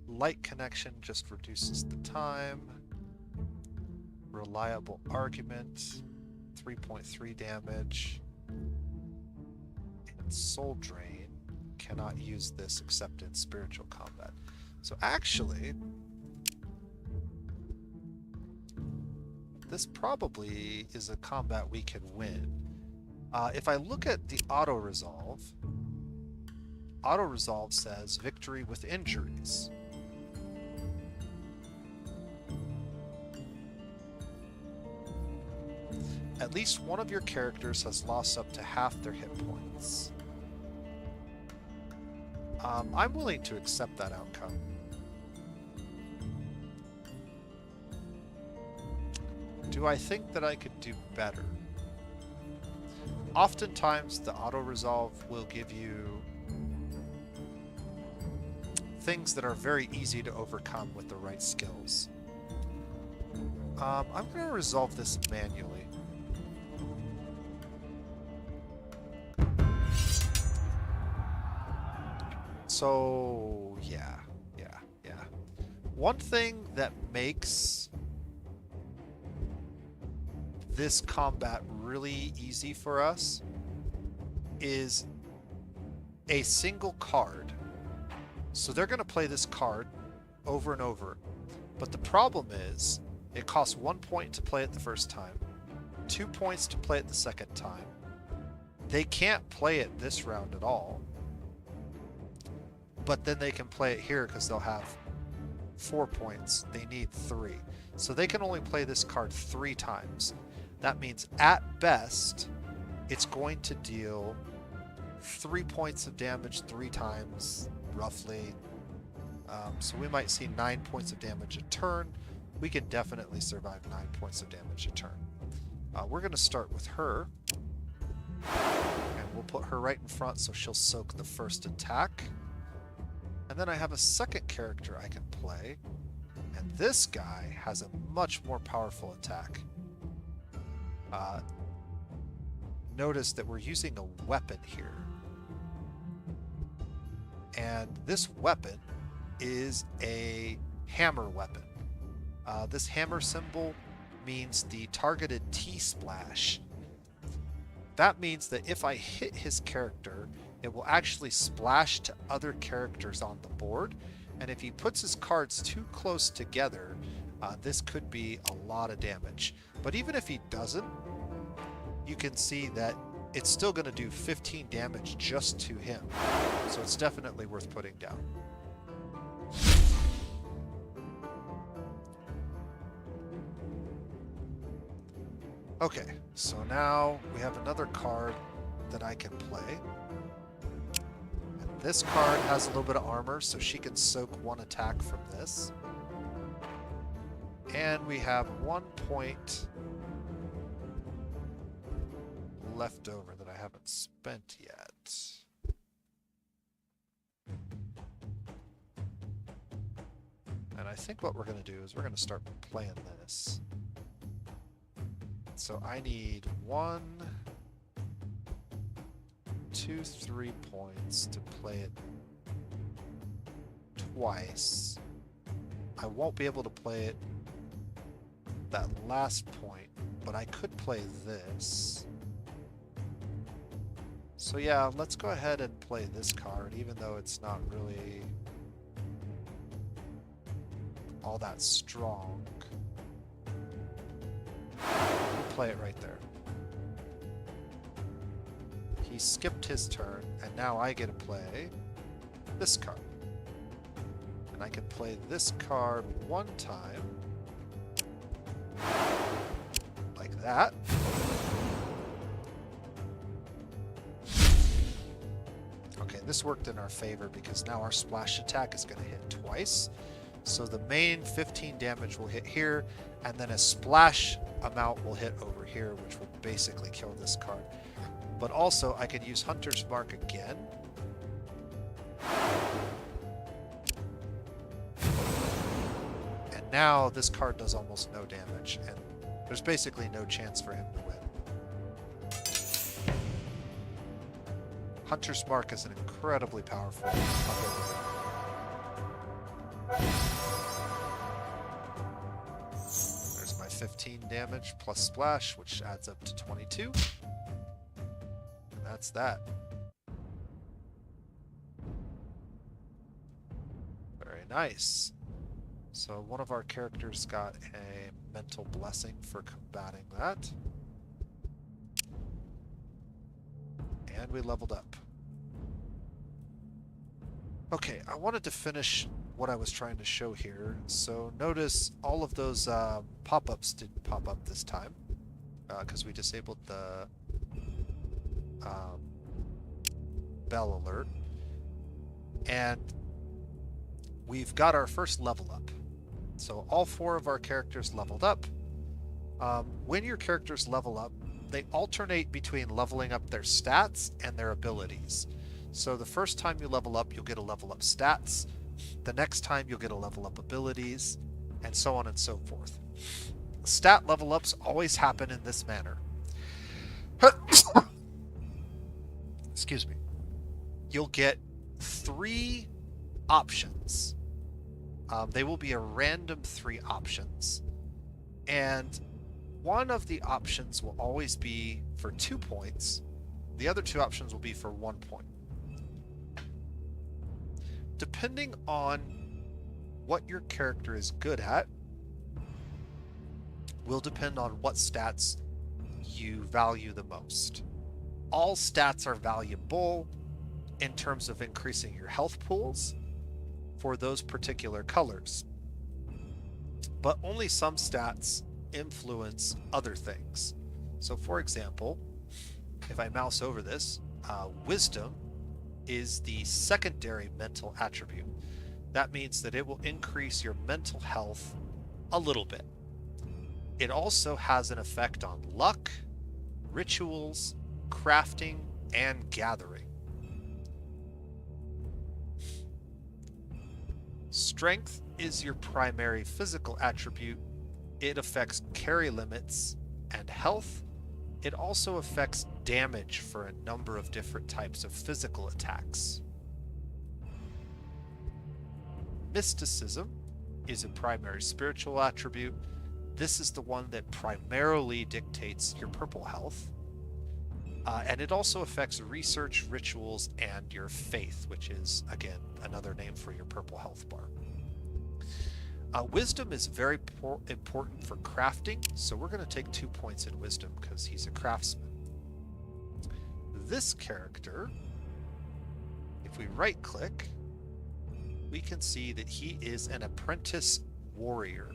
Light connection just reduces the time. Reliable argument, 3.3 damage. And soul drain, cannot use this except in spiritual combat. So actually, this probably is a combat we can win. If I look at the auto-resolve says victory with injuries. At least one of your characters has lost up to half their hit points. I'm willing to accept that outcome. Do Do I think that I could do better? Oftentimes the auto-resolve will give you things that are very easy to overcome with the right skills. I'm going to resolve this manually. So, yeah. One thing that makes this combat really easy for us is a single card. So they're going to play this card over and over. But the problem is, it costs 1 point to play it the first time, 2 points to play it the second time. They can't play it this round at all. But then they can play it here because they'll have 4 points. They need 3. So they can only play this card 3 times. That means at best, it's going to deal 3 points of damage 3 times, roughly. So we might see 9 points of damage a turn. We can definitely survive 9 points of damage a turn. We're going to start with her. And we'll put her right in front so she'll soak the first attack. And then I have a second character I can play. And this guy has a much more powerful attack. Notice that we're using a weapon here. And this weapon is a hammer weapon. This hammer symbol means the targeted T-splash. That means that if I hit his character, it will actually splash to other characters on the board. And if he puts his cards too close together, this could be a lot of damage. But even if he doesn't, you can see that it's still going to do 15 damage just to him. So it's definitely worth putting down. Okay, so now we have another card that I can play. And this card has a little bit of armor, so she can soak 1 attack from this. And we have 1 point left over that I haven't spent yet. And I think what we're going to do is we're going to start playing this. So I need 1, 2, 3 points to play it twice. I won't be able to play it that last point, but I could play this. So yeah, let's go ahead and play this card, even though it's not really all that strong. We'll play it right there. He skipped his turn, and now I get to play this card. And I can play this card 1 time. Like that. Okay, this worked in our favor because now our splash attack is going to hit twice. So the main 15 damage will hit here, and then a splash amount will hit over here, which will basically kill this card. But also, I can use Hunter's Mark again. And now this card does almost no damage, and there's basically no chance for him to win. Hunter's Mark is an incredibly powerful ability. There's my 15 damage plus splash, which adds up to 22. And that's that. Very nice. So one of our characters got a mental blessing for combating that. And we leveled up. Okay, I wanted to finish what I was trying to show here. So notice all of those pop-ups didn't pop up this time because we disabled the bell alert. And we've got our first level up. So all 4 of our characters leveled up. When your characters level up, they alternate between leveling up their stats and their abilities. So the first time you level up, you'll get a level up stats. The next time, you'll get a level up abilities, and so on and so forth. Stat level ups always happen in this manner. Excuse me. You'll get 3 options. They will be a random 3 options. And one of the options will always be for 2 points. The other 2 options will be for 1 point. Depending on what your character is good at, will depend on what stats you value the most. All stats are valuable in terms of increasing your health pools for those particular colors. But only some stats influence other things. So for example, if I mouse over this, wisdom is the secondary mental attribute. That means that it will increase your mental health a little bit. It also has an effect on luck, rituals, crafting, and gathering. Strength is your primary physical attribute. It affects carry limits and health. It also affects damage for a number of different types of physical attacks. Mysticism is a primary spiritual attribute. This is the one that primarily dictates your purple health. And it also affects research, rituals, and your faith, which is, again, another name for your purple health bar. Wisdom is very important for crafting, so we're going to take 2 points in wisdom because he's a craftsman. This character, if we right-click, we can see that he is an apprentice warrior.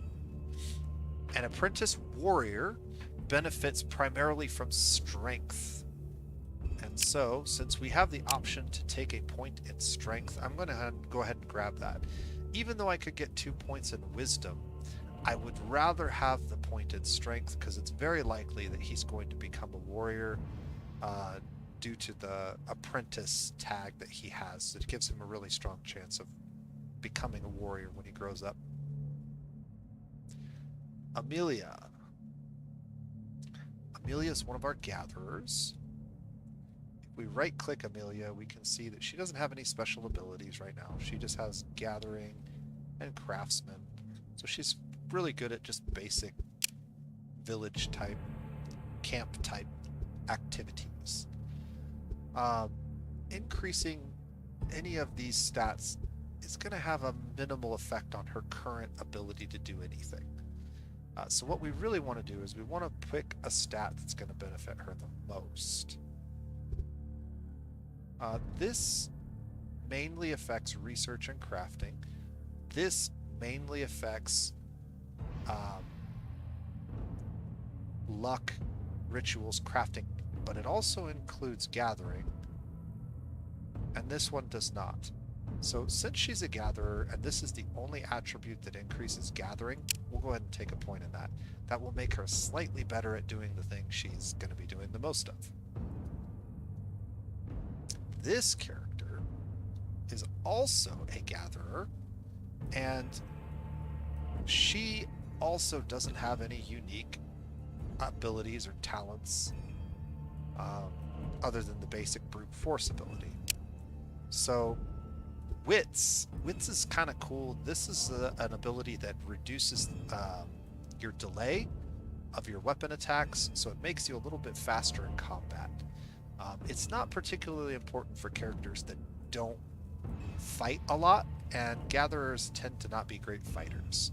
An apprentice warrior benefits primarily from strength. And so, since we have the option to take a point in strength, I'm going to go ahead and grab that. Even though I could get 2 points in wisdom, I would rather have the point in strength because it's very likely that he's going to become a warrior due to the apprentice tag that he has. It gives him a really strong chance of becoming a warrior when he grows up. Amelia. Amelia is one of our gatherers. If we right-click Amelia, we can see that she doesn't have any special abilities right now. She just has gathering and craftsman. So she's really good at just basic village type, camp type activities. Increasing any of these stats is going to have a minimal effect on her current ability to do anything. So what we really want to do is we want to pick a stat that's going to benefit her the most. This mainly affects research and crafting. This mainly affects luck, rituals, crafting, but it also includes gathering, and this one does not. So since she's a gatherer, and this is the only attribute that increases gathering, we'll go ahead and take a point in that. That will make her slightly better at doing the thing she's going to be doing the most of. This character is also a gatherer, and she also doesn't have any unique abilities or talents other than the basic brute force ability. So Wits is kind of cool. This is an ability that reduces your delay of your weapon attacks, so it makes you a little bit faster in combat. It's not particularly important for characters that don't fight a lot, and gatherers tend to not be great fighters.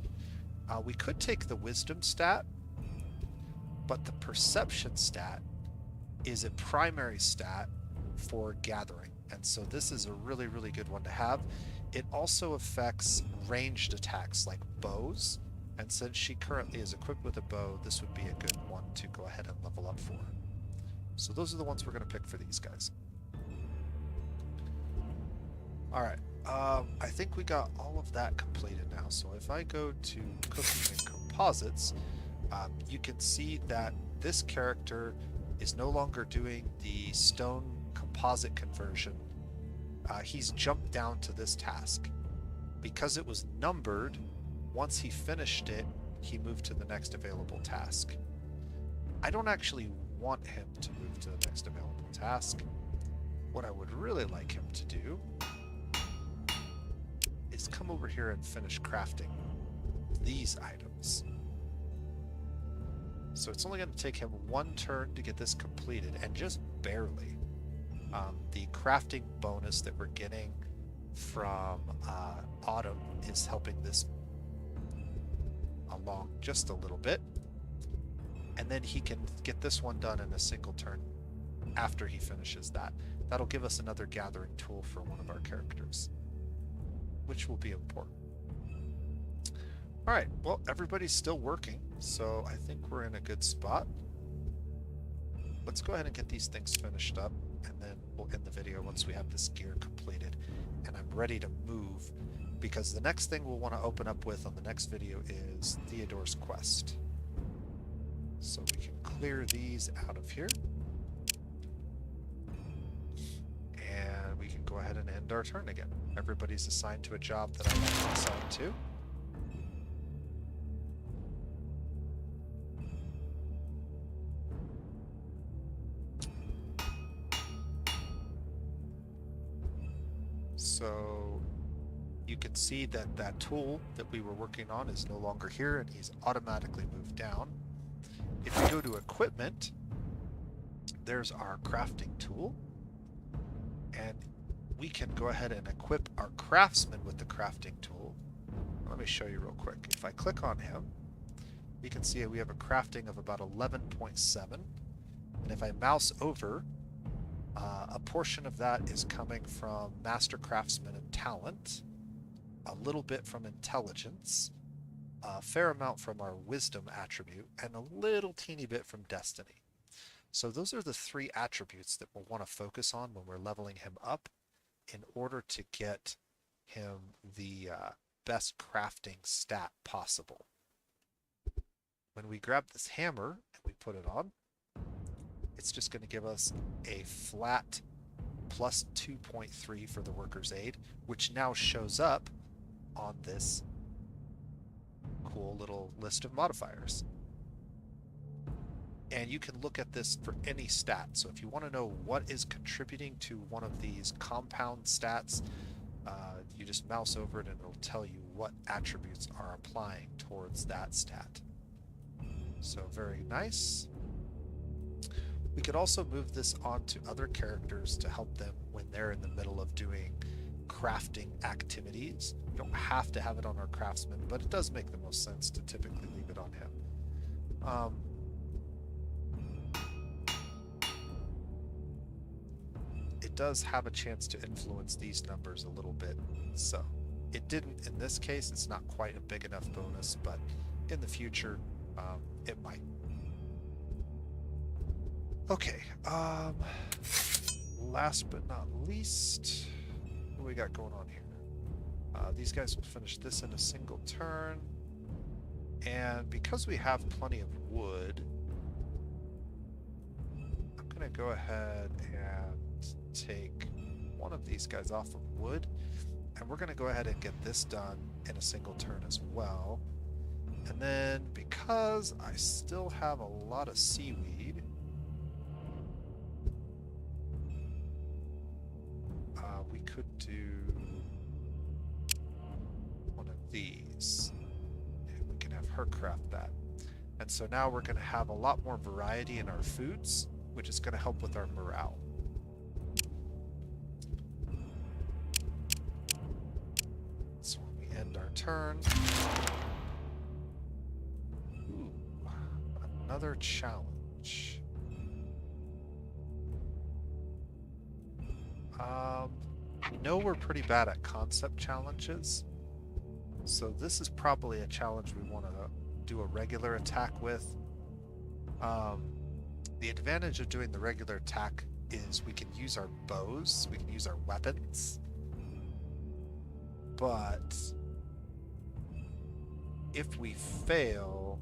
We could take the wisdom stat, but the perception stat is a primary stat for gathering, and so this is a really, really good one to have. It also affects ranged attacks like bows, and since she currently is equipped with a bow, this would be a good one to go ahead and level up for. So those are the ones we're going to pick for these guys. Alright, I think we got all of that completed now, so if I go to cooking and composites, you can see that this character is no longer doing the stone composite conversion. He's jumped down to this task. Because it was numbered, once he finished it, he moved to the next available task. I don't actually want him to move to the next available task. What I would really like him to do is come over here and finish crafting these items. So it's only going to take him one turn to get this completed, and just barely. The crafting bonus that we're getting from Autumn is helping this along just a little bit. And then he can get this one done in a single turn after he finishes that. That'll give us another gathering tool for one of our characters, which will be important. Alright, well, everybody's still working, so I think we're in a good spot. Let's go ahead and get these things finished up, and then we'll end the video once we have this gear completed. And I'm ready to move, because the next thing we'll want to open up with on the next video is Theodore's quest. So we can clear these out of here. And we can go ahead and end our turn again. Everybody's assigned to a job that I want to assign to. So you can see that that tool that we were working on is no longer here, and he's automatically moved down. If we go to equipment, there's our crafting tool, and we can go ahead and equip our craftsman with the crafting tool. Let me show you real quick. If I click on him, you can see we have a crafting of about 11.7, and if I mouse over, a portion of that is coming from Master Craftsman and Talent, a little bit from Intelligence, a fair amount from our Wisdom attribute, and a little teeny bit from Destiny. So those are the three attributes that we'll want to focus on when we're leveling him up in order to get him the best crafting stat possible. When we grab this hammer and we put it on, it's just going to give us a flat plus 2.3 for the worker's aid, which now shows up on this cool little list of modifiers. And you can look at this for any stat. So if you want to know what is contributing to one of these compound stats, you just mouse over it and it'll tell you what attributes are applying towards that stat. So very nice. We could also move this on to other characters to help them when they're in the middle of doing crafting activities. You don't have to have it on our craftsman, but it does make the most sense to typically leave it on him. It does have a chance to influence these numbers a little bit, so it didn't in this case. It's not quite a big enough bonus, but in the future it might. Okay, last but not least, what do we got going on here? These guys will finish this in a single turn, and because we have plenty of wood, I'm going to go ahead and take one of these guys off of wood, and we're going to go ahead and get this done in a single turn as well. And then because I still have a lot of seaweed, we could do one of these, and we can have her craft that. And so now we're going to have a lot more variety in our foods, which is going to help with our morale. So when we end our turn, ooh, another challenge. I know we're pretty bad at concept challenges, so this is probably a challenge we want to do a regular attack with. The advantage of doing the regular attack is we can use our bows, we can use our weapons, but if we fail,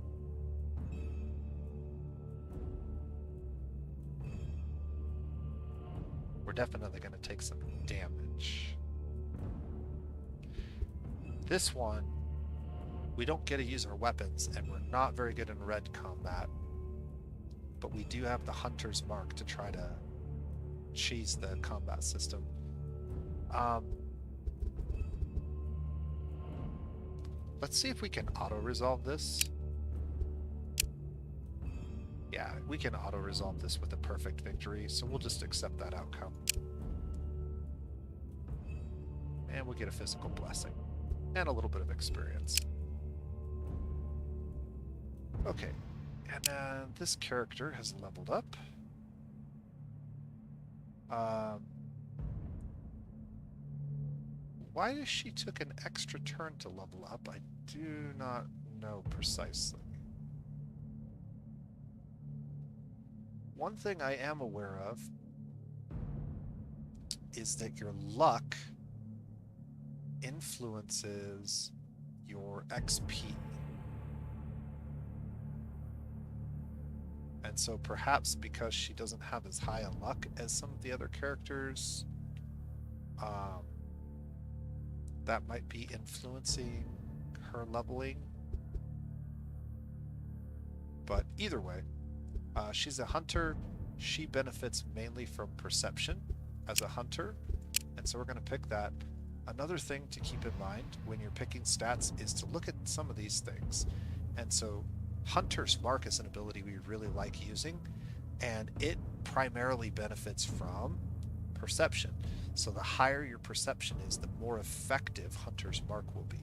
we're definitely going to take some damage. This one, we don't get to use our weapons, and we're not very good in red combat, but we do have the Hunter's Mark to try to cheese the combat system. Let's see if we can auto-resolve this. Yeah, we can auto-resolve this with a perfect victory, so we'll just accept that outcome. And we'll get a physical blessing. And a little bit of experience. Okay, and then this character has leveled up. Why does she took an extra turn to level up? I do not know precisely. One thing I am aware of is that your luck influences your XP. And so perhaps because she doesn't have as high a luck as some of the other characters, that might be influencing her leveling. But either way, she's a hunter. She benefits mainly from perception as a hunter, and so we're going to pick that. Another thing to keep in mind when you're picking stats is to look at some of these things. And so Hunter's Mark is an ability we really like using, and it primarily benefits from perception. So the higher your perception is, the more effective Hunter's Mark will be.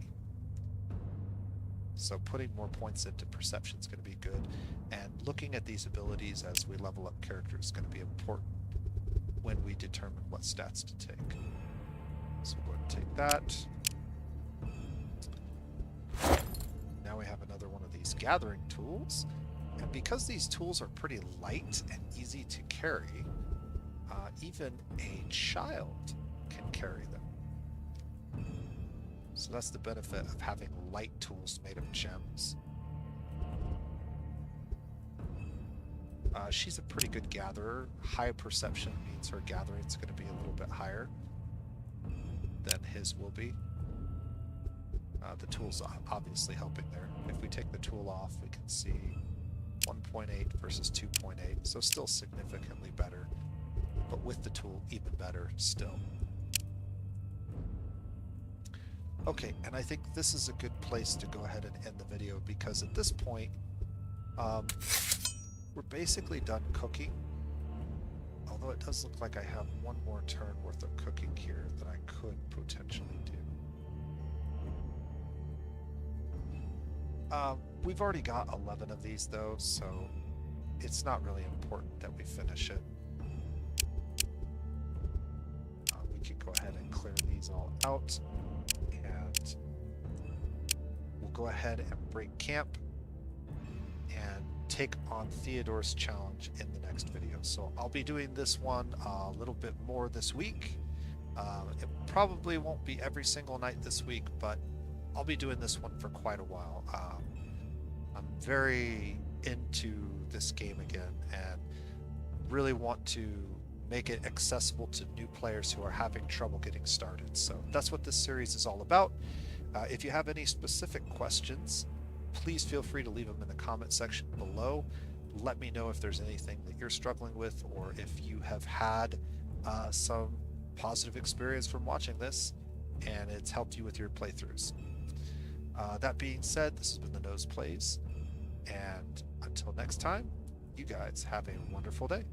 So putting more points into perception is going to be good, and looking at these abilities as we level up characters is going to be important when we determine what stats to take. So we'll go ahead and take that. Now we have another one of these gathering tools, and because these tools are pretty light and easy to carry, even a child can carry them. So that's the benefit of having light tools made of gems. She's a pretty good gatherer. High perception means her gathering is going to be a little bit higher than his will be. The tool's obviously helping there. If we take the tool off, we can see 1.8 versus 2.8, so still significantly better, but with the tool, even better still. Okay, and I think this is a good place to go ahead and end the video, because at this point, we're basically done cooking, although it does look like I have one more turn worth of cooking here that I could potentially do. We've already got 11 of these though, so it's not really important that we finish it. We can go ahead and clear these all out, and we'll go ahead and break camp and take on Theodore's challenge in the next video. So I'll be doing this one a little bit more this week. It probably won't be every single night this week, but I'll be doing this one for quite a while. I'm very into this game again and really want to make it accessible to new players who are having trouble getting started. So that's what this series is all about. If you have any specific questions, please feel free to leave them in the comment section below. Let me know if there's anything that you're struggling with, or if you have had some positive experience from watching this and it's helped you with your playthroughs. That being said, this has been The Nose Plays, and until next time, you guys have a wonderful day.